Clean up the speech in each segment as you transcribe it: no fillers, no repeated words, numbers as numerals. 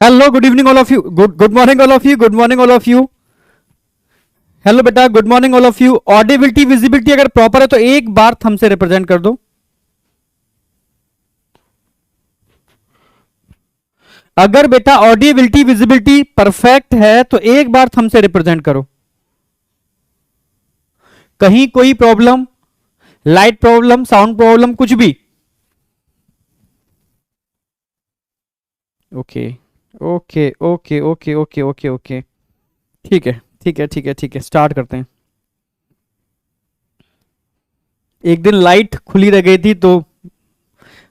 Hello, good evening all of you, good morning all of you, good morning all of you. Hello बेटा, good morning all of you. Audibility visibility अगर proper है तो एक बार thumb से represent कर दो। अगर बेटा ऑडिबिलिटी विजिबिलिटी परफेक्ट है तो एक बार थंब से रिप्रेजेंट करो। कहीं कोई problem, light problem, sound problem, कुछ भी? Okay okay okay okay okay okay okay, ठीक है ठीक है ठीक है ठीक है, स्टार्ट करते हैं। एक दिन लाइट खुली रह गई थी तो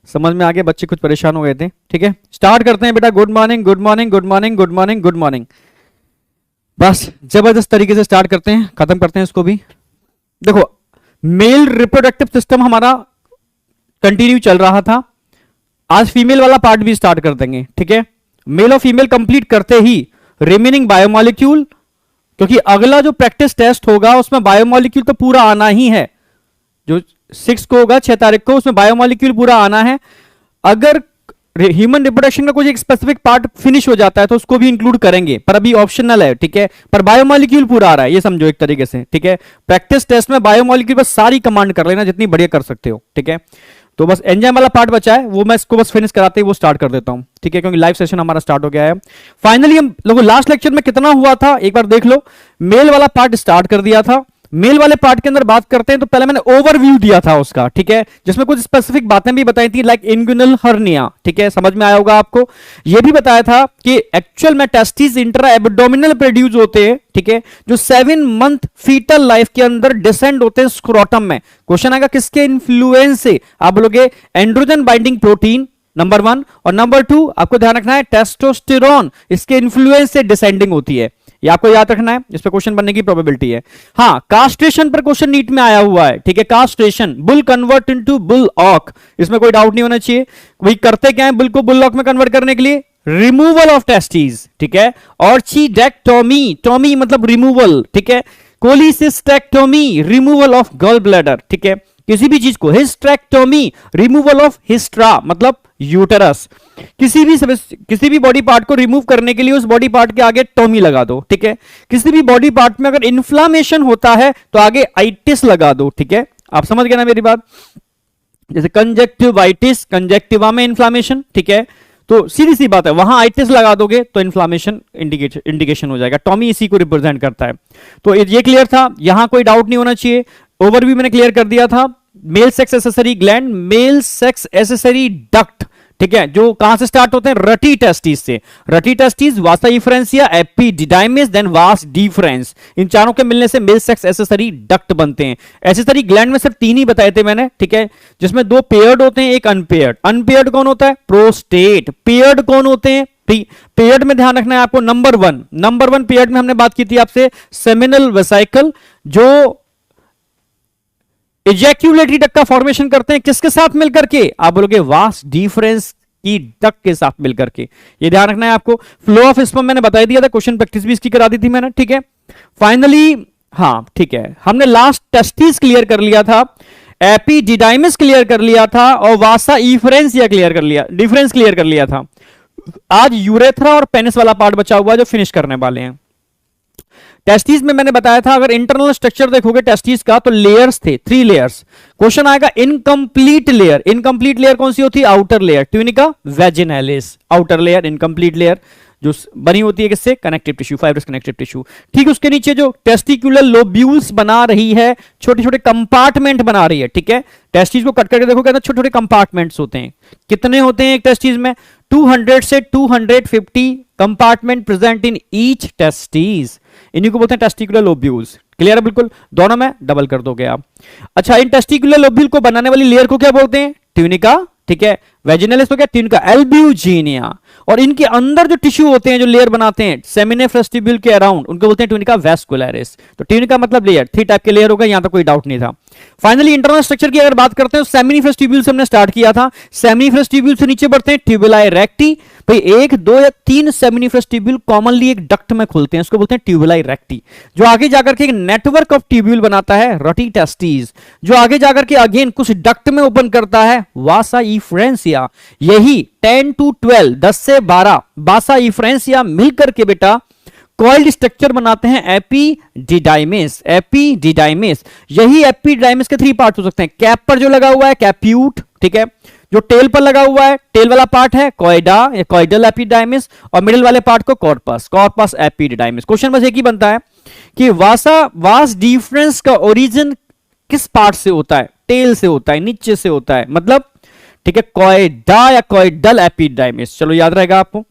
समझ में आ गया, बच्चे कुछ परेशान हो गए थे। ठीक है, स्टार्ट करते हैं बेटा। Good morning, good morning, good morning, good morning, good morning. बस जबरदस्त तरीके से स्टार्ट करते हैं, खत्म करते हैं इसको भी। देखो, मेल रिप्रोडक्टिव सिस्टम हमारा कंटिन्यू चल रहा था, आज फीमेल वाला पार्ट भी स्टार्ट कर देंगे। ठीक है, मेल और फीमेल कंप्लीट करते ही रिमेनिंग बायोमोलिक्यूल, क्योंकि अगला जो प्रैक्टिस टेस्ट होगा उसमें बायोमोलिक्यूल तो पूरा आना ही है। जो 6 को होगा, 6 तारीख को, उसमें बायोमोलिक्यूल पूरा आना है। अगर ह्यूमन रिप्रोडक्शन का कुछ एक स्पेसिफिक पार्ट फिनिश हो जाता है तो उसको भी इंक्लूड करेंगे, पर अभी ऑप्शनल है। ठीक है, पर बायोमोलिक्यूल पूरा आ रहा है, ये समझो एक तरीके से। ठीक है, प्रैक्टिस टेस्ट में बायोमोलिक्यूल बस सारी कमांड कर लेना जितनी बढ़िया कर सकते हो। ठीक है, तो बस एंजाइम वाला पार्ट बचा है, वो मैं इसको बस फिनिश कराते ही वो स्टार्ट कर देता हूं। ठीक है, क्योंकि लाइव सेशन हमारा स्टार्ट हो गया है फाइनली। हम लोगों लास्ट लेक्चर में कितना हुआ था एक बार देख लो। मेल वाला पार्ट स्टार्ट कर दिया था। मेल वाले पार्ट के अंदर बात करते हैं तो पहले मैंने ओवरव्यू दिया था उसका। ठीक है, जिसमें कुछ स्पेसिफिक बातें भी बताई थी, लाइक इंग्युनल हर्निया। ठीक है, समझ में आया होगा आपको। यह भी बताया था कि एक्चुअल में टेस्टिस इंट्रा एब्डोमिनल प्रोड्यूस होते हैं। ठीक है, जो 7 मंथ फीटल लाइफ के अंदर डिसेंड होते हैं स्क्रोटम में। क्वेश्चन आएगा किसके इन्फ्लुएंस से? आप बोलोगे एंड्रोजन बाइंडिंग प्रोटीन, नंबर 1। और नंबर 2 आपको ध्यान रखना है टेस्टोस्टेरोन, इसके इन्फ्लुएंस से डिसेंडिंग होती है। ये आपको याद रखना है, इस पर क्वेश्चन बनने की प्रोबेबिलिटी है। हाँ, कास्ट्रेशन पर क्वेश्चन नीट में आया हुआ है। ठीक है, castration, bull convert into bull ऑक, इसमें कोई डाउट नहीं होना चाहिए। वही करते क्या है बुल को बुल ऑक में कन्वर्ट करने के लिए? Removal of testes. ठीक है, ऑर्चिडेक्टोमी, टोमी मतलब रिमूवल। ठीक है, cholecystectomy, removal of gall bladder. ठीक है, किसी भी चीज को, हिस्ट्रेक्टोमी, रिमूवल ऑफ हिस्ट्रा मतलब यूटेरस। किसी भी बॉडी पार्ट को रिमूव करने के लिए उस बॉडी पार्ट के आगे टोमी लगा दो। ठीक है, किसी भी बॉडी पार्ट में अगर इन्फ्लामेशन होता है तो आगे आइटिस लगा दो। ठीक है, आप समझ गए ना मेरी बात? जैसे कंजेक्टिवाइटिस, कंजेक्टिवा में इन्फ्लामेशन। ठीक है, तो सीधी सी बात है, वहां आइटिस लगा दोगे तो इन्फ्लामेशन इंडिकेशन हो जाएगा। टॉमी इसी को रिप्रेजेंट करता है। तो ये क्लियर था, यहां कोई डाउट नहीं होना चाहिए। ओवरव्यू मैंने क्लियर कर दिया था। Male sex accessory gland, male sex accessory duct. ठीक है, जो कहां से स्टार्ट होते हैं? रटी टेस्टिस से। Rete testis, vasa efferentia, epididymis, then vas deferens. इन चारों के मिलने से मेल सेक्स एसेसरी डक्ट बनते हैं। एसेसरी ग्लैंड में सिर्फ 3 ही बताए थे मैंने। ठीक है, जिसमें 2 पेयर्ड होते हैं, एक अनपेयर्ड। अनपेयर्ड कौन होता है? प्रोस्टेट। पेयर्ड कौन होते हैं? पेयर्ड में ध्यान रखना है आपको, नंबर 1 पेयर्ड में हमने बात की थी आपसे सेमिनल वेसिकल, जो इजैक्यूलेटरी डक्ट का फॉर्मेशन करते हैं किसके साथ मिलकर के? आप बोलोगे वास डिफरेंस की डक्ट के साथ मिलकर के। ये ध्यान रखना है आपको। फ्लो ऑफ स्पर्म मैंने बता दिया था, क्वेश्चन प्रैक्टिस भी इसकी करा दी थी मैंने। ठीक है, फाइनली हाँ ठीक है, हमने लास्ट टेस्टिस क्लियर कर लिया था, एपिडिडाइमिस क्लियर कर लिया था, और वासा इफरेंसिया क्लियर कर लिया, डिफरेंस क्लियर कर लिया था। आज यूरेथ्रा और पेनिस वाला पार्ट बचा हुआ है जो फिनिश करने वाले हैं। टेस्टिस में मैंने बताया था, अगर इंटरनल स्ट्रक्चर देखोगे टेस्टिस का तो लेयर्स थे, 3 लेयर्स। क्वेश्चन आएगा इनकंप्लीट लेयर। इनकंप्लीट लेयर कौन सी होती है? Outer layer, tunica vaginalis. Outer layer, incomplete layer, जो बनी होती है किससे? Connective tissue, fibrous connective tissue. ठीक, उसके नीचे जो टेस्टिकुलर लोब्यूल्स बना रही है, छोटे छोटे कंपार्टमेंट बना रही है। ठीक है, टेस्टिस को कट करके देखो, कहते हैं छोटे छोटे कंपार्टमेंट्स होते हैं। कितने होते हैं एक टेस्टिस में? 200 से 250 compartment present in each testis. इन्हीं को बोलते हैं टेस्टिकुलर लोब्यूल्स। क्लियर है बिल्कुल? दोनों में डबल कर दोगे आप। अच्छा, इन टेस्टिकुलर लोब्यूल को बनाने वाली लेयर को क्या बोलते हैं? ट्यूनिका। ठीक है, वेजिनलिस तो क्या? Tunica albuginea. और इनके अंदर जो टिश्यू होते हैं, जो लेयर बनाते हैं सेमिनेफ वेस्टिब्यूल के अराउंड, उनको बोलते हैं ट्यूनिका वेस्कुलरिस। तो ट्यूनिका मतलब लेयर, 3 टाइप के लेयर होगा, यहां तक कोई डाउट नहीं था। फाइनली इंटरनल स्ट्रक्चर की अगर बात करते हैं, सेमिनेफ वेस्टिब्यूल से हमने स्टार्ट किया था। सेमिनेफ वेस्टिब्यूल से नीचे बढ़ते हैं ट्यूबुलाई रेक्टी, भाई एक, दो या तीन सेमिनिफरस ट्यूब्यूल कॉमनली एक डक्ट में खुलते हैं, उसको बोलते हैं ट्यूबुलाई रेक्टी, जो आगे जाकर के एक नेटवर्क ऑफ ट्यूब्यूल बनाता है रोटी टेस्टिस, जो आगे जाकर के अगेन कुछ डक्ट में ओपन करता है वासा इफ्रेंसिया। यही 10 to 12, 10 से 12 वासा इफ्रेंसिया मिलकर के बेटा कॉइल्ड स्ट्रक्चर बनाते हैं एपिडिडाइमिस। एपिडिडाइमिस, यही एपिडिडाइमिस के 3 पार्ट हो सकते हैं। कैप पर जो लगा हुआ है कैप्यूट, ठीक है, जो टेल पर लगा हुआ है टेल वाला पार्ट है कॉइडा या कॉइडल एपिडाइमिस, और मिडिल वाले पार्ट को कॉर्पस, कॉर्पस एपिडिडाइमिस। क्वेश्चन बस एक ही बनता है कि वास डिफरेंस का ओरिजिन किस पार्ट से होता है? टेल से होता है, नीचे से होता है, मतलब ठीक है कॉइडा या कॉइडल एपिडाइमिस। चलो याद रहेगा आपको।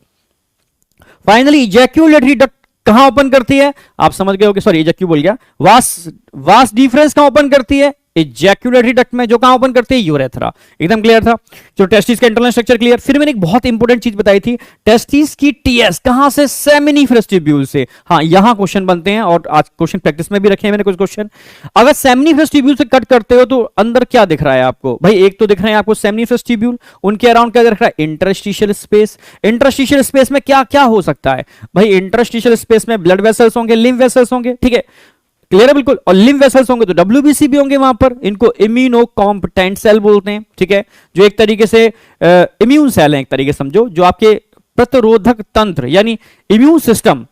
फाइनली इजैक्यूलेटरी डक्ट कहां ओपन करती है? आप समझ गए हो कि सॉरी इजैक्यू बोल गया, वास डिफरेंस कहां ओपन करती है? इजैक्यूलेटरी डक्ट में, जो कहां ओपन करती है? यूरेथ्रा। एकदम क्लियर था। जो टेस्टिस का इंटरनल स्ट्रक्चर क्लियर। फिर मैंने एक बहुत इंपॉर्टेंट चीज बताई थी, टेस्टिस की टीएस कहां से? सेमिनिफरस ट्यूब्यूल से। हाँ, यहां क्वेश्चन बनते हैं और आज क्वेश्चन प्रैक्टिस में भी रखे हैं मैंने कुछ क्वेश्चन। अगर सेमिनिफरस ट्यूब्यूल से कट करते हो तो अंदर क्या दिख रहा है आपको? भाई एक तो दिख रहे हैं आपको सेमिनिफरस ट्यूब्यूल, उनके अराउंड क्या दिख रहा है? Interstitial space. इंटरस्टिशियल स्पेस में क्या क्या हो सकता है? भाई इंटरस्टिशियल स्पेस में ब्लड वेसल्स होंगे, लिम्फ वेसल्स होंगे, ठीक है, क्लियर है बिल्कुल। और लिम्फ वेसल्स होंगे तो डब्ल्यूबीसी भी होंगे वहां पर। इनको इम्यूनो कॉम्पिटेंट सेल बोलते हैं, ठीक है, जो एक तरीके से इम्यून सेल है, एक तरीके समझो, जो आपके प्रतिरोधक तंत्र यानी इम्यून सिस्टम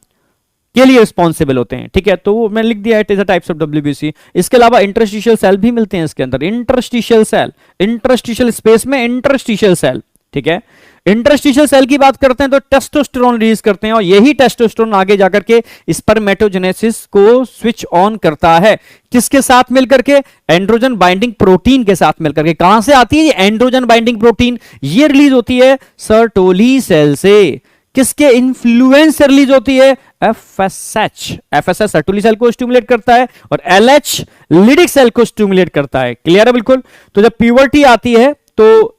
के लिए रिस्पॉन्सिबल होते हैं, ठीक है। तो वो मैंने लिख दिया है, it is a types of WBC. इसके अलावा इंटरस्टिशियल सेल भी मिलते हैं इसके अंदर। इंटरस्टिशियल सेल, इंटरस्टिशियल स्पेस में इंटरस्टिशियल सेल, ठीक है। इंटरस्टिशियल सेल की बात करते हैं तो टेस्टोस्टेरोन रिलीज करते हैं, और यही टेस्टोस्टेरोन आगे जाकर के स्पर्मेटोजेनेसिस को स्विच ऑन करता है। किसके साथ मिलकर के? एंड्रोजन बाइंडिंग प्रोटीन के साथ मिलकर के। कहां से आती है ये एंड्रोजन बाइंडिंग प्रोटीन? ये रिलीज होती है सर्टोली सेल से। किसके इन्फ्लुएंस से रिलीज होती है? एफएसएच। एफएसएच सर्टोली सेल को स्टिमुलेट करता है और एलएच लिडिक सेल को स्टिमुलेट करता है। क्लियर है बिल्कुल। तो जब प्यूबर्टी आती है तो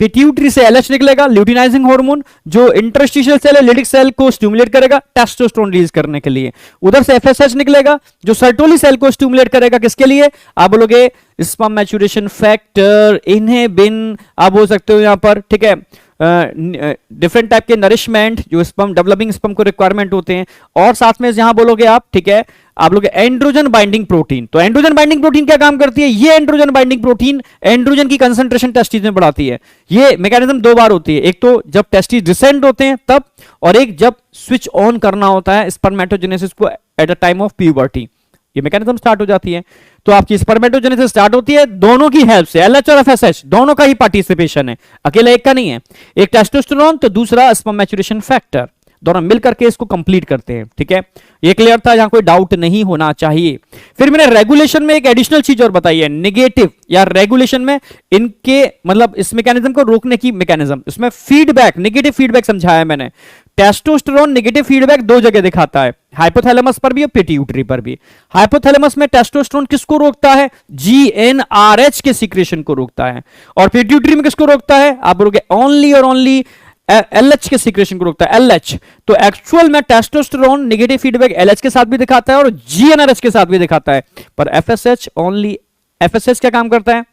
पिट्यूटरी से एलएच निकलेगा, ल्यूटिनाइजिंग हार्मोन, जो इंटरस्टिशियल सेल है लिडिक सेल को स्टिमुलेट करेगा टेस्टोस्टेरोन रिलीज करने के लिए। उधर से एफएसएच निकलेगा जो सर्टोली सेल को स्टिमुलेट करेगा, किसके लिए? आप बोलोगे स्पर्म मैच्योरेशन फैक्टर, इन्हेबिन, आप बोल सकते हो यहां पर, ठीक है, डिफरेंट टाइप के नरिशमेंट जो स्पर्म डेवलपिंग स्पर्म को रिक्वायरमेंट होते हैं, और साथ में यहां बोलोगे आप, ठीक है, आप लोग एंड्रोजन बाइंडिंग प्रोटीन। तो एंड्रोजन बाइंडिंग प्रोटीन क्या काम करती है? ये एंड्रोजन बाइंडिंग प्रोटीन एंड्रोजन की कंसंट्रेशन टेस्टिस में बढ़ाती है। ये मैकेनिज्म 2 बार होती है, एक तो जब टेस्टिस डिसेंड होते हैं तब, और एक जब स्विच ऑन करना होता है स्पर्मेटोजेनेसिस को at a time of puberty, ये मैकेनिज्म स्टार्ट हो जाती है। तो आपकी स्पर्मेटोजेनेसिस स्टार्ट होती है दोनों की हेल्प से, एलएच और एफएसएच दोनों का ही पार्टिसिपेशन है, अकेला एक का नहीं है। एक टेस्टोस्टेरोन तो दूसरा स्पर्म मैच्योरेशन फैक्टर, दोनों मिलकर के इसको कंप्लीट करते हैं, ठीक है। ये क्लियर था, यहां कोई डाउट नहीं होना चाहिए। फिर मैंने रेगुलेशन में एक एडिशनल चीज और बताई है, नेगेटिव या रेगुलेशन में इनके मतलब इस मैकेनिज्म को रोकने की मैकेनिज्म, इसमें फीडबैक, नेगेटिव फीडबैक समझाया मैंने। टेस्टोस्टेरोन नेगेटिव फीडबैक 2 जगह दिखाता है, हाइपोथैलेमस पर भी और पिट्यूटरी पर भी। हाइपोथैलेमस में टेस्टोस्टेरोन किसको रोकता है? जीएनआरएच के सीक्रेशन को रोकता है। और पिट्यूटरी में किसको रोकता है? आप बोलोगे ओनली और ओनली एलएच के सीक्रेशन को रोकता है, एलएच। तो एक्चुअल में टेस्टोस्टेरोन नेगेटिव फीडबैक एलएच के साथ भी दिखाता है और जीएनआरएच के साथ भी दिखाता है, पर एफएसएच ओनली, एफएसएच क्या काम करता है?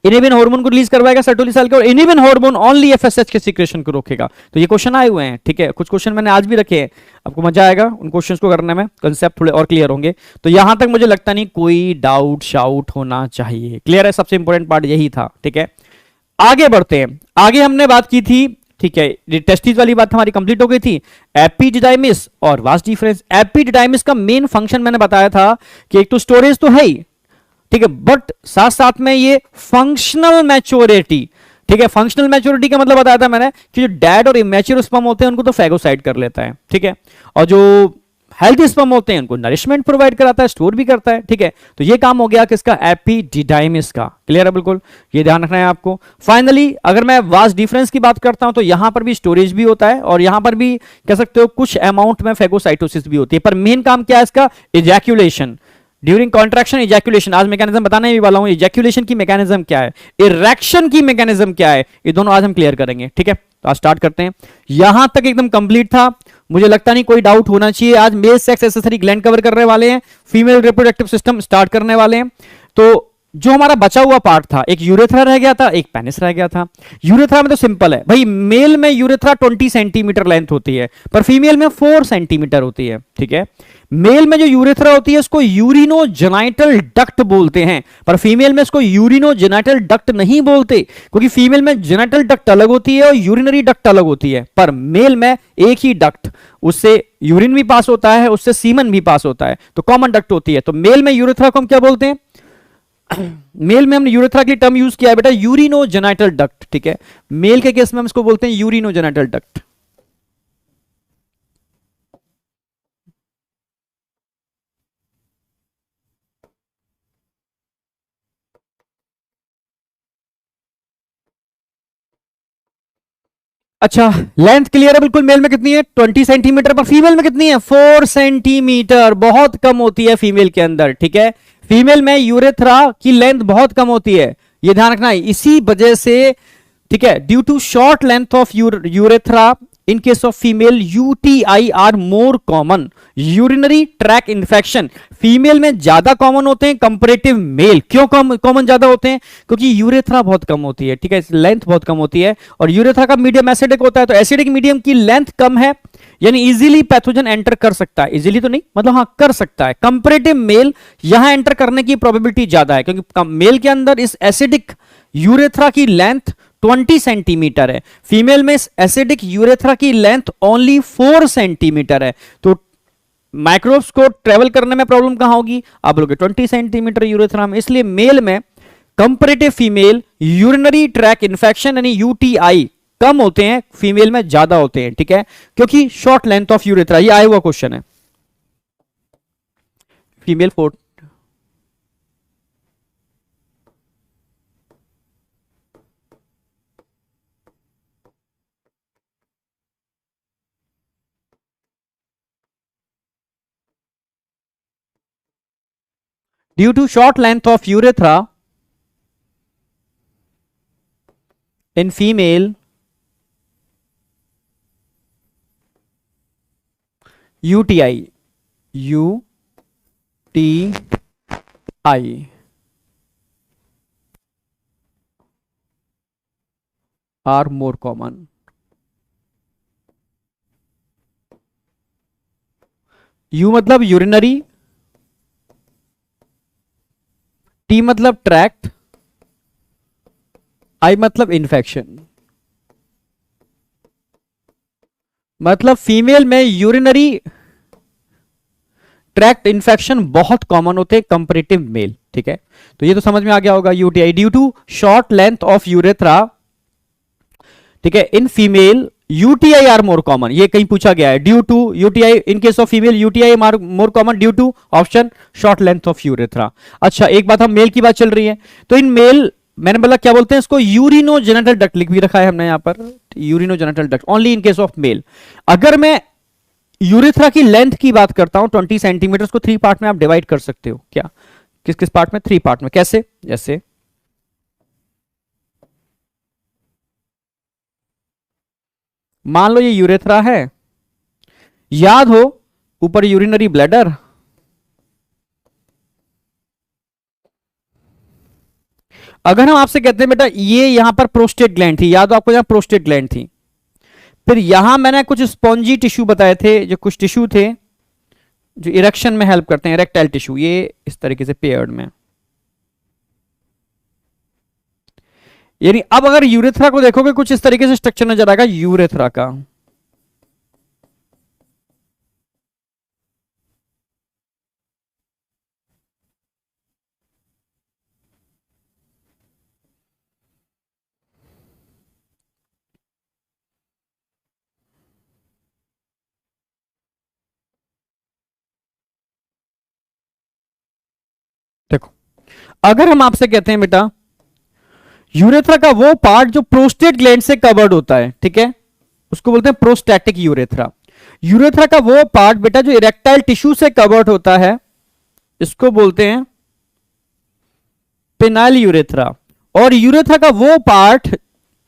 इनहिबिन हार्मोन को रिलीज करवाएगा सर्टोली सेल के, और इनहिबिन हार्मोन ओनली एफएसएच के सीक्रेशन को रोकेगा। तो ये क्वेश्चन आए हुए हैं, ठीक है, कुछ क्वेश्चन मैंने आज भी रखे हैं, आपको मजा आएगा उन क्वेश्चंस को करने में, कांसेप्ट थोड़े और क्लियर होंगे। तो यहां तक मुझे लगता नहीं कोई डाउट शाउट होना चाहिए, क्लियर है। सबसे इंपॉर्टेंट पार्ट यही था, ठीक है। आगे बढ़ते हैं, आगे हमने बात की थी, ठीक है, टेस्टिस वाली बात हमारी कंप्लीट हो गई थी। एपिडिडाइमिस और वास डिफरेंस। एपिडिडाइमिस का मेन फंक्शन मैंने बताया था कि एक तो स्टोरेज तो है ही, ठीक है, बट साथ साथ में ये फंक्शनल मैच्योरिटी, ठीक है। फंक्शनल मैच्योरिटी का मतलब बताया था मैंने कि जो डेड और इमेच्योर स्पर्म होते हैं उनको तो फैगोसाइड कर लेता है, ठीक है, और जो हेल्थी स्पर्म होते हैं उनको नरिशमेंट प्रोवाइड कराता है, स्टोर भी करता है, ठीक है। तो ये काम हो गया किसका? एपिडिडाइमिस का। क्लियर है बिल्कुल, ये ध्यान रखना है आपको। फाइनली अगर मैं वास डिफरेंस की बात करता हूं तो यहां पर भी स्टोरेज भी होता है, और यहां पर भी कह सकते हो कुछ अमाउंट में फैगोसाइटोसिस भी होती है, पर मेन काम क्या है इसका? Ejaculation during contraction, ejaculation. आज मैकेनिज्म बताने भी वाला हूं, इजैक्यूलेशन की मैकेनिज्म क्या है, इरेक्शन की मैकेनिज्म क्या है, ये दोनों आज हम क्लियर करेंगे, ठीक है। तो आज स्टार्ट करते हैं। यहां तक एकदम कंप्लीट था, मुझे लगता नहीं कोई डाउट होना चाहिए। आज male sex accessory gland cover करने वाले हैं, फीमेल रिप्रोडक्टिव सिस्टम स्टार्ट करने वाले हैं। तो जो हमारा बचा हुआ पार्ट था, एक यूरेथ्रा रह गया था, एक पेनिस रह गया था। यूरेथ्रा में तो सिंपल है भाई, मेल में यूरेथ्रा 20 सेंटीमीटर लेंथ होती है, पर फीमेल में 4 सेंटीमीटर होती है, ठीक है। मेल में जो यूरेथ्रा होती है उसको यूरिनोजेनाइटल डक्ट बोलते हैं, पर फीमेल में इसको यूरिनोजेनाइटल डक्ट नहीं बोलते, क्योंकि फीमेल में जेनाइटल डक्ट अलग होती है और यूरिनरी डक्ट अलग होती है, पर मेल में एक ही डक्ट, उससे यूरिन भी पास होता है, उससे सीमन भी पास होता है, तो कॉमन डक्ट होती है। तो मेल में यूरेथ्रा को हम क्या बोलते हैं? मेल में हमने यूरेथ्रा के लिए टर्म यूज किया है बेटा यूरिनोजेनाइटल डक्ट, ठीक है। मेल के केस में हम इसको बोलते हैं यूरिनोजेनाइटल डक्ट। अच्छा, लेंथ क्लियर है बिल्कुल। मेल में कितनी है? 20 सेंटीमीटर, पर फीमेल में कितनी है? 4 सेंटीमीटर, बहुत कम होती है फीमेल के अंदर, ठीक है। फीमेल में यूरेथ्रा की लेंथ बहुत कम होती है, ये ध्यान रखना है। इसी वजह से, ठीक है, due to short length of urethra in case of female UTI are more common. Urinary tract infection female में ज्यादा कॉमन होते हैं कंपैरेटिव मेल। क्यों कॉमन ज्यादा होते हैं? क्योंकि यूरेथ्रा बहुत कम होती है, ठीक है, लेंथ बहुत कम होती है, और यूरेथ्रा का मीडियम एसिडिक होता है, तो एसिडिक मीडियम की लेंथ कम है, यानी इजीली पैथोजन एंटर कर सकता है। इजीली तो नहीं, मतलब हाँ कर सकता है। कंपैरेटिव मेल यहां एंटर करने की प्रोबेबिलिटी ज्यादा है, क्योंकि मेल के अंदर इस एसिडिक यूरेथ्रा की लेंथ 20 सेंटीमीटर है, फीमेल में इस एसिडिक यूरेथ्रा की लेंथ ओनली 4 सेंटीमीटर है। तो माइक्रोब्स को ट्रेवल करने में प्रॉब्लम कहां होगी? आप बोलोगे 20 सेंटीमीटर यूरेथ्रा में। इसलिए मेल में comparative female urinary tract infection यानी यूटीआई कम होते हैं, फीमेल में ज्यादा होते हैं, ठीक है, क्योंकि शॉर्ट लेंथ ऑफ यूरेथ्रा। ये आया हुआ क्वेश्चन है। Female 4। Due to short length of urethra in female, UTI are more common. U मतलब यूरिनरी, टी मतलब ट्रैक्ट, आई मतलब इन्फेक्शन। मतलब फीमेल में यूरिनरी ट्रैक्ट इन्फेक्शन बहुत कॉमन होते हैं कंपैरेटिव मेल, ठीक है। तो ये तो समझ में आ गया होगा। UTI due to short length of urethra, ठीक है, in female UTI are more common. ये कहीं पूछा गया है, due to UTI in case of female UTI more common due to option short length of urethra. अच्छा, एक बात, हम मेल की बात चल रही है, तो इन मेल मैंने बोला क्या बोलते हैं इसको? यूरिनोजेनिटल डक्ट लिख भी रखा है हमने यहां पर, urinogenital duct only in case of male. अगर मैं यूरेथ्रा की लेंथ की बात करता हूं 20 सेंटीमीटर को 3 पार्ट में आप डिवाइड कर सकते हो। क्या? किस किस पार्ट में? 3 पार्ट में। कैसे? जैसे मान लो ये यूरेथ्रा है, याद हो ऊपर यूरिनरी ब्लैडर, अगर हम आपसे कहते हैं बेटा ये यहां पर प्रोस्टेट ग्लैंड थी, याद हो आपको, यहां प्रोस्टेट ग्लैंड थी, फिर यहां मैंने कुछ स्पॉन्जी टिश्यू बताए थे, जो कुछ टिश्यू थे जो इरेक्शन में हेल्प करते हैं, इरेक्टाइल टिश्यू, ये इस तरीके से पेयर्ड में। यानी अब अगर यूरेथ्रा को देखोगे कुछ इस तरीके से स्ट्रक्चर नजर आएगा यूरेथ्रा का। देखो, अगर हम आपसे कहते हैं बेटा यूरेथ्रा का वो पार्ट जो प्रोस्टेट ग्लैंड से कवर्ड होता है, ठीक है, उसको बोलते हैं प्रोस्टैटिक यूरेथ्रा। यूरेथ्रा का वो पार्ट बेटा जो इरेक्टाइल टिश्यू से कवर्ड होता है, इसको बोलते हैं पेनाइल यूरेथ्रा। और यूरेथ्रा का वो पार्ट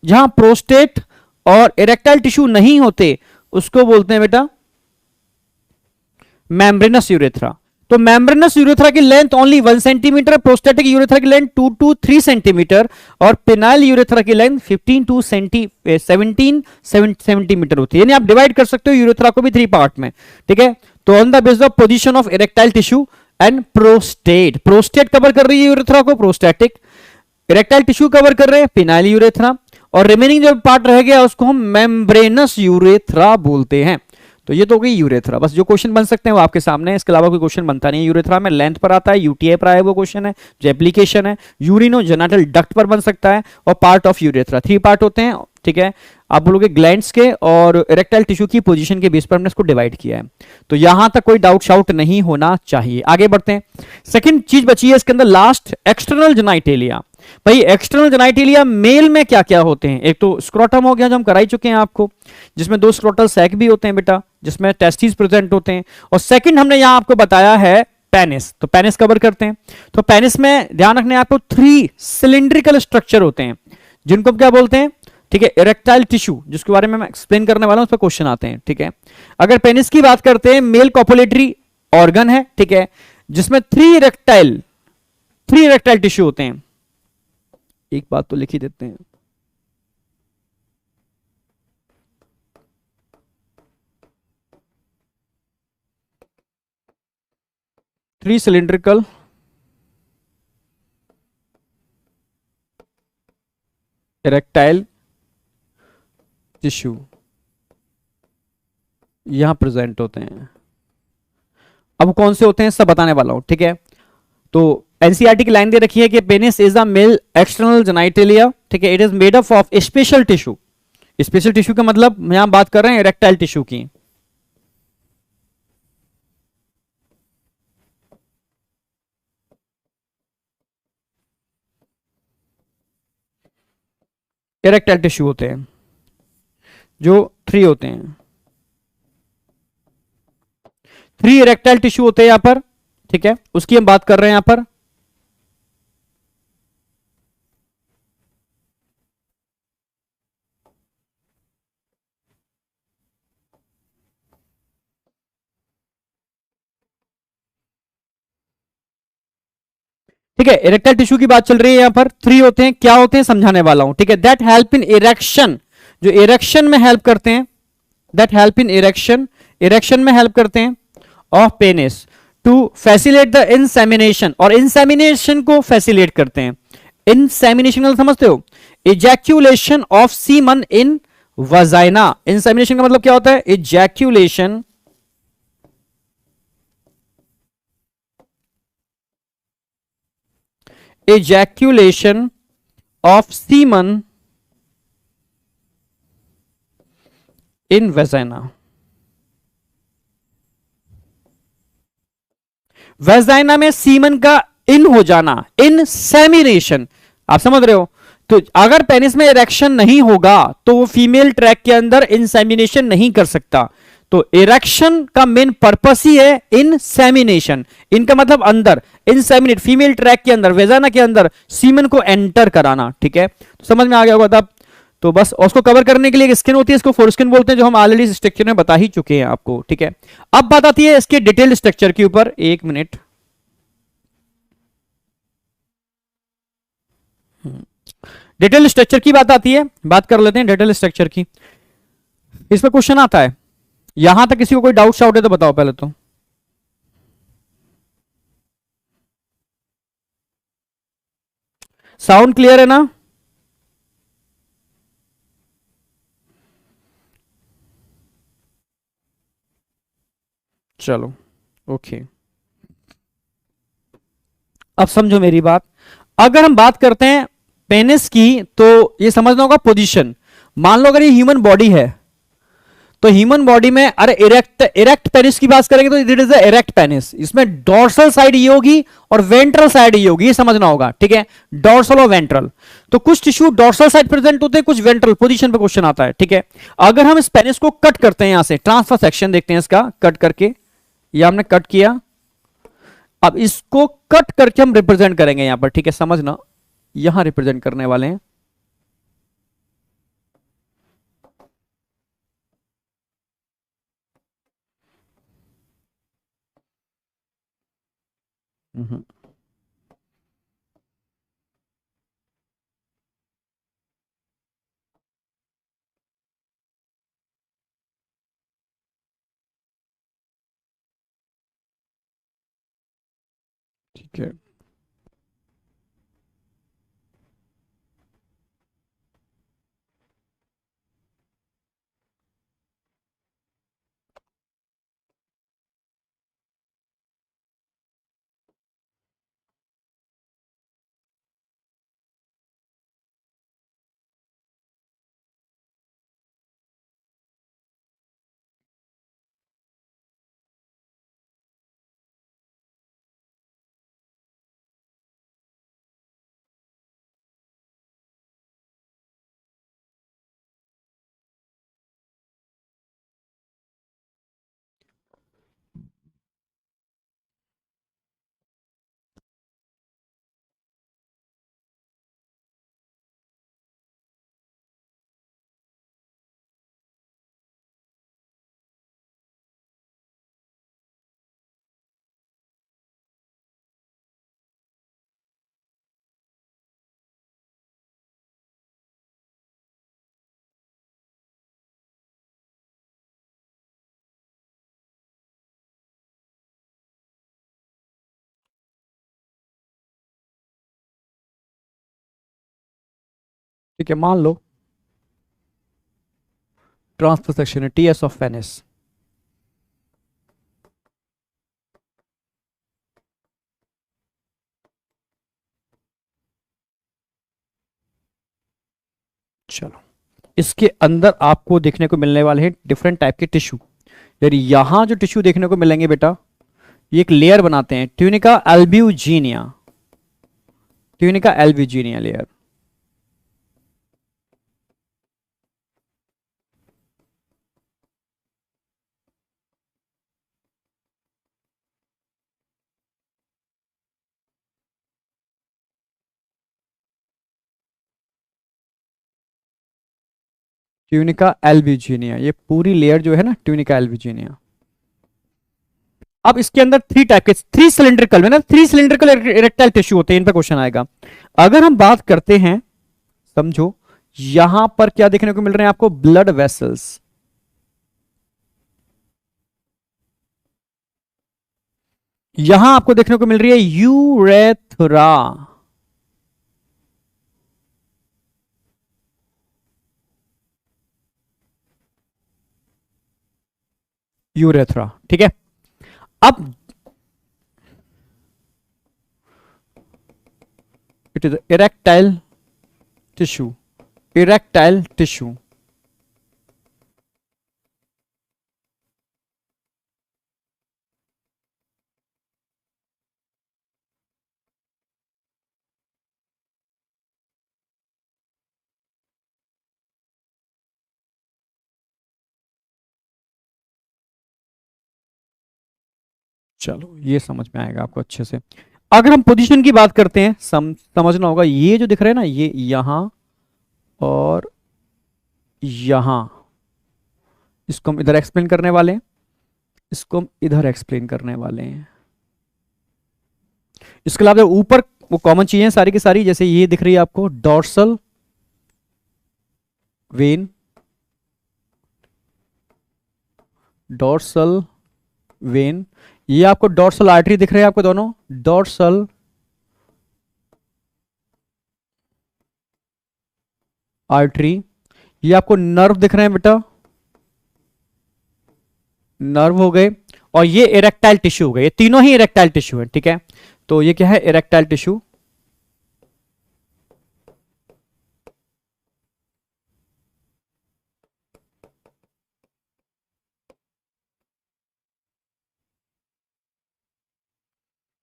जहां प्रोस्टेट और इरेक्टाइल टिश्यू नहीं होते, उसको बोलते हैं बेटा मेम्ब्रेनस यूरेथ्रा। तो मेम्ब्रेनस यूरेथ्रा की length only 1 centimetre, prostatic urethra की लेंथ 2 to 3 सेंटीमीटर और पेनाइल यूरेथ्रा की लेंथ 15 to 17 सेंटीमीटर होती है। यानी आप डिवाइड कर सकते हो यूरेथ्रा को भी 3 पार्ट में, ठीक है। तो on the basis of position of erectile tissue and prostate, prostate cover कर रही है यूरेथ्रा को, प्रोस्टैटिक, इरेक्टाइल टिश्यू कवर कर रहे हैं पेनाइल यूरेथ्रा, और रिमेनिंग जो पार्ट रह गया उसको हम मेम्ब्रेनस यूरेथ्रा बोलते हैं। तो ये तो हो गई यूरेथ्रा। बस जो क्वेश्चन बन सकते हैं वो आपके सामने है, इसके अलावा कोई क्वेश्चन बनता नहीं है। यूरेथ्रा में लेंथ पर आता है, यूटीआई पर आया वो क्वेश्चन है जो एप्लीकेशन है। यूरिनो जेनिटल डक्ट पर बन सकता है, और पार्ट ऑफ यूरेथ्रा 3 पार्ट होते हैं, ठीक है। आप बोलोगे ग्लैंड्स के और इरेक्टाइल टिश्यू की पोजीशन के बेस पर हमने इसको डिवाइड किया है। तो यहां तक कोई डाउट शाउट नहीं होना चाहिए। आगे बढ़ते हैं। सेकंड चीज बची है इसके अंदर लास्ट, एक्सटर्नल जेनिटलिया। भाई एक्सटर्नल जेनिटलिया मेल में क्या क्या होते हैं? एक तो स्क्रोटम हो गया जो हम करा ही चुके हैं आपको, जिसमें 2 स्क्रोटल सैक भी होते हैं बेटा, जिसमें टेस्टिस प्रेजेंट होते हैं। और सेकंड हमने यहां आपको बताया है पेनिस, तो पेनिस कवर करते हैं। तो पेनिस में ध्यान रखने आपको 3 सिलिंड्रिकल स्ट्रक्चर होते हैं, जिनको क्या बोलते हैं, ठीक है, इरेक्टाइल टिश्यू, जिसके बारे में मैं एक्सप्लेन करने वाला हूं, उस पर क्वेश्चन आते हैं, ठीक है। अगर पेनिस की बात करते हैं, मेल कॉपुलेटरी ऑर्गन है, ठीक है, जिसमें 3 इरेक्टाइल टिश्यू होते हैं। एक बात तो लिख ही देते हैं, थ्री सिलिंड्रिकल इरेक्टाइल टिश्यू यहां प्रेजेंट होते हैं। अब कौन से होते हैं सब बताने वाला हूं, ठीक है। तो एनसीईआरटी की लाइन दे रखी है कि penis is a male external genitalia, ठीक है, it is made up of special tissue. Special tissue का मतलब यहां बात कर रहे हैं इरेक्टाइल टिश्यू की। इरेक्टाइल टिश्यू होते हैं जो 3 होते हैं, 3 इरेक्टाइल टिश्यू होते हैं यहां पर, ठीक है, उसकी हम बात कर रहे हैं यहां पर। ठीक है, इरेक्टाइल टिश्यू की बात चल रही है यहां पर। 3 होते हैं, क्या होते हैं समझाने वाला हूं, ठीक है। दैट हेल्प इन इरेक्शन, जो इरेक्शन में हेल्प करते हैं, that help in erection, erection में हेल्प करते हैं of penis to facilitate the insemination, और इंसेमिनेशन को फैसिलिटेट करते हैं। इंसेमिनेशन समझते हो, ejaculation of semen in vagina. Insemination का मतलब क्या होता है? Ejaculation ejaculation of semen in vagina। Vagina में सीमन का इन हो जाना, इंसेमिनेशन, आप समझ रहे हो। तो अगर पेनिस में इरेक्शन नहीं होगा तो वो फीमेल ट्रैक के अंदर इंसेमिनेशन नहीं कर सकता। तो इरेक्शन का मेन पर्पस ही है इंसेमिनेशन, इनका मतलब अंदर, इंसेमिनेट, फीमेल ट्रैक के अंदर, वेजाना के अंदर सीमन को एंटर कराना, ठीक है। तो समझ में आ गया होगा तब। तो बस उसको कवर करने के लिए एक स्किन होती है, इसको फोरस्किन बोलते हैं, जो हम ऑलरेडी स्ट्रक्चर में बता ही चुके हैं आपको, ठीक है। अब बात आती है इसके डिटेल स्ट्रक्चर के ऊपर, एक मिनट। डिटेल स्ट्रक्चर की बात आती है, बात कर लेते हैं डिटेल स्ट्रक्चर की। इस पर क्वेश्चन आता है, यहां तक किसी को कोई डाउट शाउट है तो बताओ पहले तो। साउंड क्लियर है ना? चलो ओके, अब समझो मेरी बात। अगर हम बात करते हैं पेनिस की, तो ये समझना होगा पोजीशन। मान लो अगर ये ह्यूमन बॉडी है, तो ह्यूमन बॉडी में अरे इरेक्ट पेनिस की बात करेंगे तो it is the erect penis. इसमें डॉर्सल साइड ये होगी और वेंट्रल साइड ये होगी, ये समझना होगा, ठीक है। डॉर्सल और वेंट्रल, तो कुछ टिश्यू डॉर्सल साइड प्रेजेंट होते हैं, कुछ वेंट्रल पोजीशन पे क्वेश्चन आता है, ठीक है। अगर हम इस पेनिस को कट करते हैं, यहां से ट्रांसफर सेक्शन देखते हैं इसका, कट करके, ये हमने कट किया। अब इसको कट करके हम रिप्रेजेंट करेंगे यहां पर, ठीक है, समझना, यहां रिप्रेजेंट करने वाले हैं। हम्म, ठीक है। ठीक है, मान लो ट्रांसफर सेक्शन है टीएस ऑफ वेनिस। चलो, इसके अंदर आपको देखने को मिलने वाले हैं डिफरेंट टाइप के टिश्यू। यार यहां जो टिश्यू देखने को मिलेंगे बेटा, ये एक लेयर बनाते हैं, tunica albuginea, tunica albuginea layer. Tunica albuginea, ये पूरी लेयर जो है ना ट्यूनिका एल्ब्यूजिनिया। अब इसके अंदर थ्री टाइप के, थ्री सिलिंड्रिकल में ना, थ्री सिलिंड्रिकल इरेक्टाइल टिश्यू होते हैं, इन पर क्वेश्चन आएगा। अगर हम बात करते हैं, समझो यहां पर क्या देखने को मिल रहे हैं आपको, ब्लड वेसल्स। यहां आपको देखने को मिल रही है यूरेथ्रा। यूरेथ्रा, ठीक है। अब it is erectile tissue, erectile tissue. चलो ये समझ में आएगा आपको अच्छे से। अगर हम पोजीशन की बात करते हैं, समझना होगा, ये जो दिख रहा है ना, ये यहां और यहां, इसको हम इधर एक्सप्लेन करने वाले हैं, इसको हम इधर एक्सप्लेन करने वाले हैं। इसके अलावा ऊपर वो कॉमन चीजें सारी की सारी, जैसे ये दिख रही है आपको डॉर्सल वेन, डॉर्सल वेन, ये आपको डॉर्सल आर्टरी दिख रहे हैं आपको दोनों, डॉर्सल आर्टरी। ये आपको नर्व दिख रहे हैं बेटा, नर्व हो गए। और ये इरेक्टाइल टिश्यू हो गए, ये तीनों ही इरेक्टाइल टिश्यू है, ठीक है। तो ये क्या है, इरेक्टाइल टिश्यू।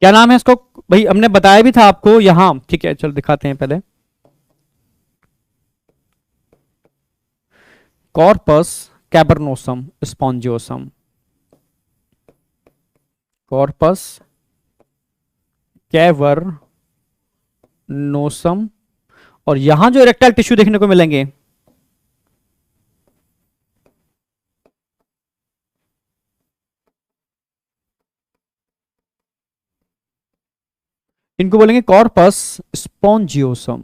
क्या नाम है इसको, भाई हमने बताया भी था आपको यहां, ठीक है, चलो दिखाते हैं पहले। Corpus cavernosum spongiosum, corpus cavernosum. और यहां जो इरेक्टाइल टिश्यू देखने को मिलेंगे, इनको बोलेंगे कॉर्पस स्पॉन्जियोसम।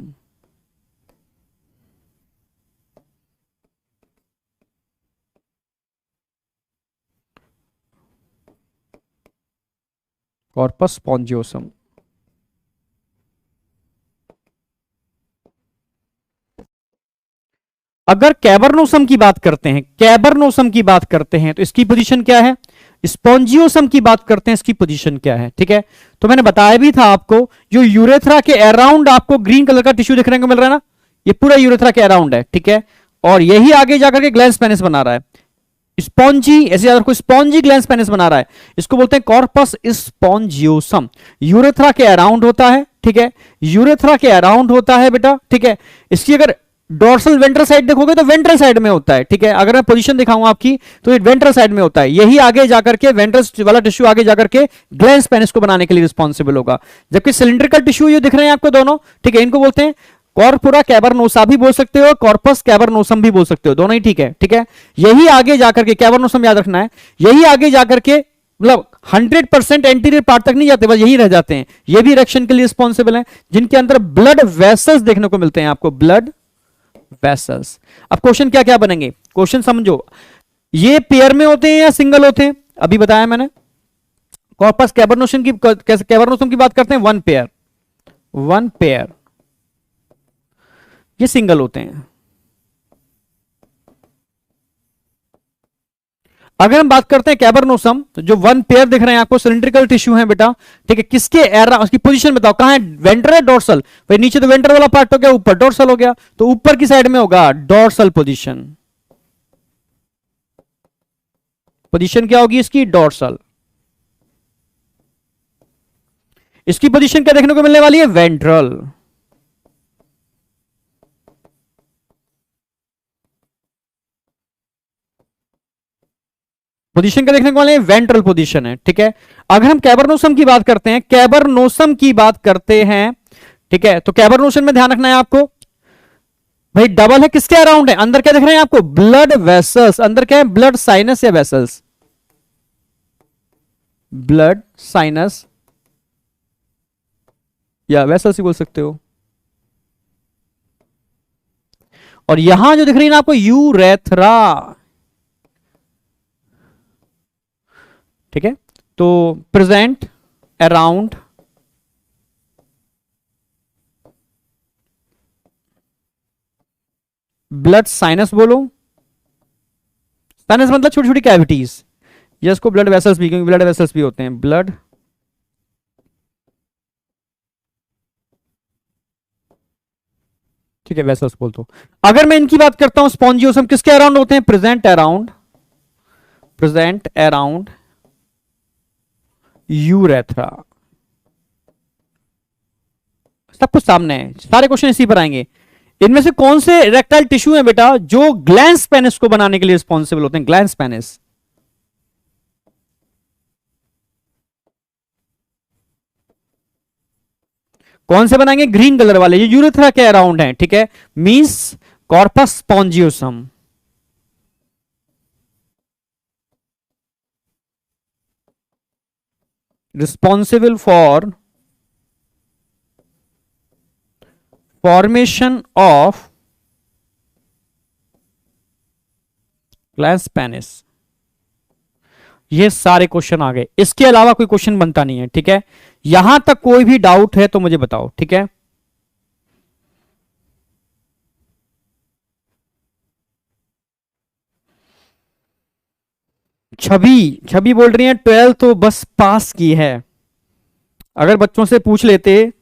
Corpus spongiosum. अगर कैबरनोसम की बात करते हैं, कैबरनोसम की बात करते हैं तो इसकी पोजीशन क्या है, स्पॉन्जियोसम की बात करते हैं इसकी पोजीशन क्या है, ठीक है। तो मैंने बताया भी था आपको, जो यूरेथ्रा के अराउंड आपको ग्रीन कलर का टिश्यू देखने को मिल रहा है ना, ये पूरा यूरेथ्रा के अराउंड है, ठीक है। और यही आगे जाकर के ग्लैंड पेनिस बना रहा है, स्पॉन्जी, ऐसे अगर कोई स्पॉन्जी ग्लैंड पेनिस बना रहा है, इसको बोलते हैं कॉर्पस स्पॉन्जियोसम। यूरेथ्रा के अराउंड होता है, ठीक है, यूरेथ्रा के अराउंड होता है बेटा, ठीक है। इसकी अगर डोर्सल वेंट्रल साइड देखोगे तो वेंट्रल साइड में होता है, ठीक है। अगर मैं पोजीशन दिखाऊं आपकी तो ये वेंट्रल साइड में होता है, यही आगे जाकर के वेंट्रल वाला टिश्यू आगे जाकर के ग्लैंड पेनिस को बनाने के लिए रिस्पॉन्सिबल होगा। जबकि सिलिंड्रिकल टिश्यू ये दिख रहे हैं आपको दोनों, ठीक है, इनको बोलते हैं कॉर्पोरा कैबरनोसा भी बोल सकते हो, कॉर्पस कैबरनोसम भी बोल सकते हो, दोनों ही ठीक है, ठीक है। यही आगे जाकर के कैबरनोसम याद रखना है, यही आगे जाकर के मतलब 100% एंटीरियर पार्ट तक नहीं जाते, बस यही रह जाते हैं। ये भी इरेक्शन के लिए रिस्पॉन्सिबल है, जिनके अंदर ब्लड वेसल्स देखने को मिलते हैं आपको, ब्लड वेसल्स। अब क्वेश्चन क्या क्या बनेंगे, क्वेश्चन समझो, ये पेयर में होते हैं या सिंगल होते हैं, अभी बताया मैंने। कॉर्पस कैबरनोसम की बात करते हैं वन पेयर, वन पेयर, ये सिंगल होते हैं। अगर हम बात करते हैं कैबरनोसम, तो जो वन पेयर दिख रहे हैं आपको, सिलिंड्रिकल टिश्यू है बेटा, ठीक है। किसके एरा, उसकी पोजीशन बताओ कहां है, वेंट्रल है डोर्सल, भाई नीचे तो वेंट्रल वाला पार्ट हो गया, ऊपर डोर्सल हो गया, तो ऊपर की साइड में होगा डोर्सल पोजीशन। पोजीशन क्या होगी इसकी, डोर्सल। इसकी पोजीशन क्या देखने को मिलने वाली है, वेंट्रल। पोजीशन क्या देखने को मिले, वेंट्रल पोजीशन है, ठीक है। अगर हम कैबरनोसम की बात करते हैं, कैबरनोसम की बात करते हैं, ठीक है, तो कैबरनोसम में ध्यान रखना है आपको, भाई डबल है, किसके अराउंड है, अंदर क्या दिख रहे हैं आपको, ब्लड वेसल्स। अंदर क्या है, ब्लड साइनस या वेसल्स, ब्लड साइनस या वेसल्स ही बोल सकते हो। और यहां जो दिख रही है ना आपको, यूरेथ्रा, ठीक है। तो प्रेजेंट अराउंड ब्लड साइनस, बोलो साइनस मतलब छोटी छोटी कैविटीज, जिसको ब्लड वेसल्स भी, क्योंकि ब्लड वेसल्स भी होते हैं, ब्लड ठीक है, वेसल्स बोल दो। अगर मैं इनकी बात करता हूं स्पॉन्जियोसम, किसके अराउंड होते हैं, present around, present around urethra. सब कुछ सामने है, सारे क्वेश्चन इसी पर आएंगे। इनमें से कौन से इरेक्टाइल टिश्यू है बेटा जो ग्लैंड पेनिस को बनाने के लिए रिस्पॉन्सिबल होते हैं, ग्लैंड पेनिस। कौन से बनाएंगे, ग्रीन कलर वाले, ये यूरेथ्रा के अराउंड हैं, ठीक है। Means corpus spongiosum, responsible for formation of gland penis. ये सारे क्वेश्चन आ गए, इसके अलावा कोई क्वेश्चन बनता नहीं है, ठीक है। यहां तक कोई भी डाउट है तो मुझे बताओ, ठीक है। छवि, छवि बोल रही है 12 तो बस पास की है। अगर बच्चों से पूछ लेते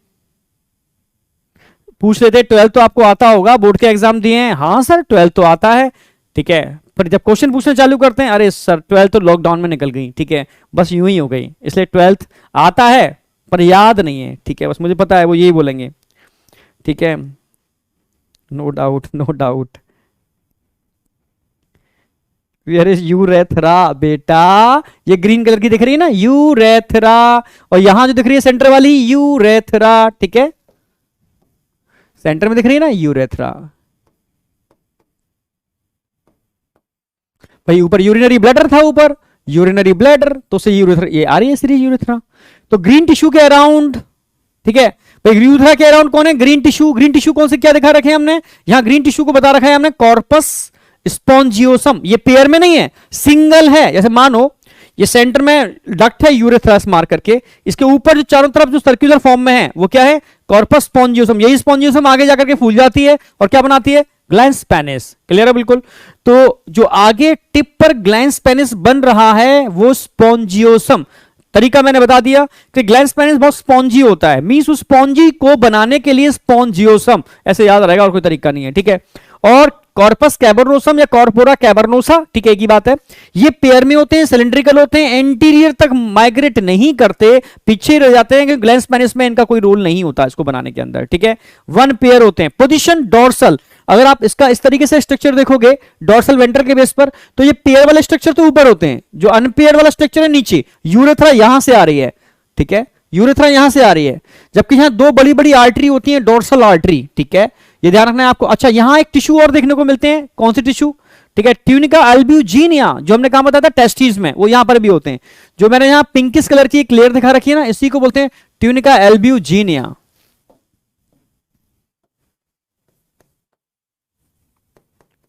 12 तो आपको आता होगा, बोर्ड के एग्जाम दिए हैं, हाँ सर 12 तो आता है, ठीक है। पर जब क्वेश्चन पूछना चालू करते हैं, अरे सर 12 तो लॉकडाउन में निकल गई, ठीक है, बस यूं ही हो गई, इसलिए 12 आता है पर याद नहीं है, ठीक है, बस मुझे पता है वो यही बोलेंगे, ठीक है। No doubt, no doubt. Where is urethra बेटा, ये ग्रीन कलर की दिख रही है ना, यूरेथ्रा, और यहां जो दिख रही है सेंटर वाली, यूरेथ्रा, ठीक है, सेंटर में दिख रही है ना यूरेथ्रा। भाई ऊपर यूरिनरी ब्लैडर था, ऊपर यूरिनरी ब्लैडर, तो से यूरेथ्रा, ये आ रही है सीरीज यूरेथ्रा। तो ग्रीन टिश्यू के अराउंड, ठीक है भाई। यूरेथ्रा के अराउंड कौन है? Green tissue. ग्रीन टिश्यू कौन से क्या दिखा रखे हैं हमने यहां? ग्रीन टिश्यू को बता रखा है हमने कॉर्पस स्पॉन्जियोसम। ये पेयर में नहीं है, सिंगल है। जैसे मानो ये सेंटर में डक्ट है यूरेथ्रा मार करके, इसके ऊपर जो चारों तरफ जो सर्कुलर फॉर्म में है वो क्या है? Corpus spongiosum. यही स्पॉन्जियोसम आगे जाकर के फूल जाती है और क्या बनाती है? Glans penis. क्लियर है बिल्कुल। तो जो आगे टिप पर ग्लैंस पेनिस बन रहा है वो स्पॉन्जियोसम। तरीका मैंने बता दिया कि ग्लैंस पेनिस बहुत स्पॉन्जी होता है, मींस उस स्पॉन्जी को बनाने के लिए स्पॉन्जियोसम, ऐसे याद रहेगा, और कोई तरीका नहीं है। ठीक है। और कॉर्पस कैवर्नोसम या कॉर्पोरा कैवर्नोसा, ठीक है, एक ही बात है। ये पेयर में होते हैं, सिलिंड्रिकल होते हैं, एंटीरियर तक माइग्रेट नहीं करते, पीछे रह जाते हैं, क्योंकि ग्लैंस पेनिस में इनका कोई रोल नहीं होता इसको बनाने के अंदर। ठीक है। वन पेयर होते हैं। पोजीशन डोर्सल, अगर आप इसका इस तरीके से स्ट्रक्चर देखोगे डोर्सल वेंट्रल के बेस पर, तो ये पेयर वाले स्ट्रक्चर तो ऊपर होते हैं, जो अनपेयर वाला स्ट्रक्चर है नीचे। यूरेथ्रा यहां से आ रही है, ठीक है, यूरेथ्रा यहां से आ रही है, जबकि यहां दो बड़ी बड़ी आर्टरी होती है, डोर्सल आर्टरी। ठीक है, ये ध्यान रखना है आपको। अच्छा, यहां एक टिश्यू और देखने को मिलते हैं, कौन से टिश्यू? ठीक है, ट्यूनिका अल्ब्यूजिनिया, जो हमने कहा बताया था टेस्टिस में, वो यहां पर भी होते हैं। जो मैंने यहां पिंकिश कलर की एक लेयर दिखा रखी है ना, इसी को बोलते हैं ट्यूनिका अल्ब्यूजिनिया।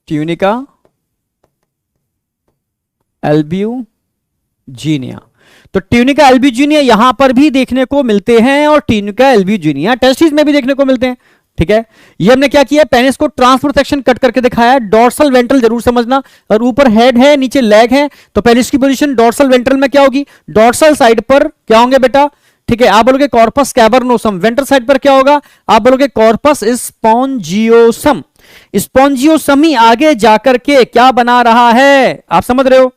Tunica albuginea. तो ट्यूनिका एल्ब्यूजिनिया यहां पर भी देखने को मिलते हैं और ट्यूनिका एल्ब्यूजिनिया टेस्टिस में भी देखने को मिलते हैं। ठीक है, ये हमने क्या किया, पेनिस को ट्रांसफर सेक्शन कट करके दिखाया है। डोर्सल वेंट्रल जरूर समझना, और ऊपर हेड है, नीचे लेग है, तो पेनिस की पोजीशन डोर्सल वेंट्रल में क्या होगी? डोर्सल साइड पर क्या होंगे बेटा? ठीक है, आप बोलोगे कॉर्पस कैवर्नोसम। वेंट्रल साइड पर क्या होगा? आप बोलोगे कॉर्पस स्पॉन्जियोसम। स्पॉन्जियोसमी आगे जाकर के क्या बना रहा है? आप समझ रहे हो?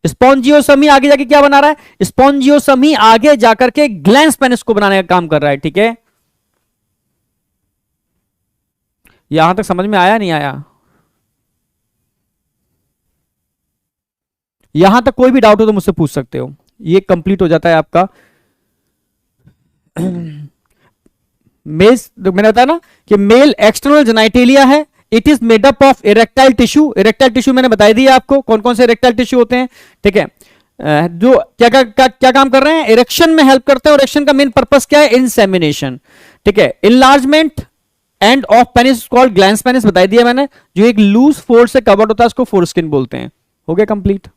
स्पॉन्जियोसमी आगे जाके क्या बना रहा है? स्पॉन्जियोसमी आगे जाकर के ग्लैंस पेनिस को बनाने का काम कर रहा है। ठीक है, यहां तक समझ में आया नहीं आया? यहां तक कोई भी डाउट हो तो मुझसे पूछ सकते हो। ये कंप्लीट हो जाता है आपका मेल। मैंने बताया ना कि मेल एक्सटर्नल जेनाइटेलिया है, it is made up of erectile tissue. Erectile tissue मैंने बता दिया आपको कौन कौन से इरेक्टाइल टिश्यू होते हैं। ठीक है, जो क्या काम कर रहे हैं? इरेक्शन में हेल्प करते हैं। इरेक्शन का मेन पर्पस क्या है? इंसेमिनेशन। ठीक है, enlargement end of penis called glans penis, बता दिया मैंने। जो एक लूज फोल्ड से कवर्ड होता है उसको फोरस्किन बोलते हैं। हो गया कंप्लीट?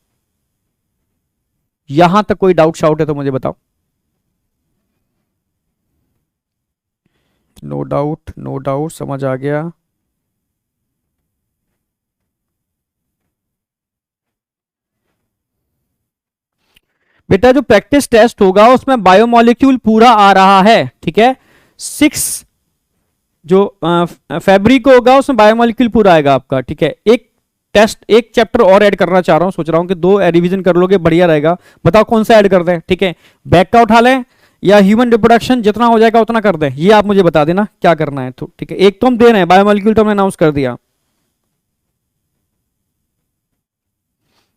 यहां तक कोई डाउट शाउट है तो मुझे बताओ। नो डाउट, नो डाउट, समझ आ गया। बेटा जो प्रैक्टिस टेस्ट होगा उसमें बायोमोलिक्यूल पूरा आ रहा है। ठीक है, 6 जो फैब्रिक को होगा उसमें बायोमोलिक्यूल पूरा आएगा आपका। ठीक है, एक टेस्ट, एक चैप्टर और ऐड करना चाह रहा हूं, सोच रहा हूं कि 2 रिवीजन कर लोगे बढ़िया रहेगा। बताओ कौन सा ऐड कर दें? ठीक है, बैक का उठा लें या ह्यूमन रिप्रोडक्शन, जितना हो जाएगा उतना कर दें, ये आप मुझे बता देना क्या करना है। तो ठीक है, एक तो हम दे रहे हैं, बायोमोलिक्यूल तो हमने अनाउंस कर दिया।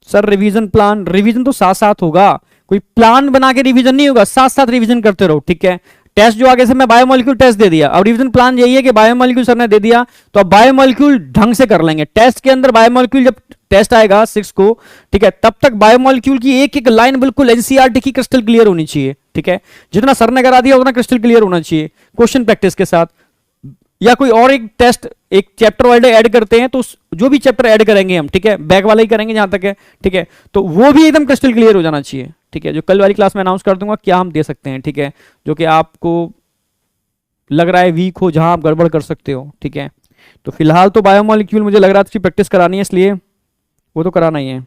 सर रिवीजन प्लान, रिवीजन तो साथ साथ होगा, कोई प्लान बना के रिवीजन नहीं होगा, साथ साथ रिवीजन करते रहो। ठीक है, टेस्ट जो आगे से मैं बायोमोलिक्यूल टेस्ट दे दिया, अब रिवीजन प्लान यही है कि बायोमोलिक्यूल सर ने दे दिया तो अब बायोमोलिक्यूल ढंग से कर लेंगे। टेस्ट के अंदर बायोमोलिक्यूल जब टेस्ट आएगा 6 को, ठीक है, तब तक बायोमोलिक्यूल की एक एक लाइन बिल्कुल एनसीईआरटी की क्रिस्टल क्लियर होनी चाहिए। ठीक है, जितना सर ने करा दिया उतना क्रिस्टल क्लियर होना चाहिए, क्वेश्चन प्रैक्टिस के साथ। या कोई और एक टेस्ट, एक चैप्टर वाले ऐड करते हैं तो जो भी चैप्टर ऐड करेंगे हम, ठीक है, बैक वाला ही करेंगे जहां तक है। ठीक है, तो वो भी एकदम क्रिस्टल क्लियर हो जाना चाहिए। ठीक है, जो कल वाली क्लास में अनाउंस कर दूंगा क्या हम दे सकते हैं। ठीक है, जो कि आपको लग रहा है वीक हो, जहां आप गड़बड़ कर सकते हो। ठीक है, तो फिलहाल तो बायोमोलिक्यूल मुझे लग रहा था प्रैक्टिस करानी है, इसलिए वो तो कराना ही है।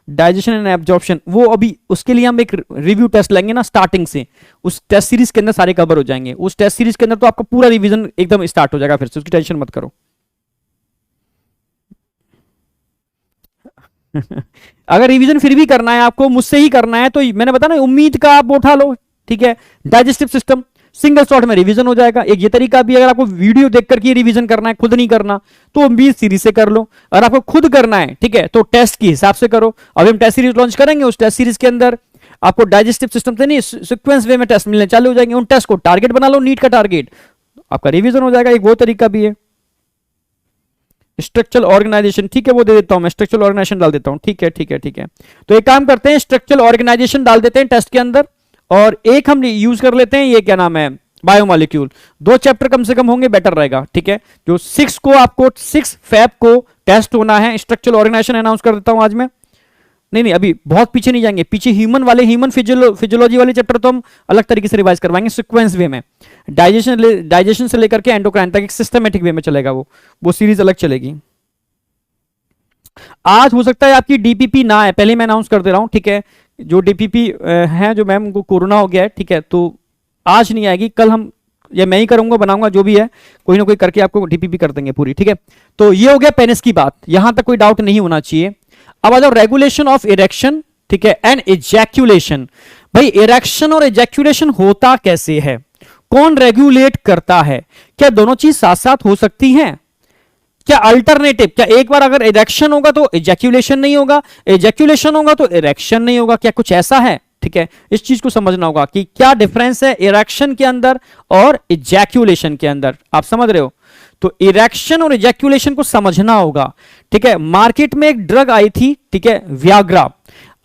डाइजेशन एंड एब्जॉर्प्शन, वो अभी उसके लिए हम एक रिव्यू टेस्ट लेंगे ना स्टार्टिंग से, उस टेस्ट सीरीज के अंदर सारे कवर हो जाएंगे। उस टेस्ट सीरीज के अंदर तो आपका पूरा रिवीजन एकदम स्टार्ट हो जाएगा, फिर से उसकी टेंशन मत करो। अगर रिवीजन फिर भी करना है आपको, मुझसे ही करना है, तो मैंने बताया ना, उम्मीद का आप उठा लो। ठीक है, डाइजेस्टिव सिस्टम सिंगल शॉट में रिवीजन हो जाएगा। एक ये तरीका भी, अगर आपको वीडियो देख करके रिवीजन करना है, खुद नहीं करना, तो उम्मीद सीरीज से कर लो। अगर आपको खुद करना है, ठीक है, तो टेस्ट के हिसाब से करो। अभी हम टेस्ट सीरीज लॉन्च करेंगे, उस टेस्ट सीरीज के अंदर आपको डाइजेस्टिव सिस्टम से नहीं, सीक्वेंस वे में टेस्ट मिलने चालू हो जाएंगे। उन टेस्ट को टारगेट बना लो, नीट का टारगेट, आपका रिवीजन हो जाएगा। एक वो तरीका भी है। स्ट्रक्चरल ऑर्गेनाइजेशन, ठीक है, वो दे देता हूं मैं, स्ट्रक्चरल ऑर्गेनाइजेशन डाल देता हूं। ठीक है, ठीक है, ठीक है, तो एक काम करते हैं, स्ट्रक्चरल ऑर्गेनाइजेशन डाल देते हैं टेस्ट के अंदर, और एक हम यूज कर लेते हैं, ये क्या नाम है, बायोमोलिक्यूल। 2 चैप्टर कम से कम होंगे, बेटर रहेगा, ठीक है। जो 6 को आपको 6 फैब को टेस्ट होना है। स्ट्रक्चरल ऑर्गेनाइजेशन अनाउंस कर देता हूं आज मैं। नहीं अभी बहुत पीछे नहीं जाएंगे, पीछे ह्यूमन फिजियोलॉजी वाले चैप्टर तो हम अलग तरीके से रिवाइज करवाएंगे सीक्वेंस वे में। डाइजेशन से लेकर के एंडोक्राइन तक एक सिस्टमेटिक वे में चलेगा, वो सीरीज अलग चलेगी। आज हो सकता है आपकी डीपीपी ना है, पहले मैं अनाउंस कर दे रहा हूं, ठीक है। जो डीपीपी है, जो मैम उनको कोरोना हो गया है, ठीक है, तो आज नहीं आएगी, कल हम या मैं ही करूंगा, बनाऊंगा, जो भी है कोई ना कोई करके आपको डीपीपी कर देंगे पूरी, ठीक है। तो ये हो गया पेनिस की बात, यहां तक कोई डाउट नहीं होना चाहिए। अब आ जाओ रेगुलेशन ऑफ इरेक्शन, ठीक है, एंड इजैक्यूलेशन। भाई इरेक्शन और इजैक्यूलेशन होता कैसे है, कौन रेगुलेट करता है, क्या दोनों चीज साथ साथ हो सकती हैं, क्या अल्टरनेटिव, क्या एक बार अगर इरेक्शन होगा तो इजैक्यूलेशन नहीं होगा, इजैक्यूलेशन होगा तो इरेक्शन नहीं होगा, क्या कुछ ऐसा है, ठीक है। इस चीज को समझना होगा कि क्या डिफरेंस है इरेक्शन के अंदर और इजैक्यूलेशन के अंदर, आप समझ रहे हो। तो इरेक्शन और इजैक्यूलेशन को समझना होगा, ठीक है। मार्केट में एक ड्रग आई थी, ठीक है, वियाग्रा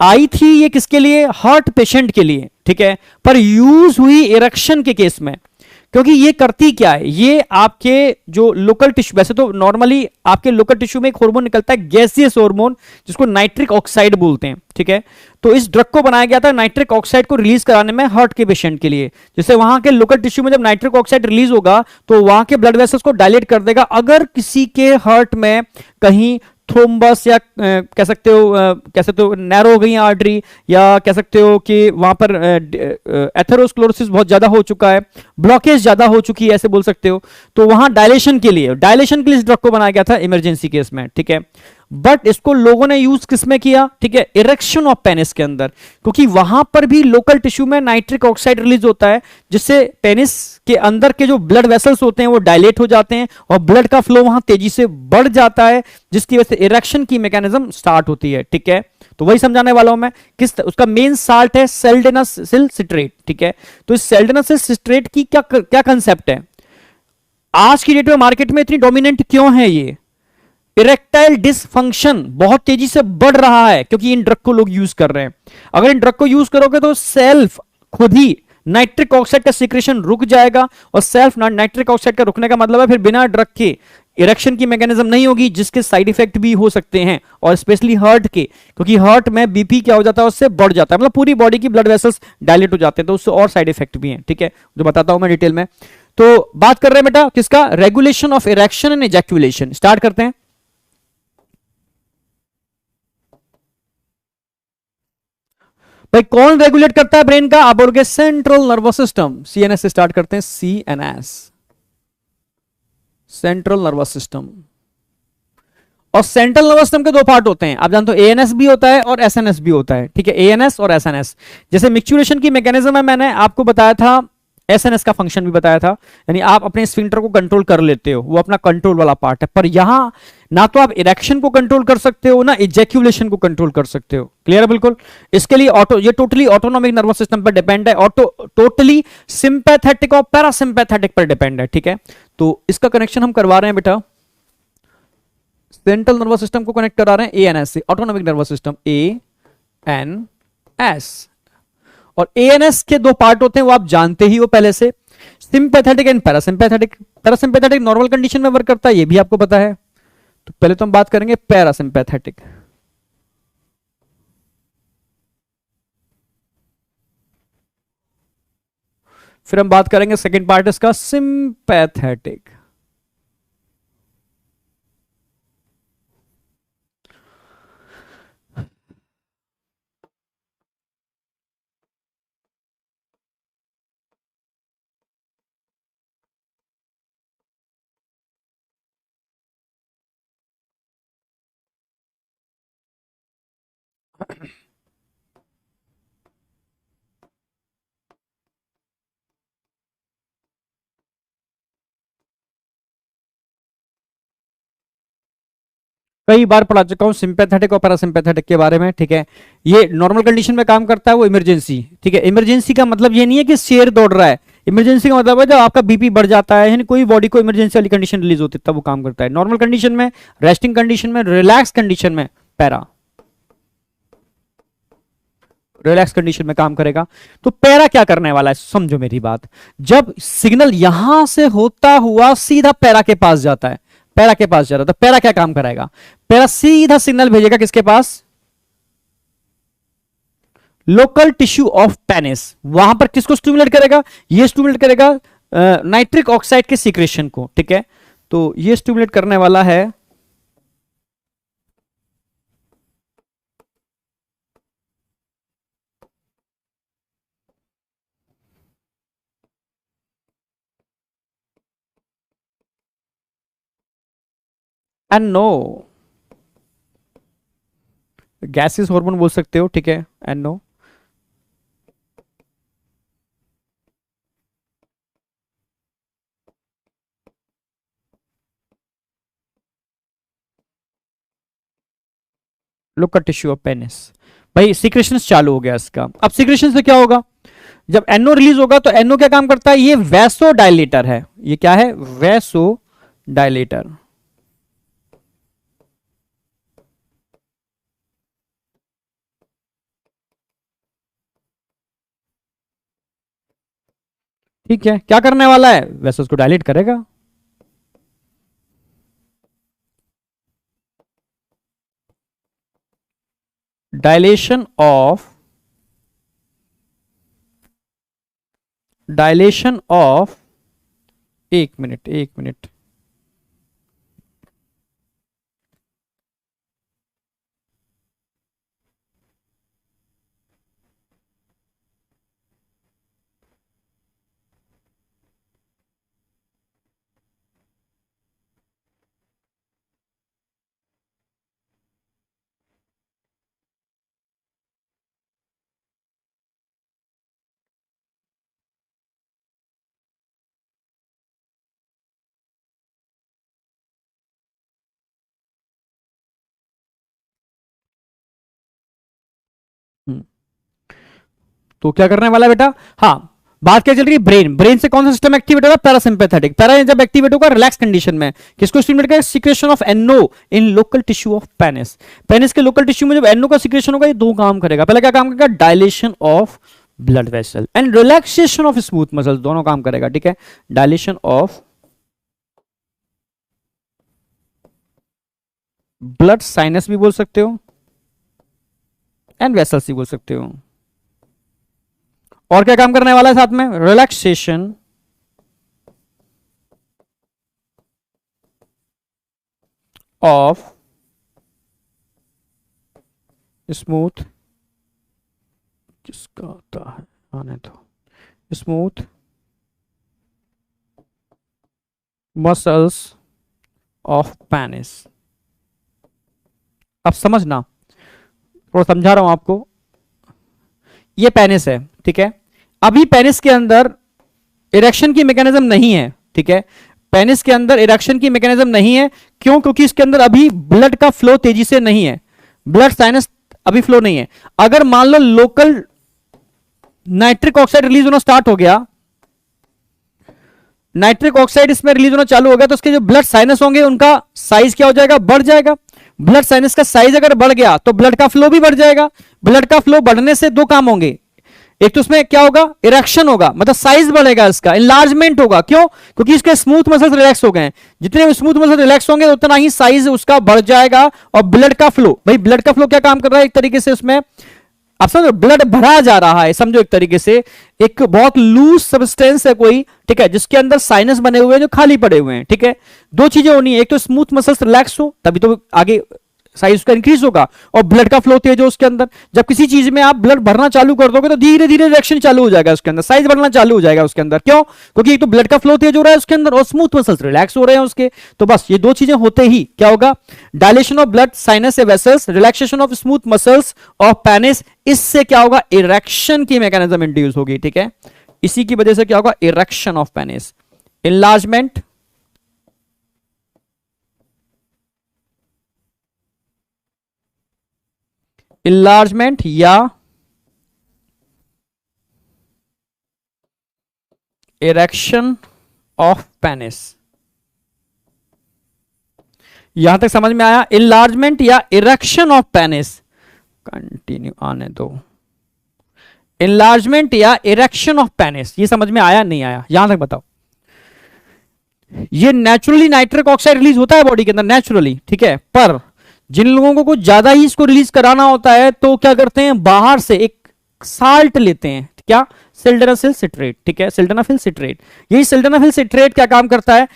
आई थी, ये किसके लिए, हार्ट पेशेंट के लिए, ठीक है, पर यूज हुई इरेक्शन के केस में। क्योंकि ये करती क्या है, ये आपके जो लोकल टिश्यू, वैसे तो नॉर्मली आपके लोकल टिश्यू में एक हार्मोन निकलता है, गैसियस हार्मोन, जिसको नाइट्रिक ऑक्साइड बोलते हैं, ठीक है। तो इस ड्रग को बनाया गया था नाइट्रिक ऑक्साइड को रिलीज कराने में हार्ट के पेशेंट के लिए। जैसे वहां के लोकल टिश्यू में जब नाइट्रिक ऑक्साइड रिलीज होगा तो वहां के ब्लड वेसल्स को डायलेट कर देगा। अगर किसी के हार्ट में कहीं थ्रोम्बस या कह सकते हो नैरो हो गई आर्टरी, या कह सकते हो कि वहां पर एथेरोस्क्लेरोसिस बहुत ज्यादा हो चुका है, ब्लॉकेज ज्यादा हो चुकी है, ऐसे बोल सकते हो, तो वहां डायलेशन के लिए इस ड्रग को बनाया गया था इमरजेंसी केस में, ठीक है। बट इसको लोगों ने यूज किसमें किया, ठीक है, इरेक्शन ऑफ पेनिस के अंदर, क्योंकि वहां पर भी लोकल टिश्यू में नाइट्रिक ऑक्साइड रिलीज होता है, जिससे पेनिस के अंदर के जो ब्लड वेसल्स होते हैं वो डायलेट हो जाते हैं और ब्लड का फ्लो वहां तेजी से बढ़ जाता है, जिसकी वजह से इरेक्शन की मैकेनिज्म स्टार्ट होती है, ठीक है। तो वही समझाने वाला हूं मैं, उसका मेन साल्ट है सेल्डेनासिल सिट्रेट, ठीक है। तो इस सेल्डेनासिल सिट्रेट की क्या कंसेप्ट है, आज की डेट में मार्केट में इतनी डोमिनेंट क्यों है, ये इरेक्टाइल डिसफंक्शन बहुत तेजी से बढ़ रहा है क्योंकि इन ड्रग को लोग यूज कर रहे हैं। अगर इन ड्रग को यूज करोगे तो सेल्फ खुद ही नाइट्रिक ऑक्साइड का सिक्रेशन रुक जाएगा, और सेल्फ नाइट्रिक ऑक्साइड का रुकने का मतलब है फिर बिना ड्रग के इरेक्शन की मैकेनिज्म नहीं होगी, जिसके साइड इफेक्ट भी हो सकते हैं, और स्पेशली हार्ट के, क्योंकि हार्ट में बीपी क्या हो जाता है, उससे बढ़ जाता है, मतलब पूरी बॉडी की ब्लड वेसल्स डायलेट हो जाते हैं, तो उससे और साइड इफेक्ट भी हैं, ठीक है, जो बताता हूं मैं डिटेल में। तो बात कर रहे हैं बेटा किसका, regulation of erection and ejaculation. Start करते हैं। भाई कौन रेगुलेट करता है ब्रेन का, आप बोलोगे सेंट्रल नर्वस सिस्टम, सीएनएस से स्टार्ट करते हैं, सीएनएस, सेंट्रल नर्वस सिस्टम। और सेंट्रल नर्वस सिस्टम के 2 पार्ट होते हैं, आप जानते हो, एएनएस भी होता है और एसएनएस भी होता है, ठीक है, एएनएस और एसएनएस। जैसे मिक्चुरेशन की मैकेनिज्म है, मैंने आपको बताया था, एसएनएस का फंक्शन भी बताया था, यानी आप अपने स्फिंक्टर को कंट्रोल कर लेते हो, वो अपना कंट्रोल वाला पार्ट है। पर यहां ना तो आप इरेक्शन को कंट्रोल कर सकते हो, ना इजैक्यूलेशन को कंट्रोल कर सकते हो, क्लियर है बिल्कुल। इसके लिए ये टोटली ऑटोनॉमिक नर्वस सिस्टम पर डिपेंड है, और टोटली सिंपैथेटिक और पैरासिम्पैथेटिक पर डिपेंड है, ठीक है। तो इसका कनेक्शन हम करवा रहे हैं बेटा, सेंट्रल नर्वस सिस्टम को कनेक्ट करा रहे हैं एएनएस से, ऑटोनॉमिक नर्वस सिस्टम, एएनएस। और एएनएस के 2 पार्ट होते हैं, वो आप जानते ही हो पहले से, sympathetic and parasympathetic. Parasympathetic normal condition में वर्क करता है, ये भी आपको पता है। तो पहले तो हम बात करेंगे पैरासिम्पैथेटिक। फिर हम बात करेंगे सेकंड पार्ट इसका, सिंपैथेटिक। कई बार पढ़ा चुका हूं सिंपैथेटिक और पैरासिम्पैथेटिक के बारे में, ठीक है। ये नॉर्मल कंडीशन में काम करता है, वो इमरजेंसी, ठीक है। इमरजेंसी का मतलब ये नहीं है कि शेर दौड़ रहा है, इमरजेंसी का मतलब है जब आपका बीपी बढ़ जाता है, यानी कोई बॉडी को इमरजेंसी वाली कंडीशन रिलीज होती है तब वो काम करता है। नॉर्मल कंडीशन में, रेस्टिंग कंडीशन में, रिलैक्स कंडीशन में पैरा। रिलैक्स कंडीशन में काम करेगा। तो पैरा क्या करने वाला है, समझो मेरी बात। जब सिग्नल यहां से होता हुआ सीधा पैरा के पास जाता है, पैरा के पास जा रहा है, तो पैरा क्या काम कराएगा, पैरा सीधा सिग्नल भेजेगा किसके पास, लोकल टिश्यू ऑफ पेनिस। वहां पर किसको स्टिमुलेट करेगा, ये स्टिमुलेट करेगा नाइट्रिक ऑक्साइड के सीक्रेशन को, ठीक है। तो ये स्टिमुलेट करने वाला है एनो, गैसेस हार्मोन बोल सकते हो, ठीक है, एनो। लोकल टिश्यू ऑफ पेनिस, भाई सीक्रेशन चालू हो गया इसका। अब सीक्रेशन से क्या होगा, जब एनओ रिलीज होगा तो एनओ क्या काम करता है, ये वैसो डायलेटर है, ये क्या है, वैसो डायलेटर। ठीक है, क्या करने वाला है, वैसे उसको डायलेट करेगा। डायलेशन ऑफ, डायलेशन ऑफ, एक मिनट एक मिनट, तो क्या करने वाला है बेटा, हाँ बात क्या चल रही है, ब्रेन, ब्रेन से कौन सा सिस्टम एक्टिवेट होगा, पैरासिम्पैथेटिक। पैरा जब एक्टिवेट होगा रिलैक्स कंडीशन में, किसको स्टिमुलेट करेगा, secretion of NO in local tissue of penis. Penis के लोकल टिश्यू में जब एनओ का सीक्रेशन होगा, ये दो काम करेगा। पहले क्या काम करेगा, dilation of blood vessel and relaxation of smooth muscles, दोनों काम करेगा, ठीक है। डायलेशन ऑफ ब्लड साइनस भी बोल सकते हो एंड वेसल्स भी बोल सकते हो। और क्या काम करने वाला है साथ में, रिलैक्सेशन ऑफ स्मूथ, किसका होता है, आने दो, स्मूथ मसल्स ऑफ पेनिस। अब समझना, और समझा रहा हूं आपको, ये पेनिस है, ठीक है। अभी पेनिस के अंदर इरेक्शन की मैकेनिज्म नहीं है, ठीक है। पेनिस के अंदर इरेक्शन की मैकेनिज्म नहीं है, क्यों, क्योंकि इसके अंदर अभी ब्लड का फ्लो तेजी से नहीं है, ब्लड साइनस अभी फ्लो नहीं है। अगर मान लो लोकल नाइट्रिक ऑक्साइड रिलीज होना स्टार्ट हो गया, नाइट्रिक ऑक्साइड इसमें रिलीज होना चालू हो गया, तो उसके जो ब्लड साइनस होंगे उनका साइज क्या हो जाएगा, बढ़ जाएगा। ब्लड साइनस का साइज अगर बढ़ गया तो ब्लड का फ्लो भी बढ़ जाएगा। ब्लड का फ्लो बढ़ने से दो काम होंगे, एक तो उसमें क्या होगा, इरेक्शन होगा, मतलब साइज बढ़ेगा, इसका इनलार्जमेंट होगा। क्यों, क्योंकि इसके स्मूथ मसल्स रिलैक्स हो गए हैं। जितने स्मूथ मसल्स रिलैक्स होंगे उतना ही साइज उसका बढ़ जाएगा। और ब्लड का फ्लो, भाई ब्लड का फ्लो क्या काम कर रहा है, एक तरीके से उसमें आप समझो ब्लड भरा जा रहा है, समझो एक तरीके से एक बहुत लूज सब्सटेंस है कोई, ठीक है, जिसके अंदर साइनस बने हुए हैं जो खाली पड़े हुए हैं, ठीक है। दो चीजें होनी है, एक तो स्मूथ मसल्स रिलैक्स हो तभी तो आगे साइज उसका इंक्रीज होगा, और ब्लड का फ्लो तेज हो उसके अंदर। जब किसी चीज में आप ब्लड भरना चालू कर दोगे तो धीरे धीरे रिएक्शन चालू हो जाएगा उसके अंदर, साइज बढ़ना चालू हो जाएगा उसके अंदर। क्यों, क्योंकि एक तो ब्लड का फ्लो तेज हो रहा है उसके अंदर और स्मूथ मसल्स रिलैक्स हो रहे हैं उसके। तो बस ये दो चीजें होते ही क्या होगा, dilation of blood sinus vessels, relaxation of smooth muscles of penis. इससे क्या होगा, इरेक्शन की मैकेनिज्म इंड्यूस होगी, ठीक है। इसी की वजह से क्या होगा, erection of penis, enlargement enlargement या इरेक्शन ऑफ पेनिस। यहां तक समझ में आया, इनलार्जमेंट या इरेक्शन ऑफ पेनिस। कंटिन्यू आने दो, एनलार्जमेंट या इरेक्शन ऑफ पेनिस, ये समझ में आया नहीं आया, यहां तक बताओ। ये नेचुरली नाइट्रिक ऑक्साइड रिलीज होता है बॉडी के अंदर नेचुरली, ठीक है, पर जिन लोगों को कुछ ज्यादा ही इसको रिलीज कराना होता है तो क्या करते हैं, बाहर से एक साल्ट लेते हैं, क्या, सिल्डेनाफिल सिट्रेट, ठीक है, सिल्डेनाफिल सिट्रेट। यही सिल्डेनाफिल सिट्रेट क्या काम करता है,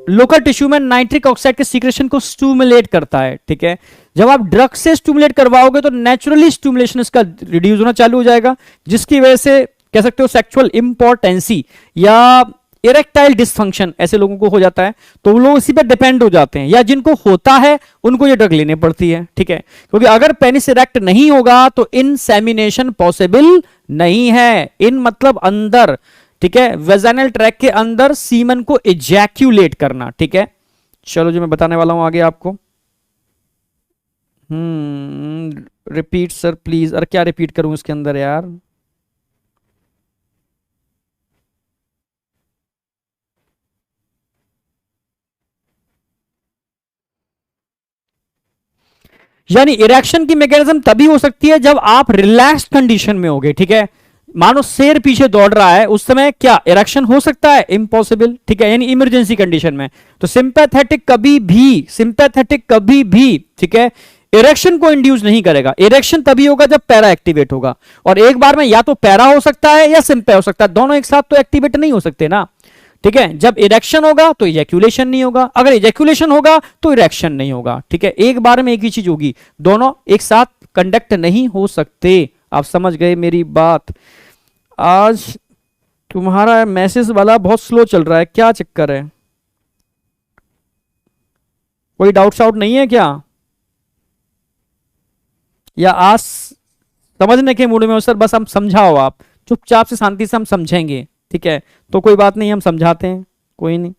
लोकल टिश्यू में नाइट्रिक ऑक्साइड के सीक्रेशन को स्टिमुलेट करता है, ठीक है। जब आप ड्रग से स्टिमुलेट करवाओगे तो नेचुरली स्टिमुलेशन इसका रिड्यूस होना चालू हो जाएगा, जिसकी वजह से कह सकते हो सेक्सुअल इंपॉर्टेंसी या इरेक्टाइल डिसफंक्शन ऐसे लोगों को हो जाता है, तो वो लोग इसी पर डिपेंड हो जाते हैं, या जिनको होता है उनको ये ड्रग लेनी पड़ती है, ठीक है, क्योंकि अगर पेनिस इरेक्ट नहीं होगा तो इनसेमिनेशन पॉसिबल नहीं है। इन मतलब अंदर, ठीक है, वेजाइनल ट्रैक के अंदर सीमन को इजैक्यूलेट करना, ठीक है। चलो जो मैं बताने वाला हूं आगे आपको, रिपीट सर प्लीज, अरे क्या रिपीट करूं इसके अंदर यार, यानी इरेक्शन की मैकेनिज्म तभी हो सकती है जब आप रिलैक्स कंडीशन में होगे, ठीक है। मानो शेर पीछे दौड़ रहा है, उस समय क्या इरेक्शन हो सकता है, इम्पॉसिबल, ठीक है, यानी इमरजेंसी कंडीशन में। तो सिंपैथेटिक कभी भी, ठीक है, इरेक्शन को इंड्यूस नहीं करेगा। इरेक्शन तभी होगा जब पैरा एक्टिवेट होगा, और एक बार में या तो पैरा हो सकता है या सिंपै हो सकता है, दोनों एक साथ तो एक्टिवेट नहीं हो सकते ना, ठीक है। जब इरेक्शन होगा तो इजैक्यूलेशन नहीं होगा, अगर इजैक्यूलेशन होगा तो इरेक्शन नहीं होगा, ठीक है। एक बार में एक ही चीज होगी, दोनों एक साथ कंडक्ट नहीं हो सकते। आप समझ गए मेरी बात। आज तुम्हारा मैसेज वाला बहुत स्लो चल रहा है, क्या चक्कर है, कोई डाउट शाउट नहीं है क्या, या आज समझने के मूड में हो सर, बस हम समझाओ, आप चुपचाप से शांति से हम समझेंगे, ठीक है, तो कोई बात नहीं, हम समझाते हैं, कोई नहीं।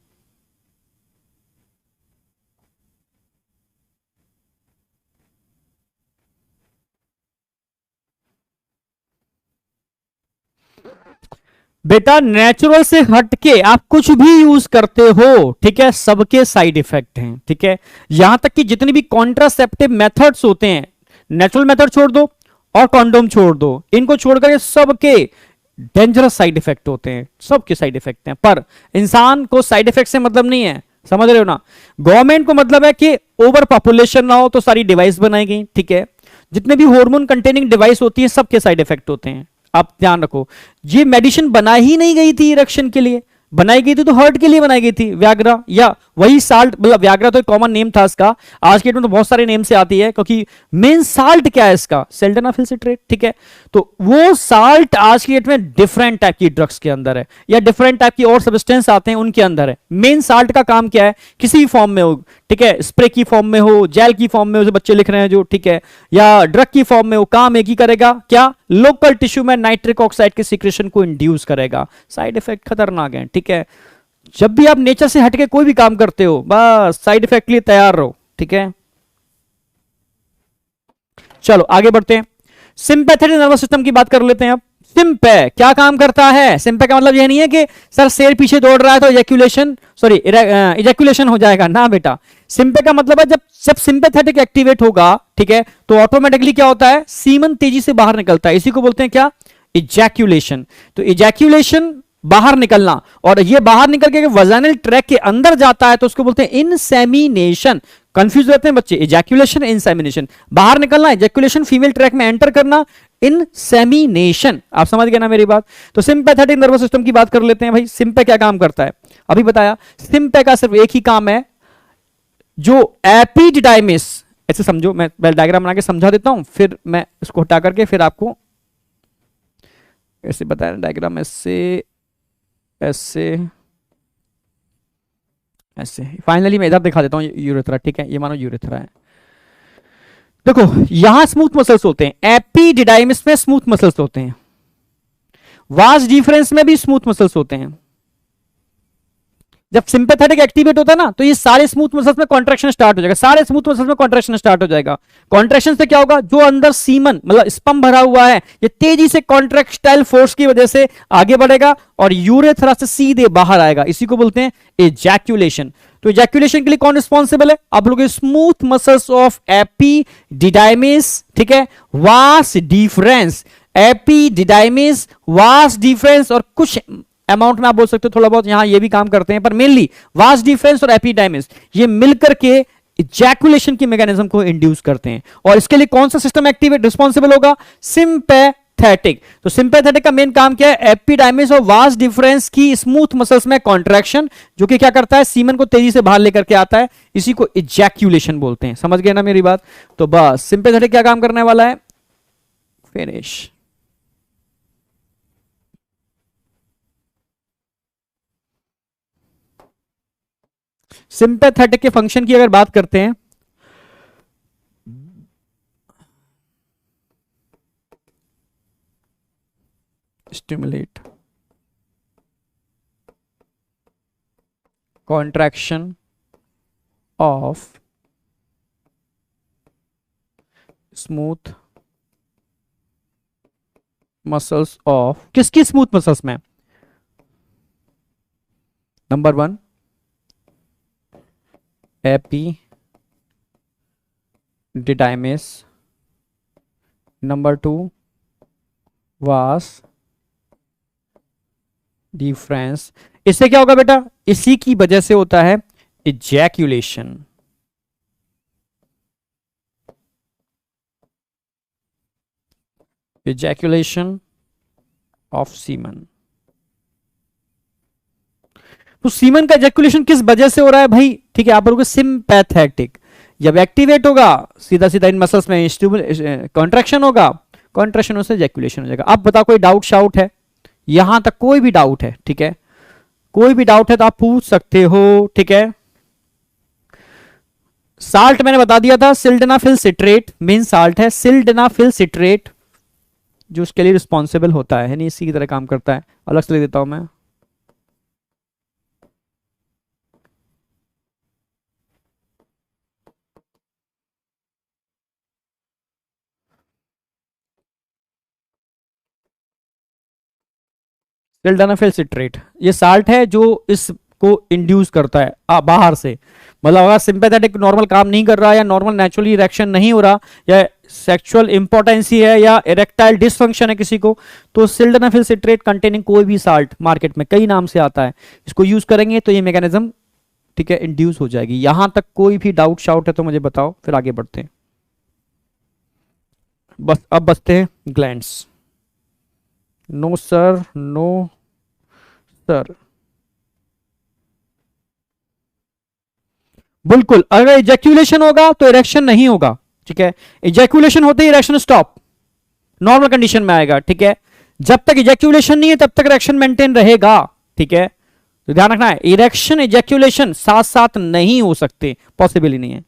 बेटा नेचुरल से हटके आप कुछ भी यूज करते हो, ठीक है, सबके साइड इफेक्ट हैं, ठीक है। यहां तक कि जितनी भी कॉन्ट्रासेप्टिव मेथड्स होते हैं, नेचुरल मेथड छोड़ दो और कॉन्डोम छोड़ दो, इनको छोड़कर सबके डेंजरस साइड इफेक्ट होते हैं, सबके साइड इफेक्ट हैं। पर इंसान को साइड इफेक्ट से मतलब नहीं है, समझ रहे हो ना। गवर्नमेंट को मतलब है कि ओवर पॉपुलेशन ना हो तो सारी डिवाइस बनाई गई, ठीक है। जितने भी हार्मोन कंटेनिंग डिवाइस होती है सबके साइड इफेक्ट होते हैं, आप ध्यान रखो। ये मेडिसिन बनाई ही नहीं गई थी इरेक्शन के लिए, बनाई गई थी तो हर्ट के लिए बनाई गई थी, व्याग्रा या वही साल्ट, मतलब व्याग्रा तो एक कॉमन नेम था इसका, आज के डेट में तो बहुत सारे नेम से आती है, क्योंकि मेन साल्ट क्या है इसका, सिल्डेनाफिल सिट्रेट, ठीक है। तो वो साल्ट आज की डेट में डिफरेंट टाइप की ड्रग्स के अंदर है, या डिफरेंट टाइप की और सब्सटेंस आते हैं उनके अंदर है। मेन साल्ट का काम क्या है, किसी भी फॉर्म में हो, ठीक है, स्प्रे की फॉर्म में हो, जेल की फॉर्म में हो, बच्चे लिख रहे हैं जो, ठीक है, या ड्रग की फॉर्म में हो, काम एक ही करेगा, क्या, लोकल टिश्यू में नाइट्रिक ऑक्साइड के सीक्रेशन को इंड्यूस करेगा। साइड इफेक्ट खतरनाक है, ठीक है। जब भी आप नेचर से हटके कोई भी काम करते हो, बस साइड इफेक्ट के लिए तैयार रहो, ठीक है। चलो आगे बढ़ते हैं, सिंपैथेटिक नर्वस सिस्टम की बात कर लेते हैं अब। सिंपै क्या काम करता है, सिंपै का मतलब यह नहीं है कि सर शेर पीछे दौड़ रहा है तो इजैक्यूलेशन हो जाएगा ना बेटा। सिंपै का मतलब है जब जब सिंपैथेटिक एक्टिवेट होगा, ठीक है, तो ऑटोमेटिकली क्या होता है, सीमन तेजी से बाहर निकलता है, इसी को बोलते हैं क्या, इजैक्यूलेशन। तो इजैक्यूलेशन बाहर निकलना, और ये बाहर निकल के वजाइनल ट्रैक के अंदर जाता है तो उसको बोलते हैं इनसेमिनेशन। कंफ्यूज रहते हैं बच्चे, इजैक्यूलेशन इनसेमिनेशन, बाहर निकलना, इजैक्यूलेशन फीमेल ट्रैक में एंटर करना, इनसेमिनेशन। आप समझ गए ना मेरी बात। तो सिंपैथेटिक नर्वस सिस्टम की बात कर लेते हैं भाई। सिंपै क्या काम करता है, अभी बताया। सिंपै का सिर्फ एक ही काम है, जो एपिडिडाइमिस, ऐसे समझो, मैं डायग्राम बना के समझा देता हूं, फिर मैं इसको हटा करके फिर आपको ऐसे बताया डायग्राम, ऐसे ऐसे ऐसे। फाइनली मैं इधर दिखा देता हूं यूरेथ्रा, ठीक है, ये मानो यूरेथ्रा है। देखो यहां स्मूथ मसल्स होते हैं, एपिडिडाइमिस में स्मूथ मसल्स होते हैं, वास डिफरेंस में भी स्मूथ मसल्स होते हैं। जब सिंपैथेटिक एक्टिवेट होता है ना तो ये सारे स्मूथ मसल्स में कॉन्ट्रैक्शन स्टार्ट हो जाएगा, सारे स्मूथ मसल्स में कॉन्ट्रैक्शन स्टार्ट हो जाएगा। कॉन्ट्रैक्शन से क्या होगा, जो अंदर सीमन मतलब स्पर्म भरा हुआ है, ये तेजी से कॉन्ट्रैक्टाइल फोर्स की वजह से आगे बढ़ेगा और यूरेथ्रा से सीधे बाहर आएगा, इसी को बोलते हैं इजैक्यूलेशन। तो इजैक्यूलेशन के लिए कौन रिस्पॉन्सिबल है, आप लोग स्मूथ मसल्स ऑफ एपिडिडाइमिस, ठीक है, vas deferens. Epididymis, vast difference और कुछ अमाउंट में आप बोल सकते हो थोड़ा बहुत यहां ये भी काम करते हैं, पर मेनली वास्ट डिफरेंस और एपिडाइमिस ये मिलकर के इजैकुलेशन की मैकेनिज्म को इंड्यूस करते हैं। और इसके लिए कौन सा सिस्टम एक्टिवेट रिस्पॉन्सिबल होगा? सिंपैथेटिक। तो सिंपैथेटिक का मेन काम क्या है? एपिडाइमिस और वास्ट डिफरेंस की स्मूथ मसल्स में कॉन्ट्रैक्शन, जो कि क्या करता है? सीमन को तेजी से बाहर लेकर के आता है, इसी को इजैकुलेशन बोलते हैं। समझ गए ना मेरी बात? तो बस सिंपैथेटिक क्या काम करने वाला है? फिनिश। सिंपैथेटिक के फंक्शन की अगर बात करते हैं, stimulate contraction of smooth muscles of, किसकी स्मूथ मसल्स में? Number 1 epididymis, number 2 vas deferens. इससे क्या होगा बेटा? इसी की वजह से होता है इजैकुलेशन। Ejaculation of semen. तो सीमन का इजैकुलेशन किस वजह से हो रहा है भाई? ठीक है, आप बोलोगे सिंपैथेटिक। जब एक्टिवेट होगा सीधा सीधा इन मसल्स में कॉन्ट्रैक्शन होगा, कॉन्ट्रैक्शन से इजैकुलेशन हो जाएगा। अब बताओ कोई डाउट शाउट है? यहां तक कोई भी डाउट है? ठीक है, कोई भी डाउट है तो आप पूछ सकते हो। ठीक है, साल्ट मैंने बता दिया था, सिल्डेनाफिल सिट्रेट मेन साल्ट है। सिल्डेनाफिल सिट्रेट जो उसके लिए रिस्पॉन्सिबल होता है, नहीं इसी की तरह काम करता है। अलग से लिख देता हूं मैं। सिल्डेनाफिल सिट्रेट ये साल्ट है जो इसको इंड्यूस करता है बाहर से। मतलब अगर सिंपैथेटिक नॉर्मल काम नहीं कर रहा, या नॉर्मल नेचुरली इरेक्शन नहीं हो रहा, या सेक्सुअल इंपॉर्टेंसी है, या इरेक्टाइल डिसफंक्शन है किसी को, तो सिल्डेनाफिल सिट्रेट कंटेनिंग कोई भी साल्ट मार्केट में कई नाम से आता है, इसको यूज करेंगे तो ये मैकेनिज्म ठीक है इंड्यूस हो जाएगी। यहां तक कोई भी डाउट शाउट है तो मुझे बताओ, फिर आगे बढ़ते हैं। बस अब बचते हैं glands. No sir, no sir. बिल्कुल, अगर इजैक्यूलेशन होगा तो इरेक्शन नहीं होगा। ठीक है, इजैक्यूलेशन होते ही इरेक्शन स्टॉप, नॉर्मल कंडीशन में आएगा। ठीक है, जब तक इजैक्यूलेशन नहीं है तब तक इरेक्शन मेंटेन रहेगा। ठीक है, तो ध्यान रखना है, इरेक्शन इजैक्यूलेशन साथ साथ नहीं हो सकते, पॉसिबल ही नहीं है।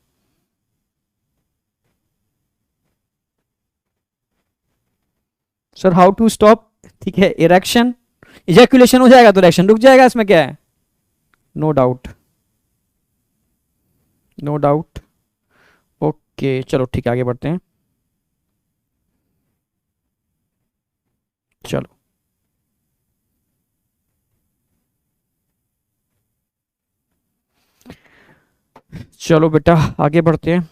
Sir how to stop? ठीक है, इरेक्शन, इजैक्यूलेशन हो जाएगा तो इरेक्शन रुक जाएगा, इसमें क्या है? No doubt, no doubt. Okay चलो ठीक है, आगे बढ़ते हैं। चलो चलो बेटा आगे बढ़ते हैं।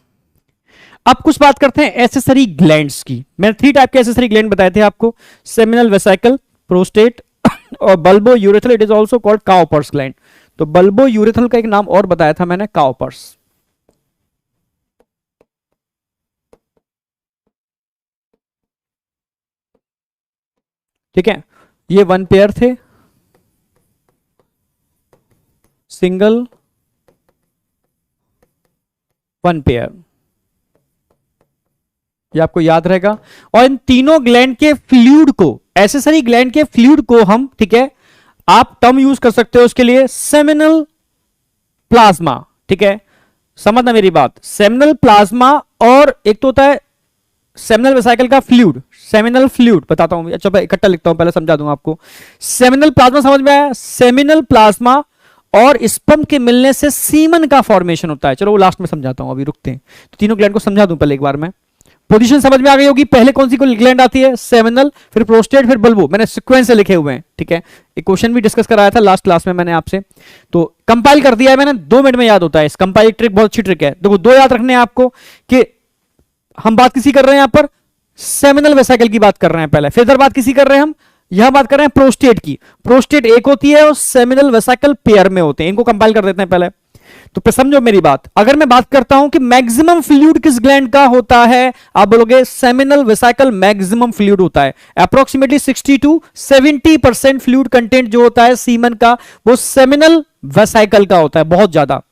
अब कुछ बात करते हैं एसेसरी ग्लैंड्स की। मैंने 3 टाइप के एसेसरी ग्लैंड बताए थे आपको, सेमिनल वेसिकल, प्रोस्टेट और bulbourethral. It is also called Cowper's gland. तो बल्बो यूरेथल का एक नाम और बताया था मैंने, काउपर्स। ठीक है, ये 1 पेयर थे, सिंगल 1 पेयर, ये आपको याद रहेगा। और इन तीनों ग्लैंड के फ्लूइड को, एसेसरी ग्लैंड के फ्लूइड को हम, ठीक है, आप टर्म यूज कर सकते हो उसके लिए, सेमिनल प्लाज्मा। ठीक है, समझना मेरी बात, सेमिनल प्लाज्मा और एक तो होता है सेमिनल वेसिकल का फ्लूइड, सेमिनल फ्लूइड बताता हूं। अच्छा इकट्ठा लिखता हूं, पहले समझा दूंगा आपको। सेमिनल प्लाज्मा समझ में आया? सेमिनल प्लाज्मा और स्पर्म के मिलने से सीमन का फॉर्मेशन होता है। चलो वो लास्ट में समझाता हूं, अभी रुकते हैं। तो तीनों ग्लैंड को समझा दूं पहले एक बार मैं। पोजीशन समझ में आ गई होगी, पहले कौन सी ग्लैंड आती है? सेमिनल, फिर प्रोस्टेट, फिर बल्बो। मैंने सीक्वेंस से लिखे हुए हैं। ठीक है, एक क्वेश्चन भी डिस्कस कराया था लास्ट क्लास में मैंने आपसे, तो कंपाइल कर दिया है मैंने, 2 मिनट में याद होता है। इस कंपाइल ट्रिक बहुत अच्छी ट्रिक है। देखो 2 याद रखने हैं आपको कि हम बात किसी कर रहे हैं यहां पर, सेमिनल वेसिकल की बात कर रहे हैं पहले, फिर इधर बात किसी कर रहे हैं हम, यहां बात कर रहे हैं प्रोस्टेट की। प्रोस्टेट एक होती है और सेमिनल वेसिकल पेयर में होते हैं, इनको कंपाइल कर देते हैं पहले। तो फिर समझो मेरी बात, अगर मैं बात करता हूं कि मैक्सिमम फ्लूइड किस ग्लैंड का होता है, आप बोलोगे सेमिनल वेसिकल मैक्सिमम फ्लूइड होता है। अप्रोक्सीमेटली 60 to 70% फ्लूइड कंटेंट जो होता है सीमन का, वो सेमिनल वेसिकल का होता है, बहुत ज्यादा।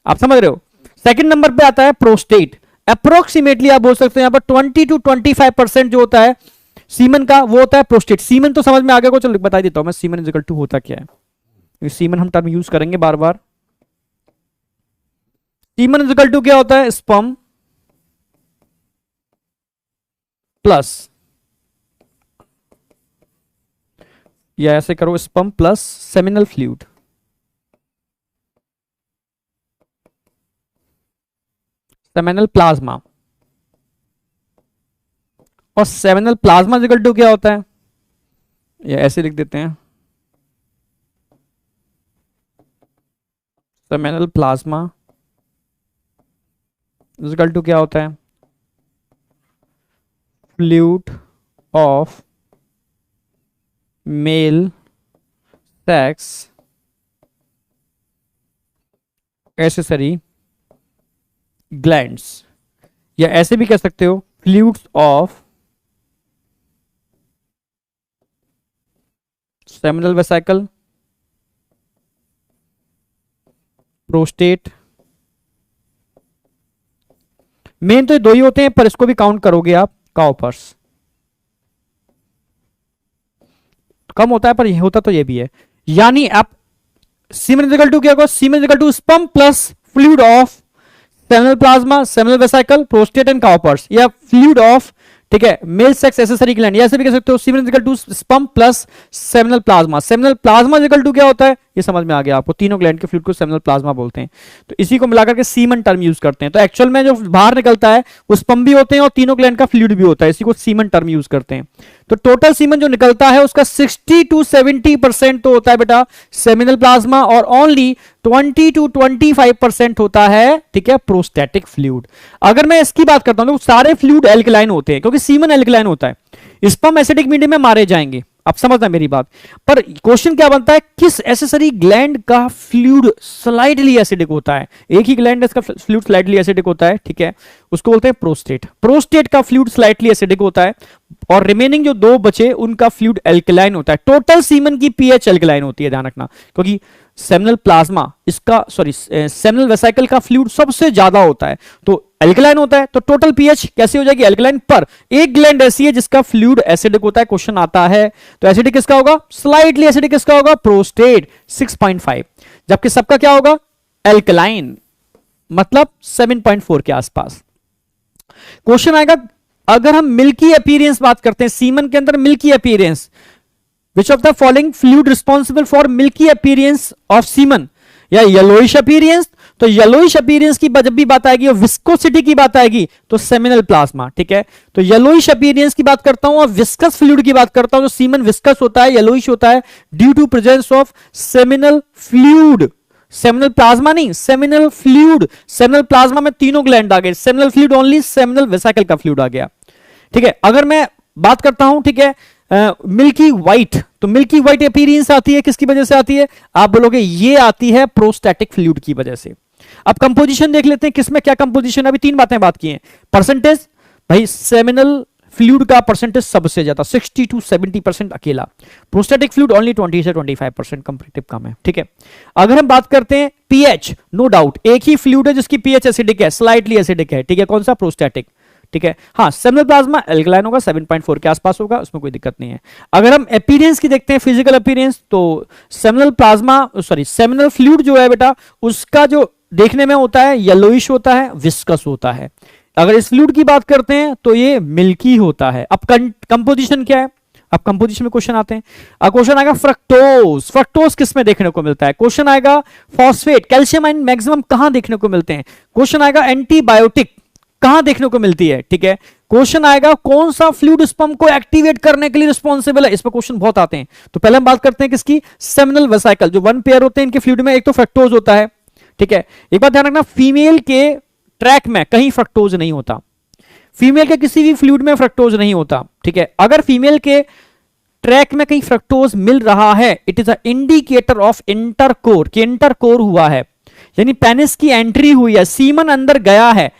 आप समझ रहे हो। सेकंड नंबर पे आता है प्रोस्टेट। अप्रोक्सीमेटली आप बोल सकते हैं यहां पर 20 to 25% जो होता है सीमन का, वो होता है प्रोस्टेट। सीमन तो समझ में आ गया को, चलो बता देता हूं मैं सीमन इक्वल टू होता क्या है। सीमन हम टर्म यूज करेंगे बार बार। सीमन इक्वल टू क्या होता है, स्पर्म प्लस, या ऐसे करो sperm plus seminal fluid, seminal plasma. और सेमिनल प्लाज्मा इक्वल टू क्या होता है, या ऐसे लिख देते हैं, सेमिनल प्लाज्मा इक्वल टू क्या होता है, fluid of male sex accessory glands, या ऐसे भी कह सकते हो fluids of seminal vesicle, prostate. Main तो ये दो ही होते हैं, पर इसको भी काउंट करोगे आप, काउपर्स। कम होता है पर ये होता तो ये भी है, यानी आप सीमेन इक्वल टू क्या होगा, semen equal to sperm plus fluid of seminal plasma, seminal vesicle, prostate and Cowper's, या फ्लूइड ऑफ, ठीक है, मेल सेक्स एक्सेसरी ग्लैंड, ऐसे भी कह सकते हो semen equal to sperm plus seminal plasma. Seminal plasma equal to क्या होता है, ये समझ में आ गया आपको, तीनों ग्लैंड के फ्लूइड को सेमिनल प्लाज्मा बोलते हैं। तो इसी को मिलाकर के सीमन टर्म यूज करते हैं। तो एक्चुअल में जो बाहर निकलता है वो स्पर्म भी होते हैं और तीनों ग्लैंड का फ्लूइड भी होता है, इसी को सीमन टर्म यूज करते हैं। तो टोटल सीमन जो निकलता है उसका 60 to 70% तो होता है बेटा सेमिनल प्लाज्मा, और ओनली 20 to 25% होता है, ठीक है, प्रोस्टेटिक फ्लूइड। अगर मैं इसकी बात करता हूं तो सारे फ्लूइड एल्कलाइन होते हैं, क्योंकि सीमन एल्कलाइन होता है। स्पर्म एसिडिक मीडियम में मारे जाएंगे, आप समझना मेरी बात। पर क्वेश्चन क्या बनता है, किस एसेसरी ग्लैंड का फ्लूइड स्लाइडली एसिडिक होता है। एक ही ग्लैंड इसका फ्लूइड स्लाइडली एसिडिक होता है, ठीक है, उसको बोलते हैं प्रोस्टेट। प्रोस्टेट का फ्लूइड स्लाइडली एसिडिक होता है, और रिमेनिंग जो दो बचे उनका फ्लूइड एल्कलाइन होता है। टोटल सीमन की पीएच एल्कलाइन होती है, ध्यान रखना, क्योंकि सेमिनल प्लाज्मा इसका सेमिनल वेसिकल का फ्लूइड सबसे ज्यादा होता है, तो एल्कलाइन होता है। तो टोटल पीएच कैसे हो जाएगी, एल्कलाइन। पर एक ग्लैंड ऐसी है जिसका फ्लूइड एसिडिक होता है, क्वेश्चन आता है, तो एसिडिक किसका होगा, स्लाइटली एसिडिक किसका होगा, प्रोस्टेट 6.5, जबकि सबका क्या होगा, एल्कलाइन, मतलब 7.4 के आसपास। क्वेश्चन आएगा, अगर हम मिल्की अपीयरेंस बात करते हैं, सीमन के अंदर milky appearance, which of the following fluid responsible for milky appearance of semen, या येलोइश अपीयरेंस। तो येलोइश अपीयरेंस की जब भी बात आएगी और विस्कोसिटी की बात आएगी तो सेमिनल प्लाज्मा, ठीक है। तो येलोइश अपीयरेंस की बात करता हूं और विस्कस फ्लूइड की बात करता हूं, तो सीमन विस्कस होता है, येलोइश होता है, due to presence of seminal fluid. Seminal plasma नहीं, सेमिनल फ्लूइड। सेमिनल प्लाज्मा में तीनों ग्लैंड आ गए, seminal fluid only seminal vesicle का फ्लूइड आ गया, ठीक है। अगर मैं बात करता हूं, ठीक है, मिल्की व्हाइट, तो मिल्की व्हाइट अपीयरेंस आती है किसकी वजह से आती है, आप बोलोगे ये आती है प्रोस्टैटिक फ्लूइड की वजह से। अब कंपोजिशन देख लेते हैं, किसमें क्या कंपोजिशन, अभी तीन बातें बात की हैं। परसेंटेज, भाई सेमिनल फ्लूइड का परसेंटेज सबसे ज्यादा 60 to 70% अकेला, प्रोस्टैटिक फ्लूइड ओनली 20 से 25% कंपैरेटिव कम है, ठीक है। अगर हम बात करते हैं पीएच, नो डाउट एक ही फ्लूइड है जिसकी पीएच एसिडिक है, स्लाइटली एसिडिक है, ठीक है, कौन सा, प्रोस्टैटिक, ठीक है। हाँ, सेमिनल प्लाज्मा एल्कलाइन होगा, 7.4 के आसपास होगा, उसमें कोई दिक्कत नहीं है। अगर हम अपीयरेंस की देखते हैं, फिजिकल अपीयरेंस, तो सेमिनल प्लाज्मा सेमिनल फ्लूइड जो है बेटा, उसका जो देखने में होता है येलोइश होता है, विस्कस होता है। अगर इस फ्लूइड की बात करते हैं तो ये मिल्की होता है। अब कंपोजिशन क्या है, अब कंपोजिशन में क्वेश्चन आते हैं। अब क्वेश्चन आएगा फ्रक्टोज, फ्रक्टोज किस में देखने को मिलता है, क्वेश्चन आएगा फॉस्फेट, कैल्शियम आयन मैक्सिमम कहां देखने को मिलते हैं, क्वेश्चन आएगा एंटीबायोटिक कहां देखने को मिलती है, ठीक है। क्वेश्चन आएगा कौन सा फ्लूइड स्पर्म को एक्टिवेट करने के लिए रिस्पॉन्सिबल है, इस पर क्वेश्चन बहुत आते हैं। तो पहले हम बात करते हैं किसकी, सेमिनल वेसिकल, जो वन पेयर होते हैं इनके फ्लूइड में, एक तो फ्रक्टोज होता है, ठीक है। एक बात ध्यान रखना, फीमेल के ट्रैक में कहीं फ्रक्टोज नहीं होता, फीमेल के किसी भी फ्लूइड में फ्रक्टोज नहीं होता, ठीक है। अगर फीमेल के ट्रैक में कहीं फ्रक्टोज मिल रहा है, it is a indicator of intercourse, कि इंटरकोर हुआ है, यानी पेनिस की एंट्री हुई है, सीमन अंदर गया है।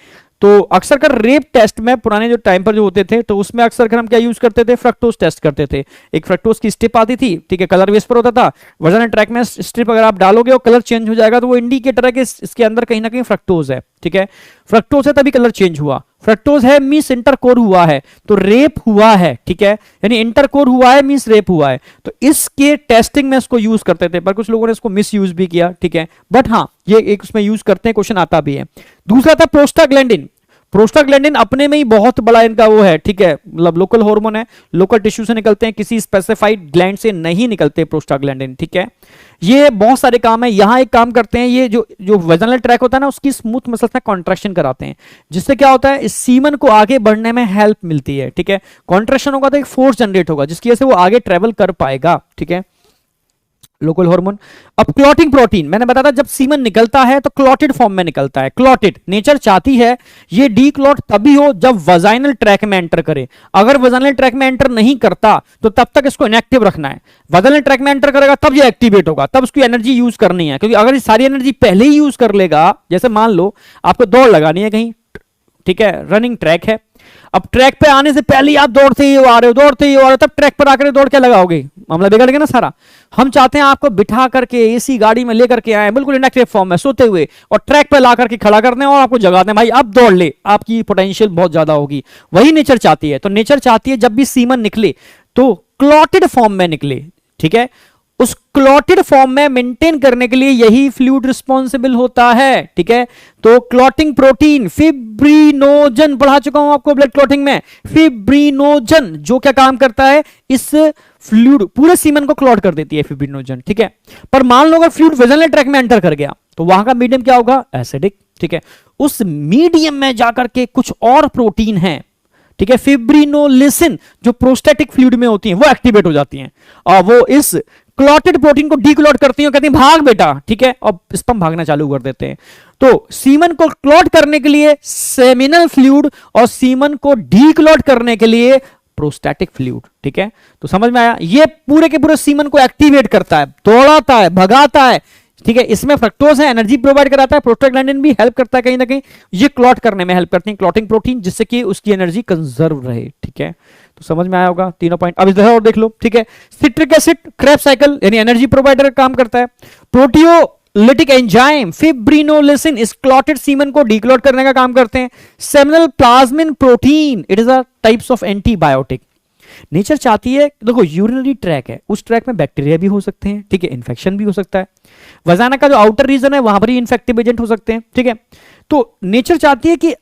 तो अक्सर कर रेप टेस्ट में पुराने जो टाइम पर जो होते थे, तो उसमें अक्सर कर हम क्या यूज करते थे, फ्रक्टोज टेस्ट करते थे। एक फ्रक्टोज की स्ट्रिप आती थी, ठीक है, कलर बेस पर होता था, वजन ट्रैक में स्ट्रिप अगर आप डालोगे और कलर चेंज हो जाएगा तो वो इंडिकेटर है कि इसके अंदर कहीं ना कहीं फ्रक्टोज है, ठीक है। फ्रक्टोज है तभी कलर चेंज हुआ, फ्रक्टोज है मींस इंटरकोर हुआ है, तो रेप हुआ है, ठीक है, यानी इंटरकोर हुआ है मींस रेप हुआ है। तो इसके टेस्टिंग में इसको यूज करते थे, पर कुछ लोगों ने इसको मिस यूज भी किया, ठीक है, बट हाँ ये एक उसमें यूज करते हैं, क्वेश्चन आता भी है। दूसरा था प्रोस्टाग्लैंडिन। प्रोस्टाग्लैंडिन अपने में ही बहुत बड़ा इनका वो है, ठीक है, मतलब लोकल हार्मोन है, लोकल टिश्यू से निकलते हैं, किसी स्पेसिफाइड ग्लैंड से नहीं निकलते प्रोस्टाग्लैंडिन, ठीक है। ये बहुत सारे काम है, यहां एक काम करते हैं, ये जो जो वेजाइनल ट्रैक होता है ना, उसकी स्मूथ मसल्स में कॉन्ट्रैक्शन कराते हैं, जिससे क्या होता है, इस सीमन को आगे बढ़ने में हेल्प मिलती है, ठीक है। कॉन्ट्रैक्शन होगा तो एक फोर्स जनरेट होगा जिसकी वजह से वो आगे ट्रेवल कर पाएगा, ठीक है, लोकल हार्मोन। अब क्लॉटिंग प्रोटीन, मैंने बताया था जब सीमन निकलता है तो क्लॉटेड फॉर्म में निकलता है, क्लॉटेड। नेचर चाहती है ये डी क्लॉट तभी हो जब वजाइनल ट्रैक में एंटर करे, अगर वजाइनल ट्रैक में एंटर नहीं करता तो तब तक इसको इनएक्टिव रखना है। वजाइनल ट्रैक में एंटर करेगा तब ये एक्टिवेट होगा, तब उसकी एनर्जी यूज करनी है, क्योंकि अगर ये सारी एनर्जी पहले ही यूज कर लेगा, जैसे मान लो आपको दौड़ लगानी है कहीं, ठीक है, रनिंग ट्रैक है, अब ट्रैक पे आने से पहले आप दौड़ते ही आ रहे हो, दौड़ते ही आ रहे हो, तब ट्रैक पर आकर दौड़ क्या लगाओगे, मामला बिगड़ गया ना सारा। हम चाहते हैं आपको बिठा करके एसी गाड़ी में लेकर के आए बिल्कुल इनएक्टिव फॉर्म में सोते हुए, और ट्रैक पे ला करके खड़ा कर दें और आपको जगा दें, भाई अब दौड़ ले, आपकी पोटेंशियल बहुत ज्यादा होगी। वही नेचर चाहती है। तो नेचर चाहती है जब भी सीमन निकले तो क्लॉटेड फॉर्म में निकले, ठीक है। उस क्लॉटेड फॉर्म में मेंटेन करने के लिए यही फ्लूइड रिस्पॉन्सिबल होता है, ठीक है। तो क्लॉटिंग प्रोटीन फिब्रिनोजन पढ़ा चुका हूं आपको ब्लड क्लॉटिंग में, फिब्रिनोजन जो क्या काम करता है, इस फ्लूइड पूरे सीमन को क्लॉट कर देती है फिब्रिनोजन, ठीक है। पर मान लो अगर फ्लूइड वेजाइनल ट्रैक में एंटर कर गया तो वहां का मीडियम क्या होगा, एसिडिक, ठीक है। उस मीडियम में जाकर के कुछ और प्रोटीन है, ठीक है, फिब्रिनोलिसिन जो प्रोस्टेटिक फ्लूइड में होती हैं वो एक्टिवेट हो जाती हैं और वो इस क्लॉटेड प्रोटीन को डीक्लॉट करती हैं, कहती हैं भाग बेटा, ठीक है, और स्पर्म भागना चालू कर देते हैं। तो सीमन को क्लॉट करने के लिए सेमिनल फ्लूइड और सीमन को डीक्लॉट करने के लिए प्रोस्टैटिक फ्लूइड, ठीक है। तो समझ में आया, ये पूरे के पूरे सीमन को एक्टिवेट करता है, दौड़ाता है, भगाता है, ठीक है। इसमें फ्रक्टोज है, एनर्जी प्रोवाइड कराता है, प्रोस्टाग्लैंडिन भी हेल्प करता है कहीं ना कहीं, ये क्लॉट करने में हेल्प करती है क्लॉटिंग प्रोटीन, जिससे कि उसकी एनर्जी कंजर्व रहे, ठीक है। तो समझ में आया होगा तीनों पॉइंट। अब इधर और देख लो, ठीक है। सिट्रिक एसिड क्रेब्स साइकिल यानी एनर्जी प्रोवाइडर का काम करता है। प्रोटियोलिटिक एंजाइम फिब्रिनोलिसिन इस क्लॉटेड सीमन को डीक्लॉट करने का काम करते हैं। Seminal plasmin protein it is a types of antibiotic. Nature चाहती है, देखो यूरिनरी ट्रैक है, उस ट्रैक में बैक्टीरिया भी हो सकते हैं, ठीक है, इन्फेक्शन भी हो सकता है। वजाना का जो आउटर रीजन है वहां पर ही इन्फेक्टिव एजेंट हो सकते हैं, ठीक है। तो नेचर चाहती है कि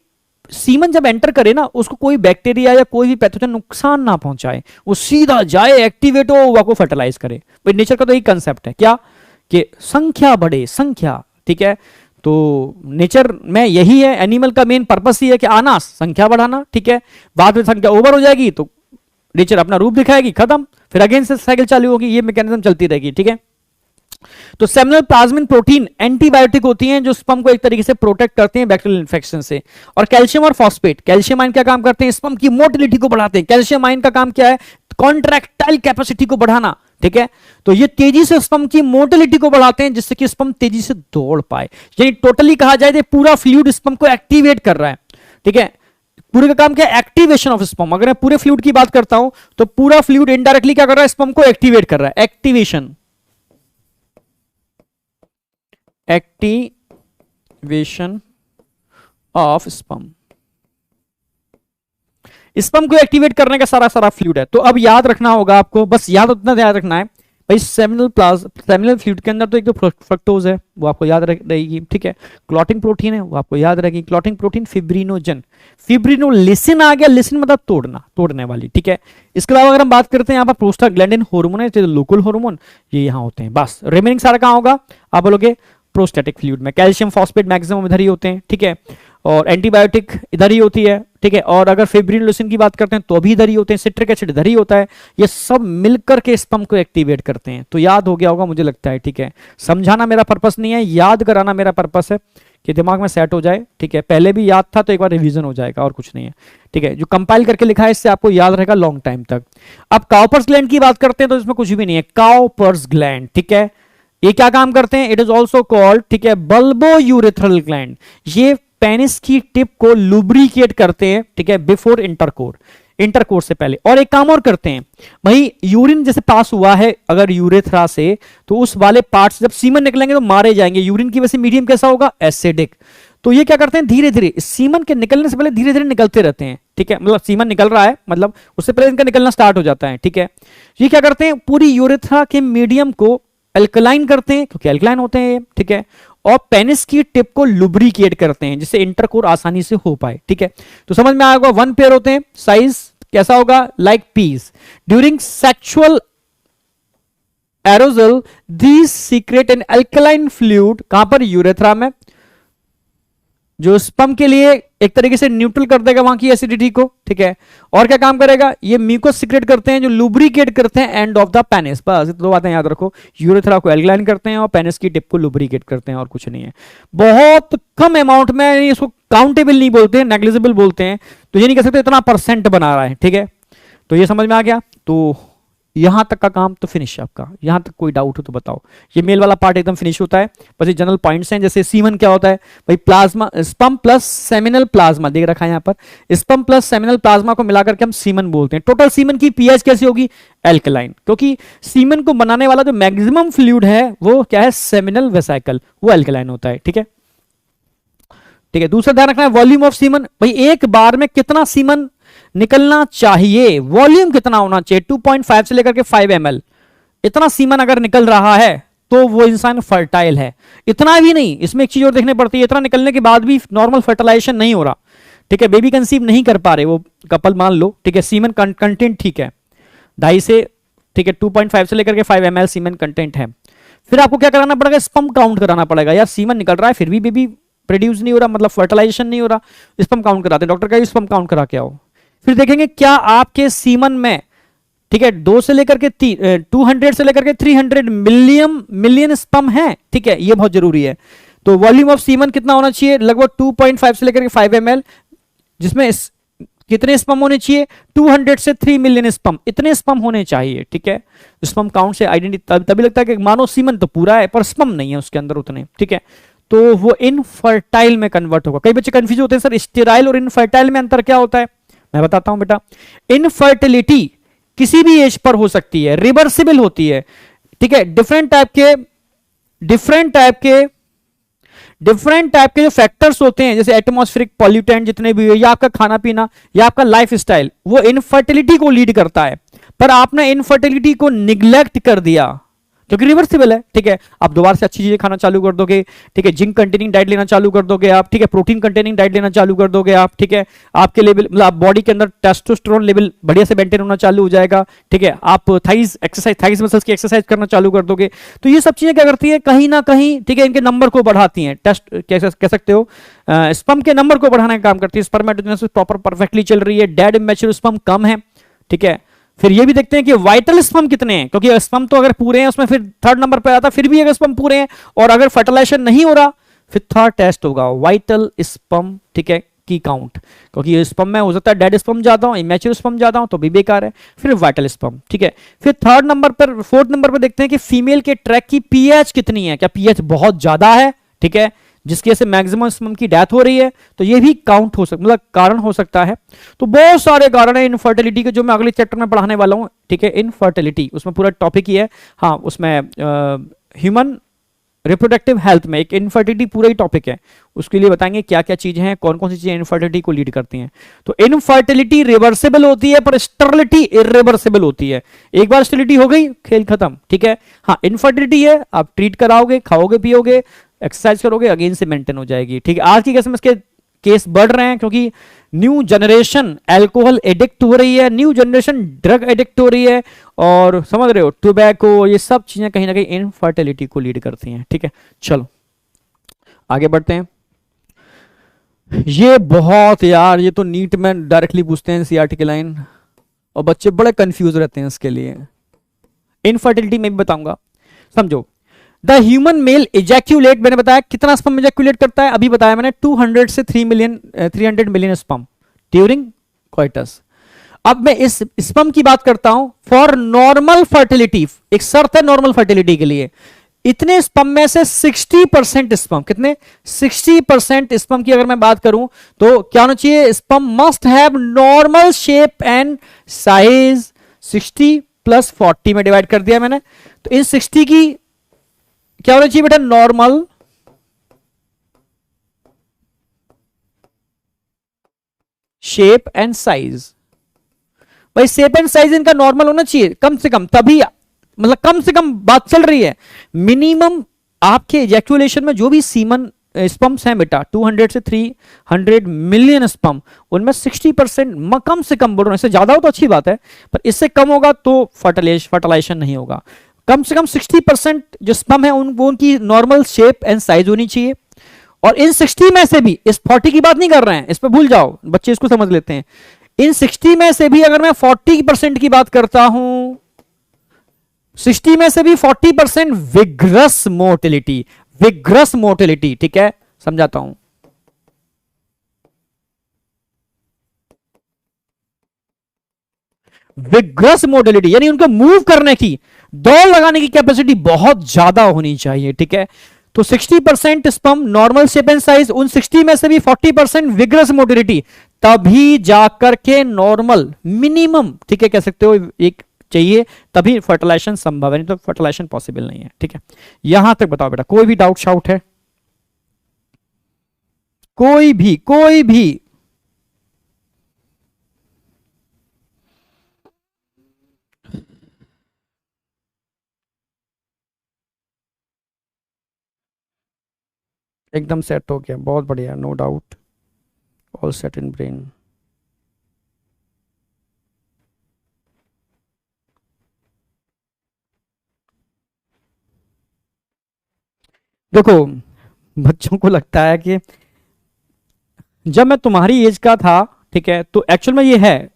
सीमन जब एंटर करे ना, उसको कोई बैक्टीरिया या कोई भी पैथोजन नुकसान ना पहुंचाए, वो सीधा जाए, एक्टिवेट हो, वह को फर्टिलाइज करे। भाई नेचर का तो यही कंसेप्ट है, क्या कि संख्या बढ़े, संख्या, ठीक है। तो नेचर में यही है, एनिमल का मेन पर्पस ही है कि आना, संख्या बढ़ाना, ठीक है। बाद में संख्या ओवर हो जाएगी तो नेचर अपना रूप दिखाएगी, खत्म, फिर अगेन से साइकिल चालू होगी, ये मैकेनिज्म चलती रहेगी, ठीक है। तो सेमिनल प्लाज्मिन प्रोटीन एंटीबायोटिक होती हैं जो स्पर्म को एक तरीके से प्रोटेक्ट करते हैं बैक्टीरियल इन्फेक्शन से। और कैल्शियम और फॉस्फेट, कैल्शियम आयन क्या काम करते हैं, स्पर्म की मोटिलिटी को बढ़ाते हैं। कैल्शियम आयन का काम क्या है, कॉन्ट्रैक्टाइल कैपेसिटी को बढ़ाना, ठीक है। तो ये तेजी से स्पर्म की मोटिलिटी को बढ़ाते हैं जिससे कि स्पर्म तेजी से दौड़ पाए। यानी टोटली कहा जाए तो पूरा फ्लूइड स्पर्म को एक्टिवेट कर रहा है, ठीक है। पूरे का काम क्या है, एक्टिवेशन ऑफ स्पर्म। अगर मैं पूरे फ्लूइड की बात करता हूं तो पूरा फ्लूइड इनडायरेक्टली क्या कर रहा है, स्पर्म को एक्टिवेट कर रहा है, activation, activation of sperm. Sperm को एक्टिवेट करने का सारा फ्लूइड है। तो अब याद रखना होगा आपको, बस याद उतना याद रखना है भाई, सेमिनल फ्लूइड के अंदर तो एक तो फ्रक्टोज है वो आपको याद रहेगी, ठीक है। क्लॉटिंग प्रोटीन है वो आपको याद रहेगी, क्लॉटिंग प्रोटीन फिब्रिनोजन, फिब्रिनोलिसिन आ गया, लिसिन मतलब तोड़ना, तोड़ने वाली, ठीक है। इसके अलावा अगर हम बात करते हैं यहाँ पर प्रोस्टाग्लैंडिन हार्मोन है, लोकल हार्मोन, ये यहाँ होते हैं। बस रिमेनिंग सारा कहाँ होगा, आप बोलोगे प्रोस्टैटिक फ्लूइड में। कैल्शियम फॉस्फेट मैक्सिमम इधर ही होते हैं, ठीक है। और एंटीबायोटिक इधर ही होती है, ठीक है, और अगर फिब्रिनोलिसिन की बात करते हैं तो भी इधर ही होते हैं, सिट्रिक एसिड इधर ही होता है, ये सब मिलकर के स्पर्म को एक्टिवेट करते हैं। तो याद हो गया होगा मुझे लगता है, ठीक है। समझाना मेरा पर्पस नहीं है, याद कराना मेरा पर्पस है कि दिमाग में सेट हो जाए, ठीक है। पहले भी याद था तो एक बार रिवीजन हो जाएगा, और कुछ नहीं है, ठीक है। जो कंपाइल करके लिखा है इससे आपको याद रहेगा लॉन्ग टाइम तक। अब काउपर्स ग्लैंड की बात करते हैं तो इसमें कुछ भी नहीं है, काउपर्स ग्लैंड, ठीक है। ये क्या काम करते हैं, इट इज ऑल्सो कॉल्ड, ठीक है, बल्बो यूरेथ्रल ग्लैंड। ये पेनिस की टिप को लुब्रिकेट करते हैं, ठीक है, बिफोर इंटरकोर्स से पहले। और एक काम और करते हैं भाई, यूरिन जैसे पास हुआ है अगर यूरेथ्रा से, तो उस वाले पार्ट्स जब सीमन निकलेंगे तो मारे जाएंगे। यूरिन की वजह से मीडियम कैसा होगा, एसिडिक। तो ये क्या करते हैं, धीरे धीरे सीमन के निकलने से पहले धीरे धीरे निकलते रहते हैं, ठीक है। मतलब सीमन निकल रहा है, मतलब उससे पहले इनका निकलना स्टार्ट हो जाता है, ठीक है। ये क्या करते हैं, पूरी यूरेथ्रा के मीडियम को अल्कलाइन करते हैं, क्योंकि अल्कलाइन होते हैं, ठीक है। और पेनिस की टिप को लुब्रिकेट करते हैं जिससे इंटरकोर आसानी से हो पाए, ठीक है। तो समझ में आएगा, वन पेयर होते हैं, साइज कैसा होगा, like piece. During sexual arousal these secrete an alkaline fluid, कहां पर, यूरेथ्रा में, जो स्पर्म के लिए एक तरीके से न्यूट्रल कर देगा वहां की एसिडिटी को, ठीक है। और क्या काम करेगा, ये म्यूकस सीक्रेट करते हैं जो लुब्रिकेट करते हैं एंड ऑफ द पेनिस। बस दो बातें याद रखो, यूरेथ्रा को एल्कलाइन करते हैं और पेनिस की टिप को लुब्रिकेट करते हैं, और कुछ नहीं है। बहुत कम अमाउंट में, इसको काउंटेबल नहीं बोलते हैं, नेग्लिजिबल बोलते हैं, तो ये नहीं कह सकते इतना परसेंट बना रहा है, ठीक है। तो ये समझ में आ गया। तो यहां तक का काम तो फिनिश आपका, यहां तक कोई डाउट हो तो बताओ। ये मेल वाला पार्ट एकदम फिनिश होता है, बस ये जनरल पॉइंट्स हैं। जैसे सीमन क्या होता है भाई, plasma, sperm plus seminal plasma देख रखा है यहां पर, स्पर्म प्लस सेमिनल प्लाज्मा को मिलाकर के हम सीमन बोलते हैं। टोटल सीमन की पीएच कैसी होगी, एल्कलाइन, क्योंकि सीमन को बनाने वाला जो मैक्सिमम फ्लूइड है वो क्या है, सेमिनल वेसिकल, वो एल्कलाइन होता है, ठीक है, ठीक है। दूसरा ध्यान रखना है, वॉल्यूम ऑफ सीमन, भाई एक बार में कितना सीमन निकलना चाहिए, वॉल्यूम कितना होना चाहिए, 2.5 से लेकर के 5 ml, इतना सीमन अगर निकल रहा है तो वो इंसान फर्टाइल है। इतना भी नहीं, इसमें एक चीज और देखने पड़ती है, इतना निकलने के बाद भी नॉर्मल फर्टिलाइजेशन नहीं हो रहा, ठीक है, बेबी कंसीव नहीं कर पा रहे वो कपल, मान लो, ठीक है, सीमन कंटेंट ठीक है 2.5 से, ठीक है, 2.5 से लेकर के 5 ml सीमन कंटेंट है। फिर आपको क्या कराना पड़ेगा, स्पर्म काउंट कराना पड़ेगा। यार सीमन निकल रहा है फिर भी बेबी प्रोड्यूस नहीं हो रहा, मतलब फर्टिलाइजेशन नहीं हो रहा, स्पर्म काउंट कराते हैं, डॉक्टर का स्पर्म काउंट करा के आओ। फिर देखेंगे क्या आपके सीमन में, ठीक है, 2 से लेकर के 200 से लेकर के 300 मिलियन स्पर्म है, ठीक है, ये बहुत जरूरी है। तो वॉल्यूम ऑफ सीमन कितना होना चाहिए, लगभग 2.5 से लेकर के 5 ml, जिसमें कितने स्पर्म होने चाहिए, 200 से 3 मिलियन स्पर्म, इतने स्पर्म होने चाहिए, ठीक है। स्पर्म काउंट से आइडेंटिटी तभी लगता है कि मानो सीमन तो पूरा है पर स्पर्म नहीं है उसके अंदर उतने, ठीक है, तो वो इनफर्टाइल में कन्वर्ट होगा। कई बच्चे कंफ्यूज होते हैं, सर स्टेराइल और इनफर्टाइल में अंतर क्या होता है, मैं बताता हूं बेटा। इनफर्टिलिटी किसी भी एज पर हो सकती है, रिवर्सिबल होती है, ठीक है। डिफरेंट टाइप के जो फैक्टर्स होते हैं, जैसे एटमॉस्फेरिक पॉल्यूटेंट जितने भी हो, या आपका खाना पीना, या आपका लाइफ स्टाइल, वो इनफर्टिलिटी को लीड करता है। पर आपने इनफर्टिलिटी को निग्लेक्ट कर दिया क्योंकि रिवर्सिबल है, ठीक है। आप दोबारा से अच्छी चीजें खाना चालू कर दोगे, ठीक है, जिंक कंटेनिंग डाइट लेना चालू कर दोगे आप, ठीक है, प्रोटीन कंटेनिंग डाइट लेना चालू कर दोगे आप, ठीक है। आपके लेवल, मतलब बॉडी के अंदर टेस्टोस्टेरोन लेवल बढ़िया से मेंटेन होना चालू हो जाएगा, ठीक है। आप थाइज मसल्स की एक्सरसाइज करना चालू कर दोगे। तो ये सब चीजें क्या करती है, कहीं ना कहीं, ठीक है, इनके नंबर को बढ़ाती हैं। टेस्ट कह सकते हो स्पर्म के नंबर को बढ़ाने का काम करती है। स्पर्मेटोजेनेसिस प्रॉपर परफेक्टली चल रही है, डेड इमैच्योर स्पर्म कम है, ठीक है। फिर ये भी देखते हैं कि वाइटल स्पर्म कितने हैं, क्योंकि स्पर्म तो अगर पूरे हैं उसमें फिर 3rd नंबर पे आता है, फिर भी अगर स्पर्म पूरे हैं और अगर फर्टिलाइजेशन नहीं हो रहा, फिर 3rd टेस्ट होगा वाइटल स्पर्म, ठीक है, की काउंट, क्योंकि स्पर्म में हो सकता है डेड स्पर्म ज्यादा हो, इमैच्योर स्पर्म ज्यादा हो, तो भी बेकार है। फिर वाइटल स्पर्म, ठीक है। फिर 4th नंबर पर देखते हैं कि फीमेल के ट्रैक की पीएच कितनी है, क्या पीएच बहुत ज्यादा है, ठीक है, जिसकी वजह से मैक्सिमम स्पर्म की डेथ हो रही है, तो ये भी काउंट हो सकता, मतलब कारण हो सकता है। तो बहुत सारे कारण है इनफर्टिलिटी के, जो मैं अगले चैप्टर में पढ़ाने वाला हूं, ठीक है। इनफर्टिलिटी उसमें पूरा टॉपिक ही है, हाँ, उसमें ह्यूमन रिप्रोडक्टिव हेल्थ में एक इनफर्टिलिटी पूरा ही टॉपिक है, उसके लिए बताएंगे क्या क्या चीजें हैं, कौन कौन सी चीजें इनफर्टिलिटी को लीड करती हैं। तो इनफर्टिलिटी रिवर्सिबल होती है पर स्टेरिलिटी इरिवर्सिबल होती है। एक बार स्टेरिलिटी हो गई खेल खत्म, ठीक है। हाँ, इनफर्टिलिटी है, आप ट्रीट कराओगे, खाओगे पियोगे, एक्सरसाइज करोगे, अगेन से मेंटेन हो जाएगी, ठीक है। आज की केस में इसके केस बढ़ रहे हैं क्योंकि न्यू जनरेशन अल्कोहल एडिक्ट हो रही है, न्यू जनरेशन ड्रग एडिक्ट हो रही है, और समझ रहे हो टोबैको, ये सब चीजें कहीं ना कहीं इनफर्टिलिटी को लीड करती हैं, ठीक है। चलो आगे बढ़ते हैं। ये बहुत यार, ये तो नीट में डायरेक्टली पूछते हैं सीआरटी की लाइन, और बच्चे बड़े कंफ्यूज रहते हैं इसके लिए। इनफर्टिलिटी में भी बताऊंगा, समझो। द ह्यूमन मेल इजैक्यूलेट, मैंने बताया कितना स्पर्म इजैक्यूलेट करता है, अभी बताया मैंने 200 से 300 मिलियन स्पर्म ड्यूरिंग कोइटस। अब मैं इस स्पर्म की बात करता हूं फॉर नॉर्मल फर्टिलिटी, एक शर्त है नॉर्मल फर्टिलिटी के लिए। इतने स्पर्म में से 60% स्पर्म, कितने 60% स्पर्म की अगर मैं बात करूं तो क्या होना चाहिए, sperm must have normal shape and size. 60 plus 40 में डिवाइड कर दिया मैंने, तो इन 60 की क्या होना चाहिए बेटा, नॉर्मल शेप एंड साइज। भाई शेप एंड साइज इनका नॉर्मल होना चाहिए कम से कम, तभी मतलब कम से कम बात चल रही है। मिनिमम आपके इजैक्यूलेशन में जो भी सीमन स्पम्स हैं बेटा 200 से 300 मिलियन स्पम, उनमें 60% कम से कम बोल रहा हूं, इससे ज्यादा हो तो अच्छी बात है, पर इससे कम होगा तो फर्टिलाइजेशन नहीं होगा। कम से कम 60% जो स्पम है उनकी नॉर्मल शेप एंड साइज होनी चाहिए। और इन 60 में से भी, इस 40 की बात नहीं कर रहे हैं, इस पर भूल जाओ, बच्चे इसको समझ लेते हैं। इन 60 में से भी अगर मैं 40% की बात करता हूं, 60 में से भी 40% विग्रस मोटिलिटी, विग्रस मोटिलिटी, ठीक है, समझाता हूं। विग्रस मोटिलिटी यानी उनको मूव करने की, दौड़ लगाने की कैपेसिटी बहुत ज्यादा होनी चाहिए, ठीक है। तो 60% sperm normal shape and size, उन 60 में से भी 40% विग्रस मोटिलिटी, तभी जाकर के नॉर्मल मिनिमम, ठीक है, कह सकते हो एक चाहिए, तभी फर्टिलाइजेशन संभव है, नहीं तो फर्टिलाइजेशन पॉसिबल नहीं है, ठीक है। यहां तक बताओ बेटा, कोई भी डाउट शाउट है, कोई भी एकदम सेट हो गया, बहुत बढ़िया, no doubt, all set in brain. देखो बच्चों को लगता है कि जब मैं तुम्हारी एज का था, ठीक है, तो एक्चुअल में ये है,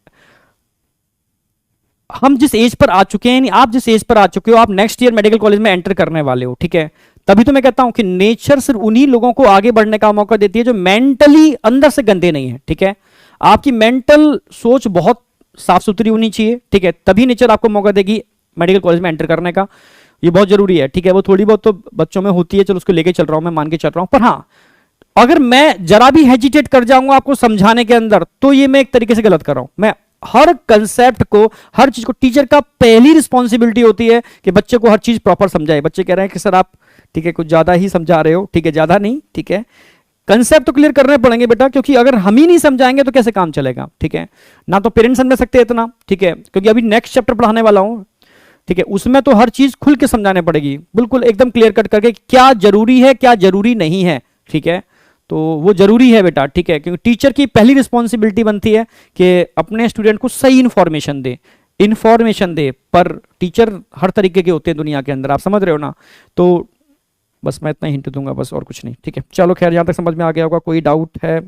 हम जिस एज पर आ चुके हैं, आप जिस एज पर आ चुके हो, आप नेक्स्ट ईयर मेडिकल कॉलेज में एंटर करने वाले हो, ठीक है, तभी तो मैं कहता हूं कि नेचर सिर्फ उन्हीं लोगों को आगे बढ़ने का मौका देती है जो मेंटली अंदर से गंदे नहीं है, ठीक है। आपकी मेंटल सोच बहुत साफ सुथरी होनी चाहिए, ठीक है, तभी नेचर आपको मौका देगी मेडिकल कॉलेज में एंटर करने का, ये बहुत जरूरी है, ठीक है। वो थोड़ी बहुत तो बच्चों में होती है, चलो उसको लेके चल रहा हूं, मैं मान के चल रहा हूं, पर हाँ, अगर मैं जरा भी हेजिटेट कर जाऊंगा आपको समझाने के अंदर, तो ये मैं एक तरीके से गलत कर रहा हूं। मैं हर कंसेप्ट को, हर चीज को, टीचर का पहली रिस्पॉन्सिबिलिटी होती है कि बच्चे को हर चीज प्रॉपर समझाए। बच्चे कह रहे हैं कि सर आप, ठीक है, कुछ ज्यादा ही समझा रहे हो, ठीक है, ज्यादा नहीं, ठीक है, कंसेप्ट तो क्लियर करने पड़ेंगे बेटा, क्योंकि अगर हम ही नहीं समझाएंगे तो कैसे काम चलेगा, ठीक है। ना तो पेरेंट्स समझ सकते इतना, ठीक है, क्योंकि अभी नेक्स्ट चैप्टर पढ़ाने वाला हूं, ठीक है, उसमें तो हर चीज खुल के समझाने पड़ेगी, बिल्कुल एकदम क्लियर कट करके, क्या जरूरी है क्या जरूरी नहीं है, ठीक है। तो वो जरूरी है बेटा, ठीक है, क्योंकि टीचर की पहली रिस्पॉन्सिबिलिटी बनती है कि अपने स्टूडेंट को सही इंफॉर्मेशन दे, पर टीचर हर तरीके के होते हैं दुनिया के अंदर, आप समझ रहे हो ना। तो बस मैं इतना हिंट दूंगा, बस और कुछ नहीं, ठीक है। चलो खैर, यहां तक समझ में आ गया होगा, कोई डाउट है?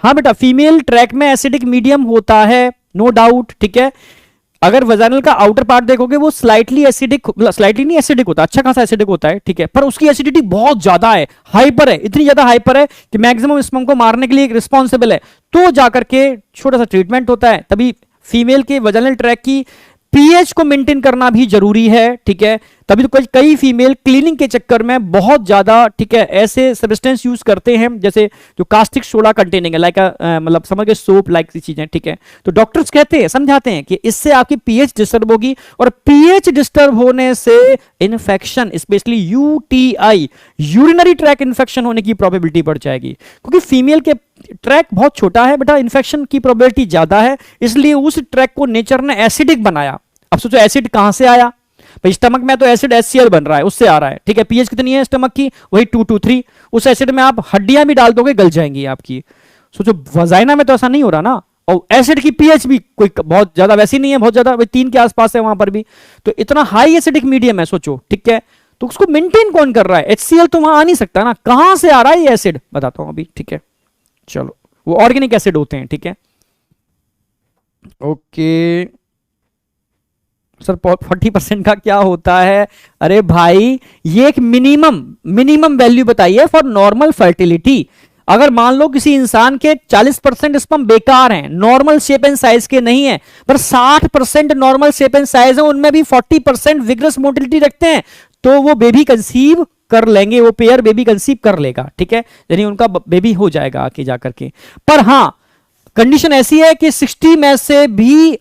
हाँ बेटा, फीमेल ट्रैक में एसिडिक मीडियम होता है, नो डाउट, ठीक है। अगर वजाइनल का आउटर पार्ट देखोगे वो स्लाइटली एसिडिक, स्लाइटली नहीं एसिडिक होता, अच्छा खासा एसिडिक होता है, ठीक है, पर उसकी एसिडिटी बहुत ज्यादा है, हाइपर है, इतनी ज्यादा हाइपर है कि मैक्सिमम स्पर्म को मारने के लिए रिस्पॉन्सिबल है। तो जाकर के छोटा सा ट्रीटमेंट होता है, तभी फीमेल के वजाइनल ट्रैक की पीएच को मेंटेन करना भी जरूरी है, ठीक है। तभी तो कई फीमेल क्लीनिंग के चक्कर में बहुत ज्यादा, ठीक है, ऐसे सब्सटेंस यूज करते हैं जैसे जो कास्टिक सोडा कंटेनिंग है, लाइक मतलब समझ गए, सोप लाइक चीजें, ठीक है। तो डॉक्टर्स कहते हैं, समझाते हैं कि इससे आपकी पीएच डिस्टर्ब होगी, और पीएच डिस्टर्ब होने से infection, specially UTI, urinary tract infection होने की प्रोबेबिलिटी बढ़ जाएगी, क्योंकि फीमेल के ट्रैक बहुत छोटा है बेटा, इन्फेक्शन की प्रोबेबिलिटी ज्यादा है, इसलिए उस ट्रैक को नेचर ने एसिडिक बनाया। अब सोचो एसिड कहां से आया भाई, स्टमक में तो एसिड HCl बन रहा है, उससे आ रहा है, ठीक है। पीएच कितनी है स्टमक की, वही 2 to 3, उस एसिड में आप हड्डियां भी डाल दोगे गल जाएंगी आपकी। सोचो वजाइना में तो ऐसा नहीं हो रहा ना, और एसिड की पीएच भी कोई बहुत ज्यादा वैसी नहीं है, बहुत ज्यादा 3 के आसपास है वहां पर भी, तो इतना हाई एसिडिक मीडियम है, सोचो, ठीक है। तो उसको मेंटेन कौन कर रहा है? HCl तो वहां आ नहीं सकता ना, कहां से आ रहा है ये एसिड, बताता हूं अभी, ठीक है। चलो, वो ऑर्गेनिक एसिड होते हैं, ठीक है। ओके सर, 40% का क्या होता है? अरे भाई, ये एक मिनिमम वैल्यू बताइए फॉर नॉर्मल फर्टिलिटी। अगर मान लो किसी इंसान के 40% स्पर्म बेकार हैं, नॉर्मल शेप एंड साइज के नहीं है, पर 60% नॉर्मल शेप एंड साइज है, उनमें भी 40% विग्रस मोटिलिटी रखते हैं, तो वो बेबी कंसीव कर लेंगे, वो पेयर बेबी कंसीव कर लेगा, ठीक है, यानी उनका बेबी हो जाएगा आके जाकर के। पर हां, कंडीशन ऐसी है कि 60 में से भी,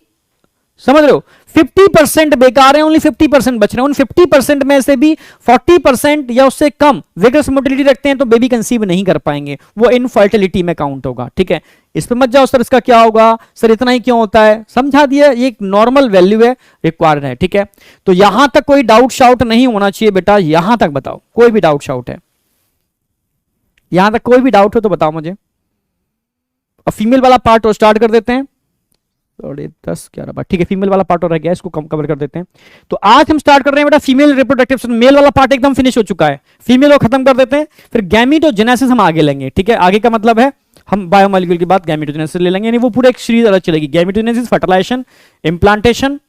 समझ रहे हो, 50% बेकार है, ओनली 50% बच रहे हैं। उन 50% में से भी 40% या उससे कम विग्रस मोटिलिटी रखते हैं, तो बेबी कंसीव नहीं कर पाएंगे, वो इनफर्टिलिटी में काउंट होगा, ठीक है। इस पे मत जाओ सर इसका क्या होगा, सर इतना ही क्यों होता है, समझा दिया, ये एक नॉर्मल वैल्यू है, रिक्वायर्ड है, ठीक है। तो यहां तक कोई डाउट शाउट नहीं होना चाहिए बेटा, यहां तक बताओ, कोई भी डाउट शाउट है, यहां तक कोई भी डाउट हो तो बताओ मुझे। अब फीमेल वाला पार्ट और स्टार्ट कर देते हैं, 10-11 बार, ठीक है, फीमेल वाला पार्ट और रह गया, इसको कम कवर कर देते हैं। तो आज हम स्टार्ट कर रहे हैं बेटा फीमेल रिप्रोडक्टिव सिस्टम। मेल वाला पार्ट एकदम फिनिश हो चुका है, फीमेल को खत्म कर देते हैं, फिर गैमीटोजेनेसिस हम आगे लेंगे, ठीक है। आगे का मतलब है हम बायोमोलिक्यूल की बात गैमीटोजेनेसिस ले लेंगे, यानी वो पूरा एक सीरीज अलग चलेगी, गैमीटोजेनेसिस, फर्टिलाइजेशन, इम्प्लांटेशन,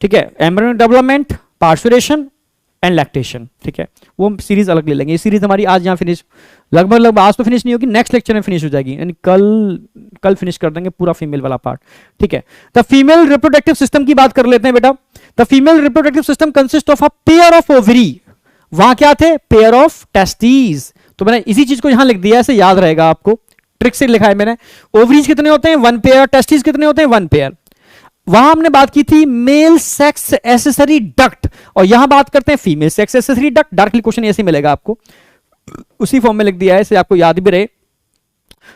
ठीक है, embryo development, parturition and lactation, ठीक है, वो हम सीरीज अलग ले लेंगे। ये सीरीज हमारी आज यहाँ फिनिश, लगभग आज तो फिनिश नहीं होगी, नेक्स्ट लेक्चर में फिनिश हो जाएगी, यानी कल फिनिश कर देंगे पूरा फीमेल वाला पार्ट, ठीक है। द फीमेल रिप्रोडक्टिव सिस्टम की बात कर लेते हैं बेटा। The female reproductive system consist of a pair of ovary, वहां क्या थे, पेयर ऑफ टेस्टिस, तो मैंने इसी चीज को यहां लिख दिया, ऐसे याद रहेगा आपको, ट्रिक से लिखा है मैंने। ओवरीज कितने होते हैं, 1 पेयर, टेस्टिस कितने होते हैं, 1 पेयर। वहां हमने बात की थी मेल सेक्स एसेसरी डक्ट, और यहां बात करते हैं female sex accessory duct. Directly question ऐसे मिलेगा आपको, उसी फॉर्म में लिख दिया है, इसे आपको याद भी रहे।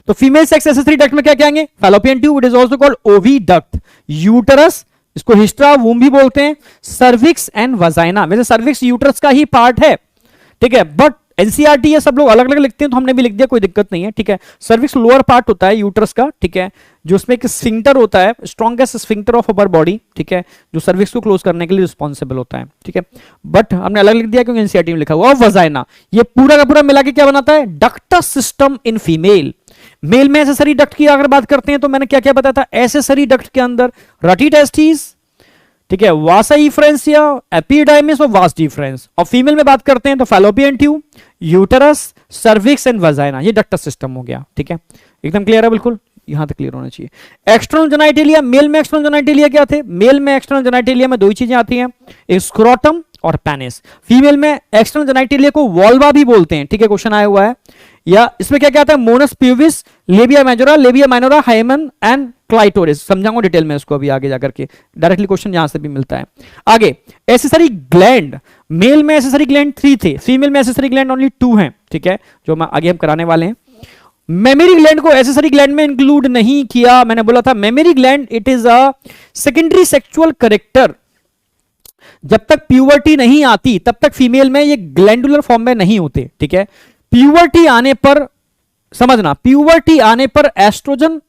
तो फीमेल सेक्स एसेसरी डक्ट में क्या कहेंगे, fallopian tube, it is also called ओवी डक्ट, यूटरस, इसको हिस्ट्रा वूम भी बोलते हैं, सर्विक्स एंड वजाइना। वैसे सर्विक्स यूटरस का ही पार्ट है, ठीक है, बट एनसीईआरटी ये सब लोग अलग अलग लिखते हैं, तो हमने भी लिख दिया, कोई दिक्कत नहीं है, ठीक है। सर्विक्स लोअर पार्ट होता है यूटरस का, ठीक है, जो उसमें एक स्फिंक्टर होता है, strongest sphincter of upper body, ठीक है, जो सर्विक्स को क्लोज करने के लिए रिस्पॉन्सिबल होता है, ठीक है, बट हमने अलग लिख दिया क्योंकि एनसीईआरटी में लिखा हुआ। और वजाइना, ये पूरा का पूरा मिला के क्या बनाता है, ductus system in female. Male में एसेसरी डक्ट की अगर बात करते हैं तो मैंने क्या क्या बताया था, एसेसरी डक्ट के अंदर रटी टेस्टिस, ठीक है, वासा इफ्रेंसिया, एपिडाइमिस और वास डिफरेंस। और फीमेल में बात करते हैं तो fallopian tube, uterus, cervix and vagina, ये डक्टस सिस्टम हो गया, ठीक है, एकदम क्लियर है, बिल्कुल यहां तक क्लियर होना चाहिए। एक्सटर्नल जेनिटलिया, मेल में एक्सटर्नल जेनिटलिया क्या थे, मेल में एक्सटर्नल जेनिटलिया में दो ही चीजें आती हैं, एक स्क्रोटम और पेनिस। फीमेल में एक्सटर्नल जेनिटलिया को वॉल्वा भी बोलते हैं, ठीक है, क्वेश्चन आया हुआ है। या इसमें क्या क्या आता है, mons pubis, labia majora, labia minora, hymen and clitoris, समझाऊंगा डिटेल में इसको अभी आगे जाकर के, डायरेक्टली क्वेश्चन यहां से भी मिलता है। आगे एसेसरी ग्लैंड, मेल में एसेसरी ग्लैंड 3 थे, फीमेल में एसेसरी ग्लैंड ओनली 2 हैं, ठीक है, जो आगे हम कराने वाले हैं। मेमरी ग्लैंड को एसेसरी ग्लैंड में इंक्लूड नहीं किया, मैंने बोला था mammary gland it is a secondary sexual character, जब तक प्यूबर्टी नहीं आती तब तक फीमेल में ये ग्लैंडुलर फॉर्म में नहीं होते, ठीक है। प्यूबर्टी आने पर, समझना, प्यूबर्टी आने पर एस्ट्रोजन,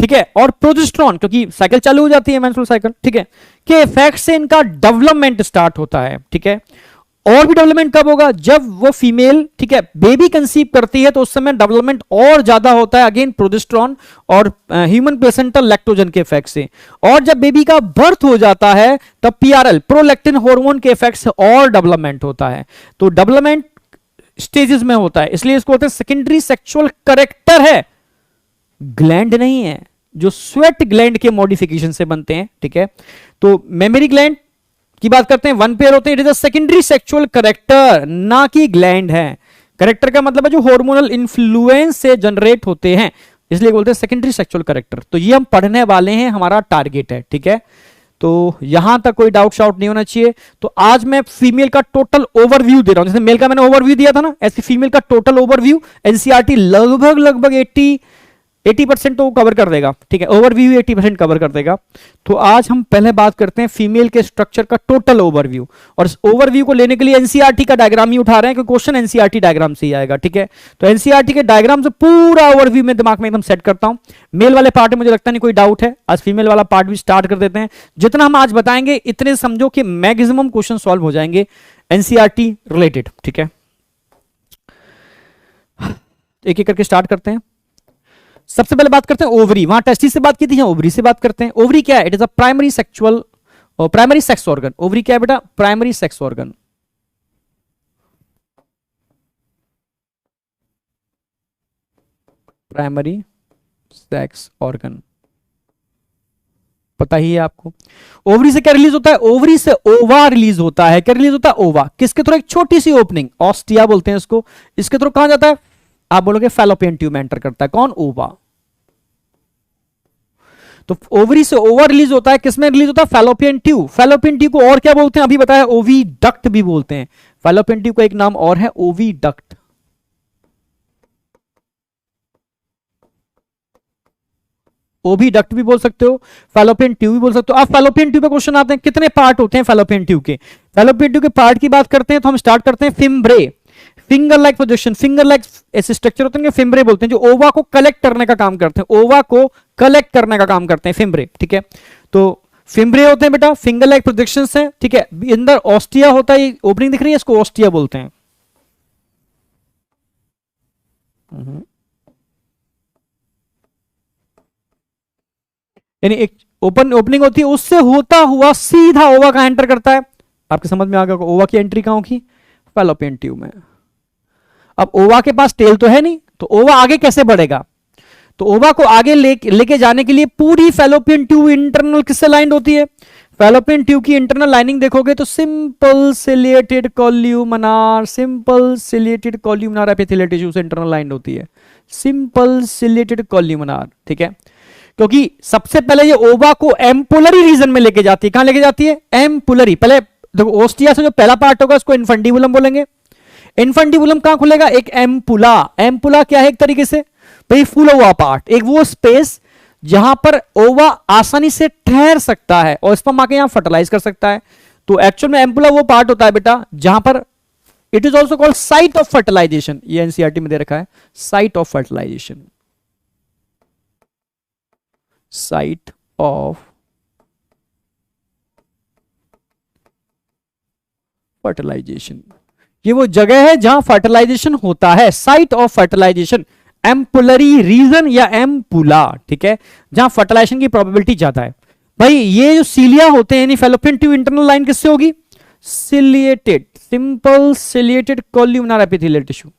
ठीक है, और प्रोजेस्टेरॉन, क्योंकि साइकिल चालू हो जाती है मेंस्ट्रुअल साइकिल, ठीक है, के इफेक्ट से इनका डेवलपमेंट स्टार्ट होता है, ठीक है। और भी डेवलपमेंट कब होगा, जब वो फीमेल, ठीक है, बेबी कंसीव करती है, तो उस समय डेवलपमेंट और ज्यादा होता है, अगेन प्रोजेस्टेरॉन और ह्यूमन प्लेसेंटल लैक्टोजन के इफेक्ट से। और जब बेबी का बर्थ हो जाता है तब पीआरएल, प्रोलैक्टिन हार्मोन के इफेक्ट से और डेवलपमेंट होता है। तो डेवलपमेंट स्टेजेस में होता है, इसलिए इसको होता है सेकेंडरी सेक्सुअल करेक्टर है, ग्लैंड नहीं है, जो स्वेट ग्लैंड के मॉडिफिकेशन से बनते हैं, ठीक है। तो मेमरी ग्लैंड की बात करते हैं, 1 पेयर होते हैं, it is a secondary sexual character, ना कि ग्लैंड है। करेक्टर का मतलब है जो हार्मोनल इन्फ्लुएंस से जनरेट होते हैं, इसलिए बोलते हैं सेकेंडरी सेक्सुअल करेक्टर। तो ये हम पढ़ने वाले हैं, हमारा टारगेट है, ठीक है। तो यहां तक कोई डाउट शाउट नहीं होना चाहिए। तो आज मैं फीमेल का टोटल ओवरव्यू दे रहा हूं, जैसे मेल का मैंने ओवरव्यू दिया था ना, ऐसे फीमेल का टोटल ओवरव्यू एनसीईआरटी लगभग 80% तो कवर कर देगा, ठीक है, ओवरव्यू 80% कवर कर देगा। तो आज हम पहले बात करते हैं फीमेल के स्ट्रक्चर का टोटल ओवरव्यू, और इस ओवरव्यू को लेने के लिए एनसीईआरटी का डायग्राम ही उठा रहे हैं, क्योंकि क्वेश्चन एनसीईआरटी डायग्राम से ही आएगा, ठीक है। तो एनसीईआरटी के डायग्राम से पूरा ओवरव्यू में दिमाग में एकदम सेट करता हूं। मेल वाले पार्ट में मुझे लगता नहीं कोई डाउट है, आज फीमेल वाला पार्ट भी स्टार्ट कर देते हैं। जितना हम आज बताएंगे इतने समझो कि मैक्सिमम क्वेश्चन सॉल्व हो जाएंगे, एनसीईआरटी रिलेटेड, ठीक है। एक एक करके स्टार्ट करते हैं। सबसे पहले बात करते हैं ओवरी, वहां टेस्टिस से बात की थी, ओवरी से बात करते हैं। ओवरी क्या है? It is a primary sexual और प्राइमरी सेक्स ऑर्गन। ओवरी क्या है बेटा? Primary sex organ. Primary sex organ पता ही है आपको। ओवरी से क्या रिलीज होता है? ओवरी से ओवा रिलीज होता है। क्या रिलीज होता है? ओवा। किसके थ्रू? एक छोटी सी ओपनिंग, ऑस्टिया बोलते हैं इसको। इसके थ्रू कहां जाता है? आप बोलोगे फैलोपियन ट्यूब में एंटर करता है। कौन? ओवा। तो ओवरी से ओवा रिलीज होता है। किसमें रिलीज होता है? Fallopian tube. फैलोपियन ट्यूब को और क्या बोलते हैं? अभी बताया, ओवी डक्ट भी बोलते हैं। फैलोपियन ट्यूब का एक नाम और है, ओवी डक्ट। ओवी डक्ट भी बोल सकते हो, फैलोपियन ट्यूब भी बोल सकते हो। आप फैलोपियन ट्यूब पे क्वेश्चन आते हैं, कितने पार्ट होते हैं फैलोपियन ट्यूब के? फैलोपियन ट्यूब के पार्ट की बात करते हैं तो हम स्टार्ट करते हैं fimbriae, finger like projection. Finger like ऐसे स्ट्रक्चर होते हैं, फिम्ब्रे बोलते हैं, जो ओवा को कलेक्ट करने का काम करते हैं। ओवा को कलेक्ट करने का काम करते हैं फिम्ब्रे, ठीक है। तो फिम्ब्रे होते हैं बेटा, फिंगर लाइक प्रोजेक्शन है, ठीक है। अंदर ऑस्टिया होता है, ओपनिंग दिख रही है, इसको ऑस्टिया बोलते हैं। यानी एक ओपनिंग होती है, उससे होता हुआ सीधा ओवा का एंटर करता है। आपके समझ में आ गया ओवा की एंट्री कहां होगी? फैलोपियन ट्यूब में। अब ओवा के पास टेल तो है नहीं, तो ओवा आगे कैसे बढ़ेगा? तो ओवा को आगे लेके जाने के लिए पूरी फैलोपियन ट्यूब इंटरनल किससे लाइंड होती है? फैलोपियन ट्यूब की इंटरनल लाइनिंग देखोगे तो simple ciliated columnar, simple ciliated columnar epithelial tissue से इंटरनल लाइंड होती है। सिंपल सिलिएटेड कॉल्यूमनार, ठीक है। क्योंकि सबसे पहले ये ओवा को एम्पुलरी रीजन में लेके जाती है। कहां लेके जाती है? एम्पुलरी। पहले देखो, ओस्टिया से जो पहला पार्ट होगा उसको इन्फंडिबुलम बोलेंगे। इन्फंडिबुलम कहां खुलेगा? एक एम्पुला। एम्पुला क्या है? एक तरीके से भाई फूला हुआ पार्ट, एक वो स्पेस जहां पर ओवा आसानी से ठहर सकता है और स्पर्म आके यहां फर्टिलाइज कर सकता है। तो एक्चुअल में एम्पुला वो पार्ट होता है बेटा जहां पर it is also called site of fertilisation. ये एनसीईआरटी में दे रखा है, site of fertilisation. Site of fertilisation, ये वो जगह है जहां फर्टिलाइजेशन होता है। Site of fertilisation, ampullary region या एम्पुला, ठीक है, जहां फर्टिलाइजेशन की प्रोबेबिलिटी ज्यादा है। भाई ये जो सीलिया होते हैं, यानी फैलोपियन ट्यूब इंटरनल लाइन किससे होगी? Ciliated, simple ciliated columnar epithelial tissue.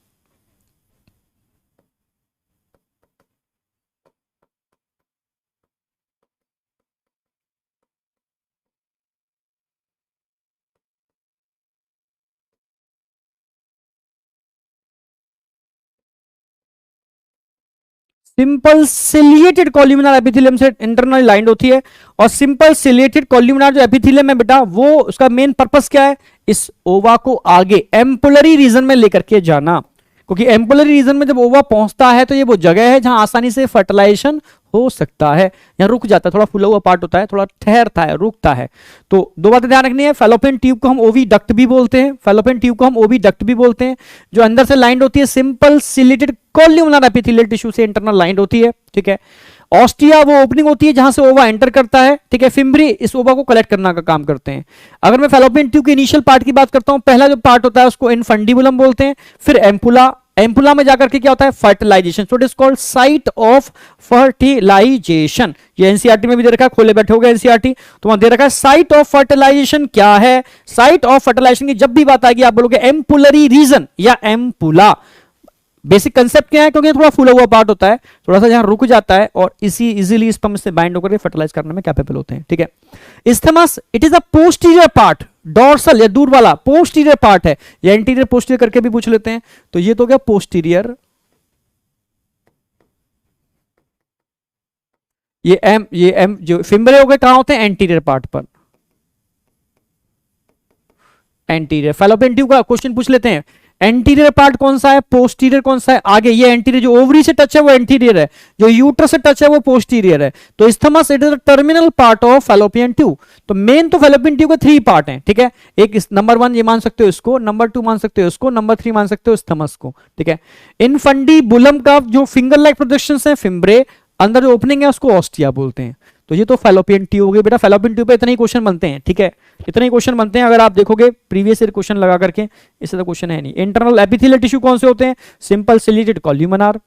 Simple ciliated columnar epithelium से इंटरनल लाइंड होती है। और सिंपल सिलिएटेड कॉल्यूमिनार जो एपिथेलियम है बेटा, वो उसका मेन पर्पस क्या है? इस ओवा को आगे एम्पुलरी रीजन में लेकर के जाना। क्योंकि एम्पुलरी रीजन में जब ओवा पहुंचता है तो ये वो जगह है जहां आसानी से फर्टिलाइजेशन हो सकता है। यहां रुक जाता है, थोड़ा फूला हुआ पार्ट होता है, थोड़ा ठहरता है, रुकता है। तो दो बातें ध्यान रखनी है, फैलोपियन ट्यूब को हम ओवी डक्ट भी बोलते हैं, फैलोपियन ट्यूब को हम ओवी डक्ट भी बोलते हैं, जो अंदर से लाइंड होती है simple ciliated columnar epithelial tissue से इंटरनल लाइंड होती है, ठीक है। ऑस्टिया वो ओपनिंग होती है जहां से ओवा एंटर करता है, ठीक है। फिम्ब्री इस ओवा को कलेक्ट करने का काम करते हैं। अगर मैं फैलोपियन ट्यूब के इनिशियल पार्ट की बात करता हूं, पहला जो पार्ट होता है उसको इनफंडिबुलम बोलते हैं, फिर एम्पुला, एम्पुला में जाकर के क्या होता है? Fertilisation. So it is called site of fertilisation. ये एनसीईआरटी में भी दे रखा है, खोले बैठे हो गए एनसीईआरटी, तो वहां दे रखा है साइट ऑफ फर्टिलाइजेशन क्या है। साइट ऑफ फर्टिलाइजेशन की जब भी बात आएगी आप बोलोगे एम्पुलरी रीजन या एम्पुला। बेसिक कंसेप्ट क्या है? क्योंकि थोड़ा फूला हुआ पार्ट होता है, थोड़ा सा जहां रुक जाता है और इसी इजीली स्पर्म से बाइंड होकर फर्टिलाइज करने में कैपेबल होते हैं, ठीक है। Isthmus it is a posterior part, dorsal या दूर वाला पोस्टीरियर पार्ट है, या इंटीरियर पोस्टीरियर करके भी पूछ लेते हैं। तो ये तो हो गया पोस्टीरियर। ये एम जो फिम्बरे हो गए कहां होते हैं? एंटीरियर पार्ट पर। एंटीरियर फैलोपियन ट्यूब का क्वेश्चन पूछ लेते हैं, एंटीरियर पार्ट कौन सा है, पोस्टीरियर कौन सा है? आगे ये एंटीरियर, जो ओवरी से टच है वो एंटीरियर है, जो यूट्रस से टच है वो पोस्टीरियर है। तो isthmus it is the terminal part of fallopian tube. तो मेन तो फैलोपियन ट्यूब के 3 पार्ट हैं, ठीक है। एक नंबर 1 ये मान सकते हो इसको, नंबर 2 मान सकते हो इसको, नंबर 3 मान सकते हो इस्थमस को, ठीक है। इनफंडिबुलम का जो फिंगर लाइक प्रोजेक्शंस है फिम्ब्रे, अंदर जो ओपनिंग है उसको ऑस्टिया बोलते हैं। तो ये तो फैलोपियन ट्यूब हो गई बेटा। फैलोपियन ट्यूब पे इतने ही क्वेश्चन बनते हैं, ठीक है, इतने ही क्वेश्चन बनते हैं अगर आप देखोगे प्रीवियस ईयर क्वेश्चन लगा करके, इससे तो क्वेश्चन है नहीं। इंटरनल एपिथेलियल टिश्यू कौन से होते हैं? Simple, ciliated, columnar.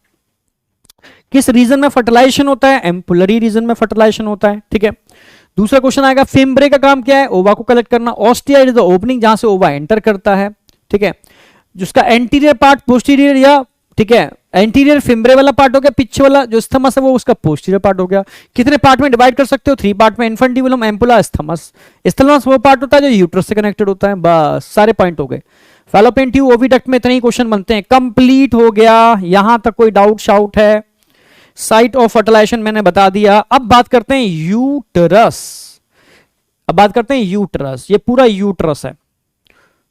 किस रीजन में फर्टिलाइजेशन होता है? एम्पुलरी रीजन में फर्टिलाइजेशन होता है, ठीक है। दूसरा क्वेश्चन आएगा, फिम्ब्रे का काम क्या है? ओवा को कलेक्ट करना। ऑस्टिया इज द ओपनिंग जहां से ओवा एंटर करता है, ठीक है। जिसका एंटीरियर पार्ट पोस्टीरियर या, ठीक है, एंटीरियर फिम्ब्रे वाला पार्ट हो गया, पीछे वाला जो स्थमस है वो उसका पोस्टीरियर पार्ट हो गया। कितने पार्ट में डिवाइड कर सकते हो? 3 पार्ट में, इन्फेंटिबुलम, एम्पुला, स्थमस। स्थमस वो पार्ट होता है जो यूट्रस से कनेक्टेड होता है। बस सारे पॉइंट हो गए। फैलोपियन ट्यूब, ओविडक्ट में इतने ही क्वेश्चन बनते हैं। कंप्लीट हो गया। यहां तक कोई डाउट शाउट है? साइट ऑफ फर्टिलाइजेशन मैंने बता दिया। अब बात करते हैं यूटरस। अब बात करते हैं यूटरस। ये पूरा यूटरस है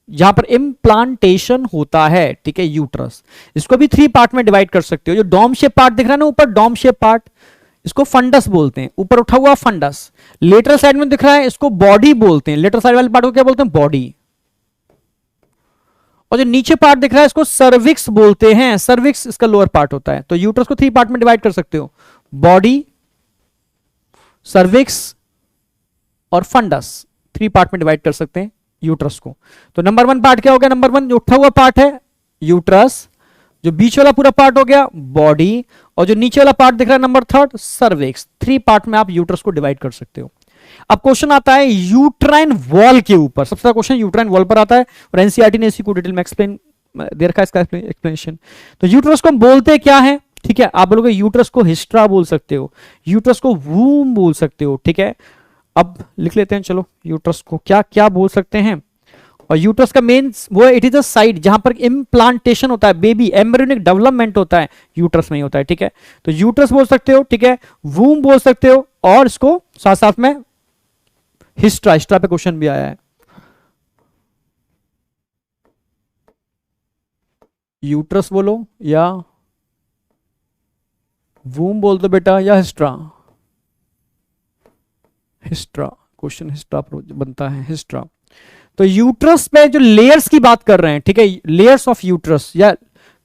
जहां पर इम्प्लांटेशन होता है, ठीक है, यूटरस। इसको भी 3 पार्ट में डिवाइड कर सकते हो। जो डॉम शेप पार्ट दिख रहा है ना ऊपर, डॉम शेप पार्ट, इसको फंडस बोलते हैं, ऊपर उठा हुआ फंडस। लेटरल साइड में दिख रहा है, इसको बॉडी बोलते हैं। लेटरल साइड वाले पार्ट को क्या बोलते हैं? बॉडी। और जो नीचे पार्ट दिख रहा है इसको सर्विक्स बोलते हैं। सर्विक्स इसका लोअर पार्ट होता है। तो यूटरस को 3 पार्ट में डिवाइड कर सकते हो, बॉडी, सर्विक्स और फंडस। 3 पार्ट में डिवाइड कर सकते हैं यूट्रस को। तो नंबर 1 पार्ट क्या हो गया? नंबर 1 जो उठा हुआ पार्ट है यूट्रस, जो बीच वाला पूरा पार्ट हो गया बॉडी, और जो नीचे वाला पार्ट दिख रहा है नंबर 3 सर्विक्स। 3 पार्ट में आप यूट्रस को डिवाइड कर सकते हो। अब क्वेश्चन आता है यूट्राइन वॉल के ऊपर। सबसे ज्यादा क्वेश्चन यूट्राइन वॉल पर आता है और एनसीईआरटी ने इसी को डिटेल में एक्सप्लेन दे रखा है, इसका एक्सप्लेनेशन। तो यूट्रस को हम बोलते क्या है? ठीक है, आप बोलोगे यूट्रस को हिस्ट्रा बोल सकते हो, यूट्रस को वूम बोल सकते हो, ठीक है। अब लिख लेते हैं, चलो यूट्रस को क्या क्या बोल सकते हैं। और यूट्रस का मेन वो है, इट इज अ साइट जहां पर इम्प्लांटेशन होता है, बेबी एम्ब्रियोनिक डेवलपमेंट होता है, यूट्रस में ही होता है, ठीक है। तो यूट्रस बोल सकते हो, ठीक है, वूम बोल सकते हो, और इसको साथ साथ में हिस्ट्रा, हिस्ट्रा पे क्वेश्चन भी आया है। यूट्रस बोलो या वूम बोल दो बेटा, या हिस्ट्रा। हिस्ट्रा क्वेश्चन, हिस्ट्रा बनता है, हिस्ट्रा। तो यूट्रस में जो लेयर्स की बात कर रहे हैं, ठीक है, लेयर्स ऑफ यूट्रस या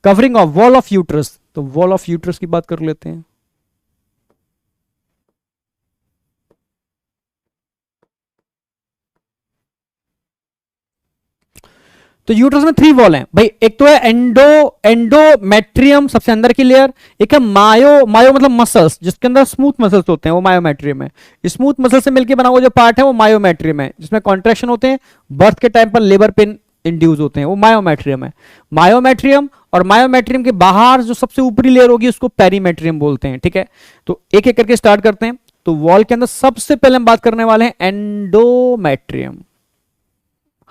covering of wall of uterus, तो वॉल ऑफ यूट्रस की बात कर लेते हैं। तो यूट्रस में 3 वॉल हैं भाई। एक तो है एंडोमेट्रियम, सबसे अंदर की लेयर। एक है मायो मतलब मसल्स, जिसके अंदर स्मूथ मसल्स होते हैं, वो मायोमेट्रियम है। स्मूथ मसल से मिलकर बना हुआ जो पार्ट है वो मायोमेट्रियम है, जिसमें कॉन्ट्रेक्शन होते हैं, बर्थ के टाइम पर लेबर पेन इंड्यूस होते हैं, वो मायोमेट्रियम है। मायोमेट्रियम, और मायोमेट्रियम के बाहर जो सबसे ऊपरी लेयर होगी उसको पेरीमेट्रियम बोलते हैं, ठीक है। तो एक एक करके स्टार्ट करते हैं। तो वॉल के अंदर सबसे पहले हम बात करने वाले हैं एंडोमेट्रियम।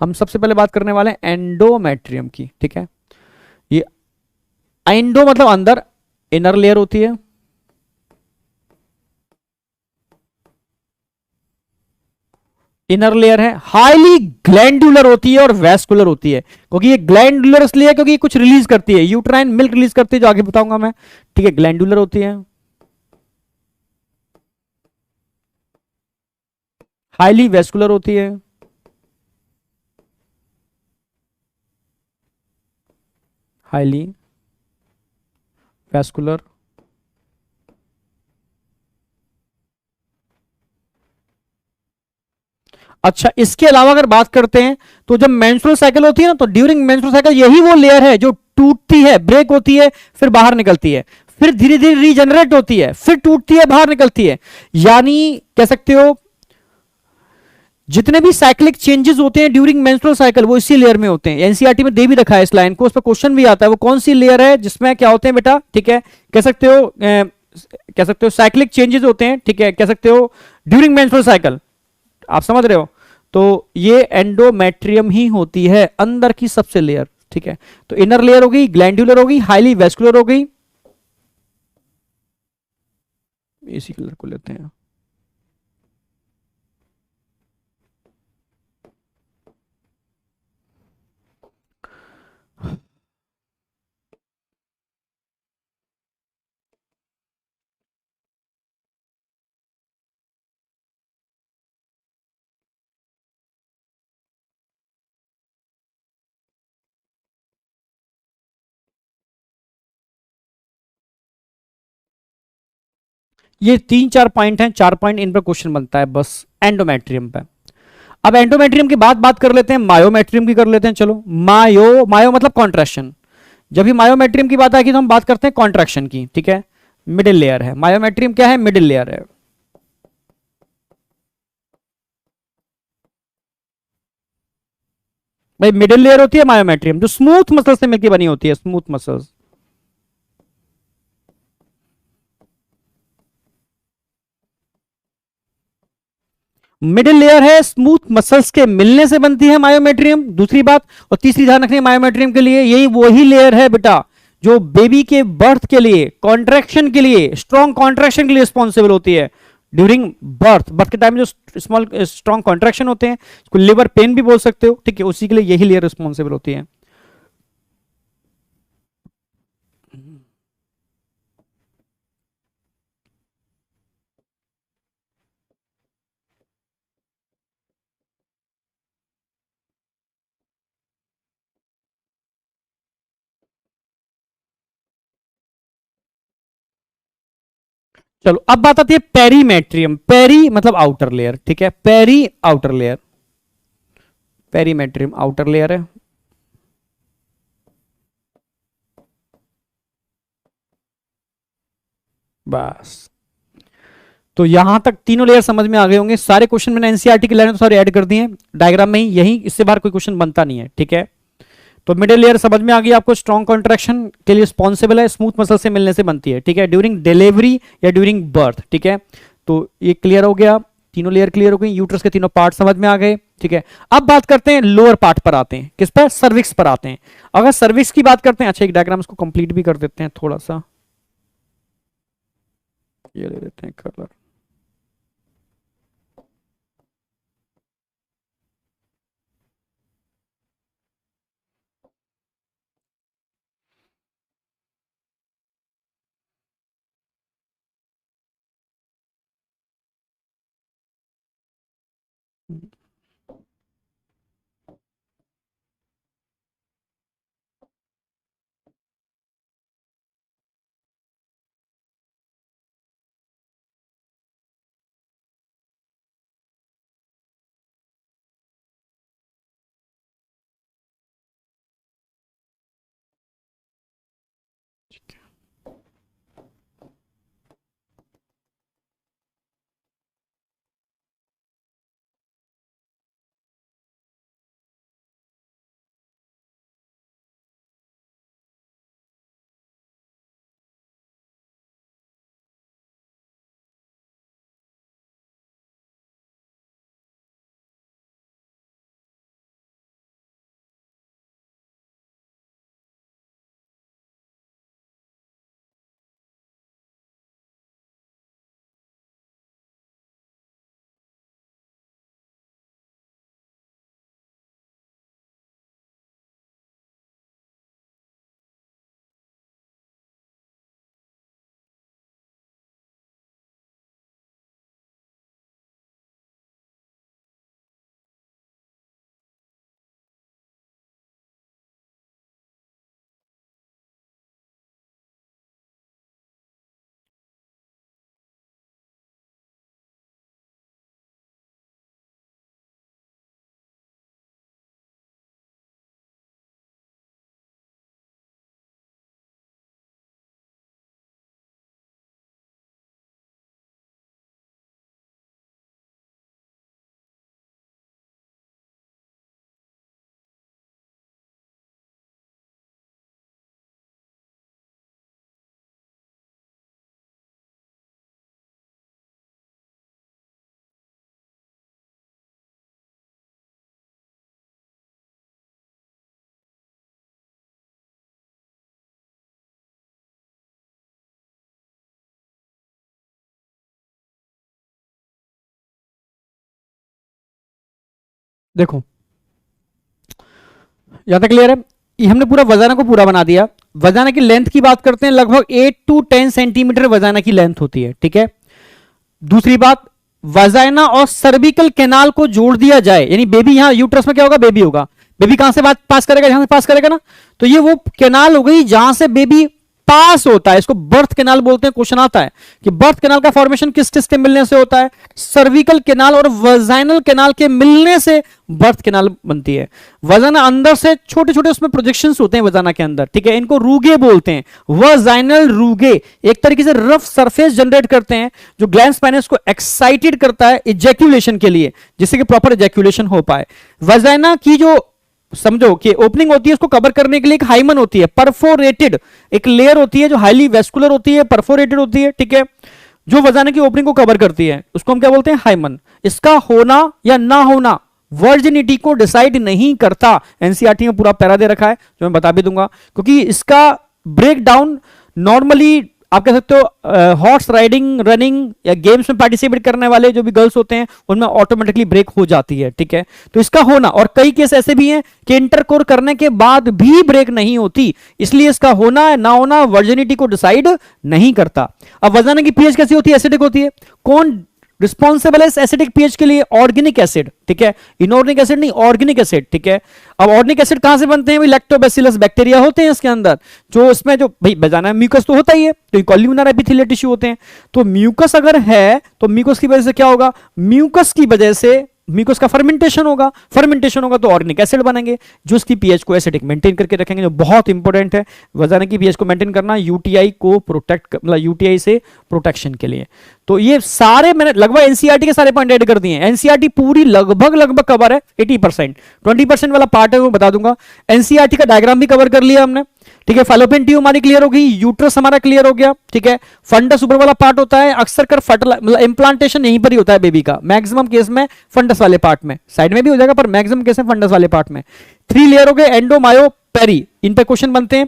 हम सबसे पहले बात करने वाले हैं एंडोमेट्रियम की, ठीक है। ये एंडो मतलब अंदर, इनर लेयर होती है। इनर लेयर है, हाईली ग्लैंडुलर होती है और वैस्कुलर होती है। क्योंकि ये ग्लैंडुलर इसलिए है क्योंकि कुछ रिलीज करती है, यूट्राइन मिल्क रिलीज करती है, जो आगे बताऊंगा मैं, ठीक है। ग्लैंडुलर होती है, हाईली वैस्कुलर होती है, हाईली वैस्कुलर। अच्छा, इसके अलावा अगर बात करते हैं तो जब मेंस्ट्रुअल साइकिल होती है ना, तो ड्यूरिंग मेंस्ट्रुअल साइकिल यही वो लेयर है जो टूटती है, ब्रेक होती है, फिर बाहर निकलती है, फिर धीरे धीरे रीजनरेट होती है, फिर टूटती है, बाहर निकलती है। यानी कह सकते हो जितने भी साइक्लिक चेंजेस होते हैं ड्यूरिंग मेंस्ट्रुअल साइकिल वो इसी लेयर में होते हैं। एनसीईआरटी में दे भी रखा है इस लाइन को, उस पर क्वेश्चन भी आता है, वो कौन सी लेयर है जिसमें क्या होते हैं बेटा, ठीक है। कह सकते हो साइक्लिक चेंजेस होते हैं, ठीक है, कह सकते हो ड्यूरिंग मेंस्ट्रुअल साइकिल, आप समझ रहे हो। तो ये एंडोमेट्रियम ही होती है, अंदर की सबसे लेयर, ठीक है। तो इनर लेयर हो गई, ग्लैंडुलर हो गई, हाईली वेस्कुलर हो गई। इसी कलर को लेते हैं। ये 3-4 पॉइंट हैं, 4 पॉइंट, इन पर क्वेश्चन बनता है बस एंडोमेट्रियम पे। अब एंडोमेट्रियम की बात कर लेते हैं, मायोमेट्रियम की कर लेते हैं। चलो, मायो मतलब कॉन्ट्रैक्शन। जब भी मायोमेट्रियम की बात आएगी तो हम बात करते हैं कॉन्ट्रैक्शन की, ठीक है। मिडिल लेयर है मायोमेट्रियम, क्या है, मिडिल लेयर है। भाई मिडिल लेयर होती है मायोमेट्रियम, जो स्मूथ मसल से मिलकर बनी होती है, स्मूथ मसल्स। मिडिल लेयर है, स्मूथ मसल्स के मिलने से बनती है मायोमेट्रियम, दूसरी बात। और तीसरी ध्यान रखनी है मायोमेट्रियम के लिए, यही वही लेयर है बेटा जो बेबी के बर्थ के लिए, कॉन्ट्रैक्शन के लिए, स्ट्रॉन्ग कॉन्ट्रैक्शन के लिए रिस्पॉन्सिबल होती है। ड्यूरिंग बर्थ के टाइम जो स्मॉल स्ट्रॉन्ग कॉन्ट्रैक्शन होते हैं, उसको लिवर पेन भी बोल सकते हो, ठीक है, उसी के लिए यही लेयर रिस्पॉन्सिबल होती है। चलो अब बात आती है पेरीमेट्रियम। पेरी मतलब आउटर लेयर, ठीक है, peri outer layer, perimetrium outer layer है। बस, तो यहां तक तीनों लेयर समझ में आ गए होंगे। सारे क्वेश्चन मैंने एनसीईआरटी की लाइन तो सारे ऐड कर दिए हैं डायग्राम में ही, यही इससे बाहर कोई क्वेश्चन बनता नहीं है, ठीक है। तो मिडिल लेयर समझ में आ गई आपको, स्ट्रॉन्ग कॉन्ट्रैक्शन के लिए रिस्पॉन्सिबल है, स्मूथ मसल से मिलने से बनती है, ठीक है, ड्यूरिंग डिलीवरी या ड्यूरिंग बर्थ, ठीक है। तो ये क्लियर हो गया, तीनों लेयर क्लियर हो गई, यूट्रस के तीनों पार्ट समझ में आ गए, ठीक है। अब बात करते हैं लोअर पार्ट पर आते हैं, किस पर, सर्विक्स पर आते हैं। अगर सर्विक्स की बात करते हैं, अच्छा एक डायग्राम इसको कंप्लीट भी कर देते हैं थोड़ा सा, ये ले लेते हैं कलर। देखो यहां तक क्लियर है, ये हमने पूरा वजाना को पूरा बना दिया। वजाना की लेंथ की बात करते हैं, लगभग 8 to 10 सेंटीमीटर वजाना की लेंथ होती है, ठीक है। दूसरी बात, वजाना और सर्विकल कैनाल को जोड़ दिया जाए, यानी बेबी यहां यूट्रस में क्या होगा, बेबी होगा, बेबी कहां से बात पास करेगा, यहां से पास करेगा ना, तो ये वो कैनाल हो गई जहां से बेबी पास होता है, इसको बर्थ कैनाल बोलते हैं। क्वेश्चन आता है कि बर्थ कैनाल का फॉर्मेशन किस किस के मिलने से होता है? सर्विकल कैनाल और वजाइनल कैनाल के मिलने से बर्थ कैनाल बनती है। वजाना अंदर से छोटे छोटे उसमें प्रोजेक्शंस होते हैं वजाना के अंदर, ठीक है, इनको रूगे बोलते हैं। वजाइनल रूगे एक तरीके से रफ सरफेस जनरेट करते हैं जो ग्लैंड स्पाइनस को एक्साइटेड करता है इजैक्यूलेशन के लिए, जिससे कि प्रॉपर इजैक्यूलेशन हो पाए। वजाइना की जो समझो कि ओपनिंग होती है, उसको कवर करने के लिए एक हाइमन होती है, परफोरेटेड एक लेयर होती है जो हाईली वेस्कुलर होती है, परफोरेटेड होती है, ठीक है, जो वजाना की ओपनिंग को कवर करती है, उसको हम क्या बोलते हैं? हाइमन। इसका होना या ना होना वर्जिनिटी को डिसाइड नहीं करता। एनसीईआरटी में पूरा पैरा दे रखा है जो मैं बता भी दूंगा, क्योंकि इसका ब्रेक डाउन नॉर्मली आप कह सकते हो हॉर्स राइडिंग, रनिंग या गेम्स में पार्टिसिपेट करने वाले जो भी गर्ल्स होते हैं उनमें ऑटोमेटिकली ब्रेक हो जाती है, ठीक है। तो इसका होना, और कई केस ऐसे भी हैं कि इंटरकोर करने के बाद भी ब्रेक नहीं होती, इसलिए इसका होना या ना होना वर्जिनिटी को डिसाइड नहीं करता। अब वजाना की पीएच कैसी होती है? एसिडिक होती है। कौन रिस्पॉन्सिबल है इस एसिडिक पीएच के लिए? ऑर्गेनिक एसिड, ठीक है, इनऑर्गेनिक एसिड नहीं, ऑर्गेनिक एसिड, ठीक है। अब ऑर्गेनिक एसिड कहां से बनते हैं? लैक्टोबैसिलस बैक्टीरिया होते हैं इसके अंदर, जो इसमें जो भाई बजाना म्यूकस तो होता ही है, तो कॉल्यूमिनर एपिथेलियल टिश्यू होते हैं। तो म्यूकस अगर है तो म्यूकस की वजह से क्या होगा? म्यूकस की वजह से म्यूकस का फर्मेंटेशन होगा, फर्मेंटेशन होगा तो ऑर्गेनिक एसिड बनेंगे जो उसकी पीएच को एसिडिक मेंटेन करके रखेंगे, जो बहुत इंपॉर्टेंट है वजाना की पीएच को मेंटेन करना यूटीआई को प्रोटेक्ट, मतलब यूटीआई से प्रोटेक्शन के लिए। तो ये सारे मैंने लगभग एनसीईआरटी के सारे पॉइंट ऐड कर दिए हैं। एनसीईआरटी पूरी लगभग कवर है, 80%, 20% वाला पार्ट है वो बता दूंगा। एनसीईआरटी का डायग्राम भी कवर कर लिया हमने, ठीक है। फैलोपियन ट्यूब हमारी क्लियर हो गई, यूट्रस हमारा क्लियर हो गया, ठीक है। फंडस ऊपर वाला पार्ट होता है, अक्सर कर मतलब इम्प्लांटेशन यहीं पर ही होता है बेबी का, मैक्सिमम केस में फंडस वाले पार्ट में, साइड में भी हो जाएगा पर मैक्सिमम केस में फंडस वाले पार्ट में। 3 लेयर हो गए, एंडो, मायो, पेरी, इन पे क्वेश्चन बनते हैं।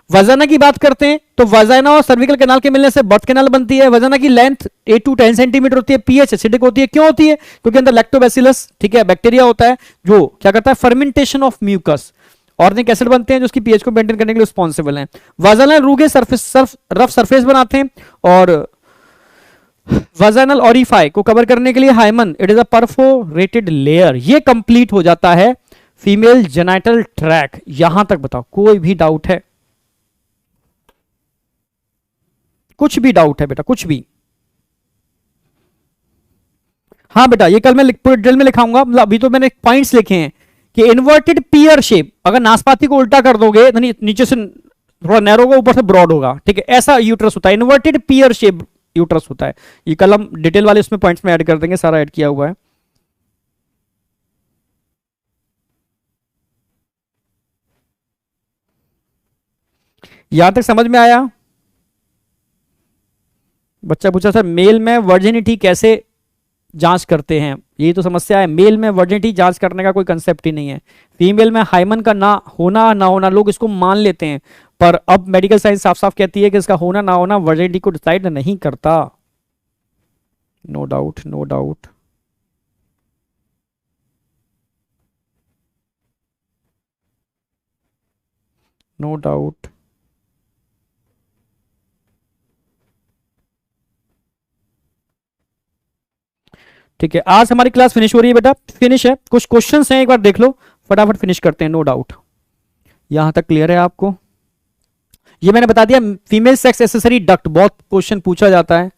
वजाना की बात करते हैं तो वजाना और सर्विकल कैनाल के मिलने से बर्थ कैनाल बनती है। वजाना की लेंथ 8 to 10 सेंटीमीटर होती है। पीएच एसिडिक होती है। क्यों होती है? क्योंकि अंदर लैक्टोबैसिलस, ठीक है, बैक्टीरिया होता है जो क्या करता है? Fermentation of mucus, organic acid बनते हैं जो उसकी पीएच को मेंटेन करने के लिए रिस्पॉन्सिबल हैं। वजाइनल रूगे रफ सरफेस बनाते हैं, और वजाइनल ओरिफाई को कवर करने के लिए hymen, it is a perforated layer. ये कंप्लीट हो जाता है फीमेल जेनाइटल ट्रैक। यहां तक बताओ कोई भी डाउट है? कुछ भी डाउट है बेटा? कुछ भी? हाँ बेटा, ये कल मैं पूरे डिटेल में लिखाऊंगा, मतलब अभी तो मैंने पॉइंट्स लिखे हैं कि इन्वर्टेड पियर शेप, अगर नाशपाती को उल्टा कर दोगे तो नीचे से थोड़ा नैरो होगा, ऊपर से ब्रॉड होगा, ठीक है, ऐसा यूट्रस होता है। इन्वर्टेड पियर शेप यूट्रस होता है। ये कल हम डिटेल वाले उसमें पॉइंट्स में ऐड कर देंगे, सारा ऐड किया हुआ है। यहां तक समझ में आया? बच्चा पूछा सर मेल में वर्जिनिटी कैसे जांच करते हैं, यही तो समस्या है। मेल में वर्जिनिटी जांच करने का कोई कंसेप्ट ही नहीं है। फीमेल में हाइमन का ना होना लोग इसको मान लेते हैं, पर अब मेडिकल साइंस साफ साफ कहती है कि इसका होना ना होना वर्जिनिटी को डिसाइड नहीं करता। No doubt, no doubt. No doubt. ठीक है, आज हमारी क्लास फिनिश हो रही है बेटा, फिनिश है। कुछ क्वेश्चंस हैं, एक बार देख लो, फटाफट फिनिश करते हैं। नो डाउट, यहां तक क्लियर है आपको? ये मैंने बता दिया, फीमेल सेक्स एसेसरी डक्ट बहुत क्वेश्चन पूछा जाता है।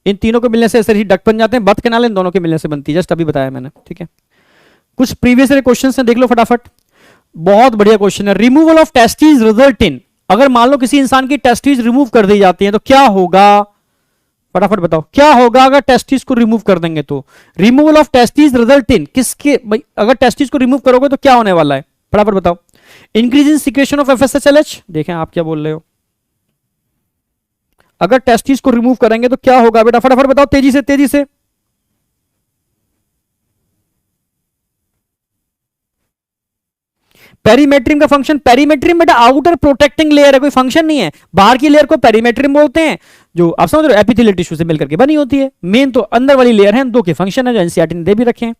इन तीनों को मिलने से एसेसरी डक्ट बन जाते हैं, बर्थ कैनाल इन दोनों के मिलने से बनती है, जस्ट अभी बताया मैंने, ठीक है। कुछ प्रीवियस क्वेश्चन हैं, देख लो फटाफट। बहुत बढ़िया क्वेश्चन है। Removal of testis result in, अगर मान लो किसी इंसान की टेस्टिस रिमूव कर दी जाती है तो क्या होगा? फटाफट बताओ क्या होगा अगर टेस्टिस को रिमूव कर देंगे तो? Removal of testis result in किसके भाई, अगर टेस्टिस को रिमूव करोगे तो क्या होने वाला है? फटाफट बताओ। इंक्रीज इन सिक्रेशन ऑफ एफएसएचएलएच, देखें आप क्या बोल रहे हो। अगर टेस्टिस को रिमूव करेंगे तो क्या होगा बेटा? फटाफट बताओ, तेजी से तेजी से। पेरीमेट्रियम का फंक्शन, पेरीमेट्रियम बेटा आउटर प्रोटेक्टिंग लेयर है, कोई फंक्शन नहीं है। बाहर की लेयर को पेरीमेट्रियम बोलते हैं, जो आप समझ रहे हो एपिथेलियल टिश्यू से मिलकर के बनी होती है। मेन तो अंदर वाली लेयर है, दो के फंक्शन है जो एनसीईआरटी ने दे भी रखे हैं।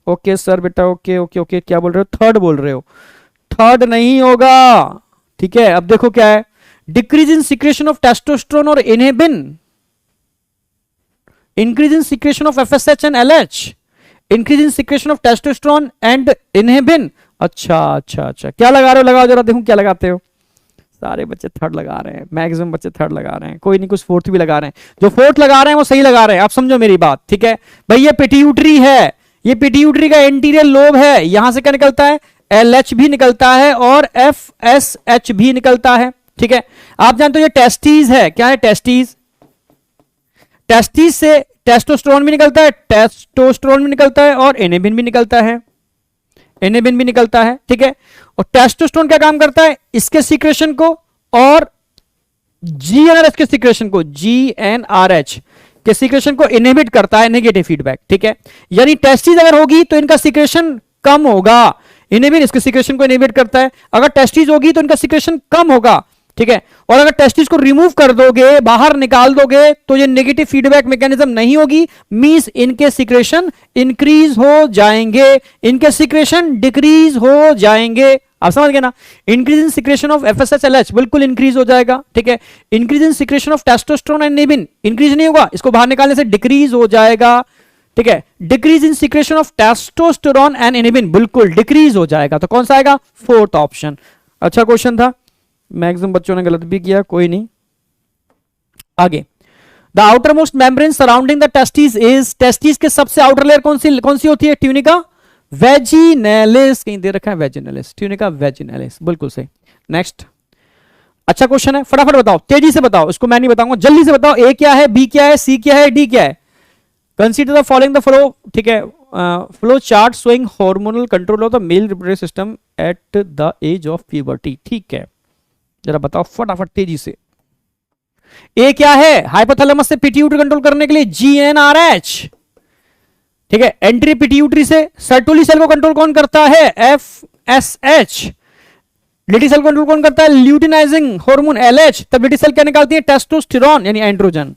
ओके सर बेटा, ओके ओके ओके, क्या बोल रहे हो? थर्ड बोल रहे हो? थर्ड नहीं होगा, ठीक है। अब देखो क्या है, decrease in secretion of testosterone और inhibin, increase in secretion of FSH and LH, increase in secretion of testosterone and inhibin. अच्छा अच्छा अच्छा, क्या लगा रहे हो? लगाओ जरा देखूं क्या लगाते हो। सारे बच्चे थर्ड लगा रहे हैं, मैक्सिमम बच्चे थर्ड लगा रहे हैं, कोई नहीं कुछ फोर्थ भी लगा रहे हैं। जो फोर्थ लगा रहे हैं वो सही लगा रहे हैं, आप समझो मेरी बात, ठीक है भाई। ये पिट्यूटरी है, ये पिट्यूटरी का एंटीरियर लोब है, यहां से क्या निकलता है, LH भी निकलता है और FSH भी निकलता है, ठीक है। आप जानते हो ये टेस्टीज है, क्या है टेस्टीज, टेस्टीज से टेस्टोस्टेरोन भी निकलता है, टेस्टोस्टेरोन भी निकलता है और इनेबिन भी निकलता है, इनेबिन भी निकलता है, ठीक है। और टेस्टोस्टेरोन क्या काम करता है, इसके सीक्रेशन को और GnRH के सीक्रेशन को, GnRH के सीक्रेशन को इनहिबिट करता है, नेगेटिव फीडबैक, ठीक है। यानी टेस्टिस अगर होगी तो इनका सीक्रेशन कम होगा, इनहिबिन इसके सीक्रेशन को इनहिबिट करता है। अगर टेस्टिस होगी तो इनका सीक्रेशन कम होगा, ठीक है। और अगर टेस्टिस को रिमूव कर दोगे, बाहर निकाल दोगे, तो ये नेगेटिव फीडबैक मैकेनिज्म नहीं होगी, मींस इनके सीक्रेशन इंक्रीज हो जाएंगे, इनके सीक्रेशन डिक्रीज हो जाएंगे। आप समझ गए ना, increase in secretion of FSH LH बिल्कुल इंक्रीज हो जाएगा, ठीक है। Increase in secretion of testosterone and inhibin increase नहीं होगा, इसको बाहर निकालने से डिक्रीज हो जाएगा, ठीक है। Decrease in secretion of testosterone and inhibin बिल्कुल डिक्रीज हो जाएगा, तो कौन सा आएगा, फोर्थ ऑप्शन। अच्छा क्वेश्चन था, मैक्सिमम बच्चों ने गलत भी किया, कोई नहीं। आगे, the outermost membrane surrounding the testis is, testis के सबसे आउटर लेयर कौन सी होती है, ट्यूनिका वेजिनेलिस, कहीं दे रखा है वेजिनेलिस, ट्यूनिका वेजिनेलिस, बिल्कुल सही। नेक्स्ट, अच्छा क्वेश्चन है, फटाफट बताओ, तेजी से बताओ, इसको मैं नहीं बताऊंगा, जल्दी से बताओ। ए क्या है, बी क्या है, सी क्या है, डी क्या है। Consider the following the flow, ठीक है, flow chart showing hormonal control of the male reproductive system at the age of puberty, ठीक है। जरा बताओ फटाफट तेजी से। ए क्या है, हाइपोथैलेमस से पिट्यूटरी कंट्रोल करने के लिए GnRH, ठीक है। एंट्री पिट्यूटरी से सर्टोली सेल को कंट्रोल कौन करता है, FSH। लिटी सेल कंट्रोल कौन करता है, ल्यूटिनाइजिंग हार्मोन LH। तब लिटी सेल क्या निकालती है, टेस्टोस्टेरोन यानी एंड्रोजन।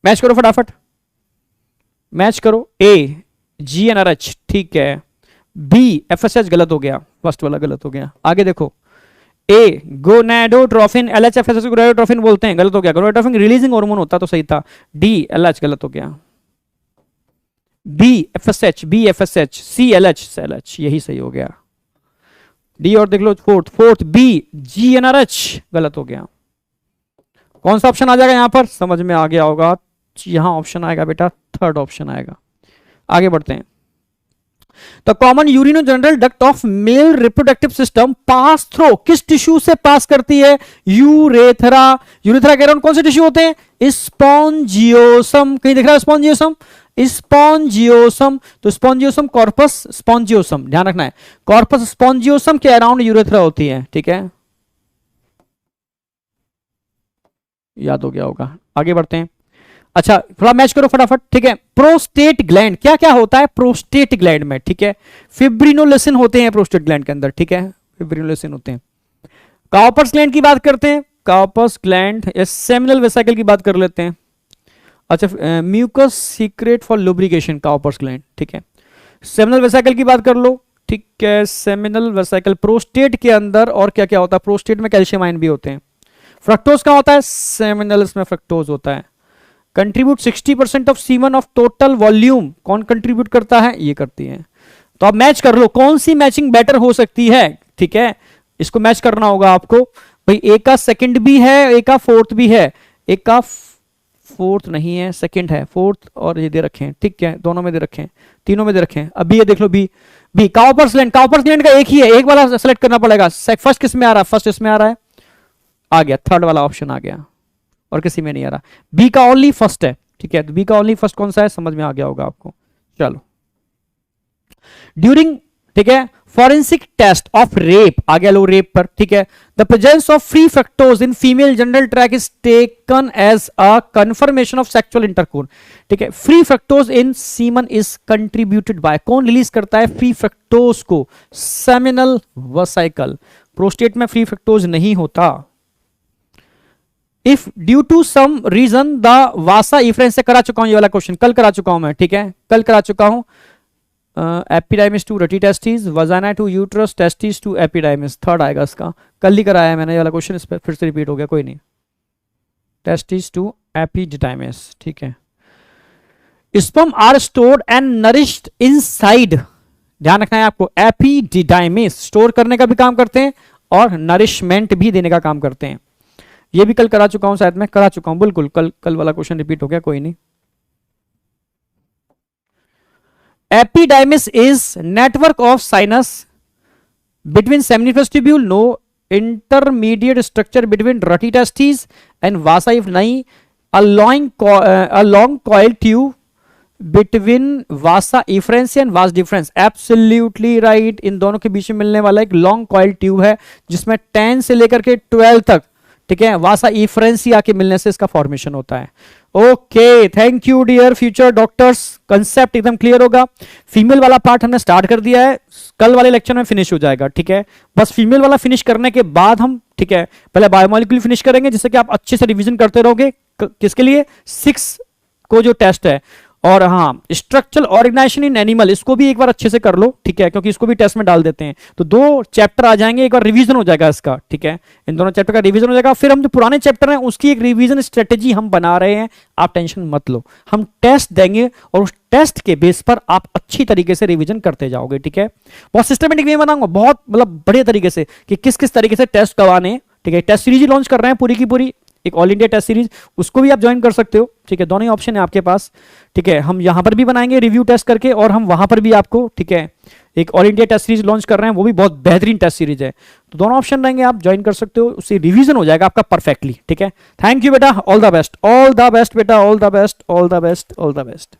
मैच करो फटाफट, मैच करो। A GnRH, ठीक है। B FSH गलत हो गया, फर्स्ट वाला गलत हो गया। आगे देखो, A गोनाडोट्रोफिन, LH FSH को गोनाडोट्रोफिन बोलते हैं, गलत हो गया। गोनाडोट्रोफिन रिलीजिंग हार्मोन होता तो सही था। D LH गलत हो गया। B FSH, C LH यही सही हो गया। D और देख लो फोर्थ B GnRH गलत हो गया। कौन सा ऑप्शन आ जाएगा यहां पर, समझ में आ गया होगा, यहां ऑप्शन आएगा बेटा, थर्ड ऑप्शन आएगा। आगे बढ़ते हैं। The common urinogenital duct of male reproductive system pass through, किस टिश्यू से पास करती है, यूरेथ्रा। यूरेथ्रा के अराउंड कौन से टिश्यू होते हैं, स्पॉन्जियोसम, कहीं दिख रहा है स्पॉन्जियोसम, स्पॉन्जियोसम। तो स्पॉन्जियोसम, कॉर्पस स्पॉन्जियोसम, ध्यान रखना है, कॉर्पस स्पॉन्जियोसम के अराउंड यूरेथ्रा होती है, ठीक है, याद हो गया होगा। आगे बढ़ते हैं। अच्छा थोड़ा मैच करो फटाफट, ठीक है। प्रोस्टेट ग्लैंड, क्या क्या होता है प्रोस्टेट ग्लैंड में, ठीक है। फिब्रिनोलेसिन होते हैं प्रोस्टेट ग्लैंड के अंदर, ठीक है, फिब्रिनोलेसिन होते हैं। काउपर्स ग्लैंड की बात करते हैं, काउपर्स ग्लैंड या सेमिनल वेसिकल की बात कर लेते हैं। अच्छा, mucus secrete for lubrication, Cowper's gland, ठीक है। सेमिनल वेसिकल की बात कर लो, ठीक है। सेमिनल वेसिकल प्रोस्टेट के अंदर, और क्या क्या होता है प्रोस्टेट में, कैल्शियम आयन भी होते हैं। फ्रक्टोज का होता है, सेमिनल्स में फ्रक्टोज होता है। Contribute 60% of semen of total volume, कौन कंट्रीब्यूट करता है, ये करती है। तो आप मैच कर लो, कौन सी मैचिंग बेटर हो सकती है, ठीक है, इसको मैच करना होगा आपको। भाई एक का सेकंड भी है, एक का फोर्थ भी है, एक का फोर्थ नहीं है, सेकंड है, फोर्थ और ये दे रखे हैं, ठीक है, दोनों में दे रखे हैं, तीनों में दे रखे हैं। अभी ये देख लो B Cowper's gland, Cowper's gland का एक ही है, एक वाला सेलेक्ट करना पड़ेगा। फर्स्ट किस में आ रहा है, फर्स्ट इसमें आ रहा है, आ गया, थर्ड वाला ऑप्शन आ गया, और किसी में नहीं आ रहा। बी का ओनली फर्स्ट है, ठीक है, तो बी का ओनली फर्स्ट कौन सा है, समझ में आ गया होगा आपको। चलो, ड्यूरिंग, ठीक है, फॉरेंसिक टेस्ट ऑफ रेप, आ गया लो रेप पर, ठीक है। The presence of free fructose in female genital tract is taken as a confirmation of sexual intercourse, ठीक है। Free fructose in semen is contributed by, कौन रिलीज करता है फ्री फ्रक्टोज को, सेमिनल वेसिकल। प्रोस्टेट में फ्री फ्रक्टोज नहीं होता। If due to some reason the vasa efferens, से करा चुका हूं ये वाला क्वेश्चन, कल करा चुका हूं मैं, ठीक है, कल करा चुका हूं। Epididymis to rete testis, vagina to uterus, testis to epididymis, third आएगा इसका, कल ही कराया है मैंने ये वाला क्वेश्चन, इस पर फिर से रिपीट हो गया, कोई नहीं। टेस्टिस टू एपिडाइमिस, ठीक है। Sperm are stored and nourished inside ध्यान रखना है आपको। एपिडिडाइमिस स्टोर करने का भी काम करते हैं और नरिशमेंट भी देने का काम करते हैं। ये भी कल करा चुका हूं, शायद मैं करा चुका हूं, बिल्कुल कल वाला क्वेश्चन रिपीट हो गया, कोई नहीं। Epididymis is network of sinus between seminiferous tubule, no intermediate structure between rete testis and vasa इफ नहीं, a long coil tube between vasa efferentia and vas deferens, absolutely right। इन दोनों के बीच में मिलने वाला एक लॉन्ग कॉइल ट्यूब है जिसमें 10 से लेकर के 12 तक, ठीक है, वासा इफरेंसिया के मिलने से इसका फॉर्मेशन होता है। Okay, thank you dear future doctors, concept एकदम क्लियर होगा। फीमेल वाला पार्ट हमने स्टार्ट कर दिया है, कल वाले लेक्चर में फिनिश हो जाएगा, ठीक है। बस फीमेल वाला फिनिश करने के बाद हम, ठीक है, पहले बायोमोलिक्यूल फिनिश करेंगे जिससे कि आप अच्छे से रिवीजन करते रहोगे। किसके लिए? 6 को जो टेस्ट है, और हाँ, स्ट्रक्चरल ऑर्गेनाइजेशन इन एनिमल, इसको भी एक बार अच्छे से कर लो, ठीक है, क्योंकि इसको भी टेस्ट में डाल देते हैं। तो 2 चैप्टर आ जाएंगे, एक बार रिवीजन हो जाएगा इसका, ठीक है, इन दोनों चैप्टर का रिवीजन हो जाएगा। फिर हम जो पुराने चैप्टर हैं उसकी एक रिवीजन स्ट्रेटेजी हम बना रहे हैं, आप टेंशन मत लो। हम टेस्ट देंगे और उस टेस्ट के बेस पर आप अच्छी तरीके से रिवीजन करते जाओगे, ठीक है। बहुत सिस्टमेटिक वे बनाऊंगा, बहुत मतलब बढ़िया तरीके से कि किस किस तरीके से टेस्ट करवाने, ठीक है। टेस्ट सीरीज लॉन्च कर रहे हैं पूरी की पूरी, एक ऑल इंडिया टेस्ट सीरीज, उसको भी आप ज्वाइन कर सकते हो, ठीक है। दोनों ही ऑप्शन है आपके पास, ठीक है। हम यहां पर भी बनाएंगे रिव्यू टेस्ट करके, और हम वहां पर भी आपको, ठीक है, एक all India test series launch कर रहे हैं, वो भी बहुत बेहतरीन टेस्ट सीरीज है। तो दोनों ऑप्शन रहेंगे, आप ज्वाइन कर सकते हो, उससे रिवीजन हो जाएगा आपका परफेक्टली, ठीक है। थैंक यू बेटा, all the best, all the best बेटा, all the best, all the best, all the best.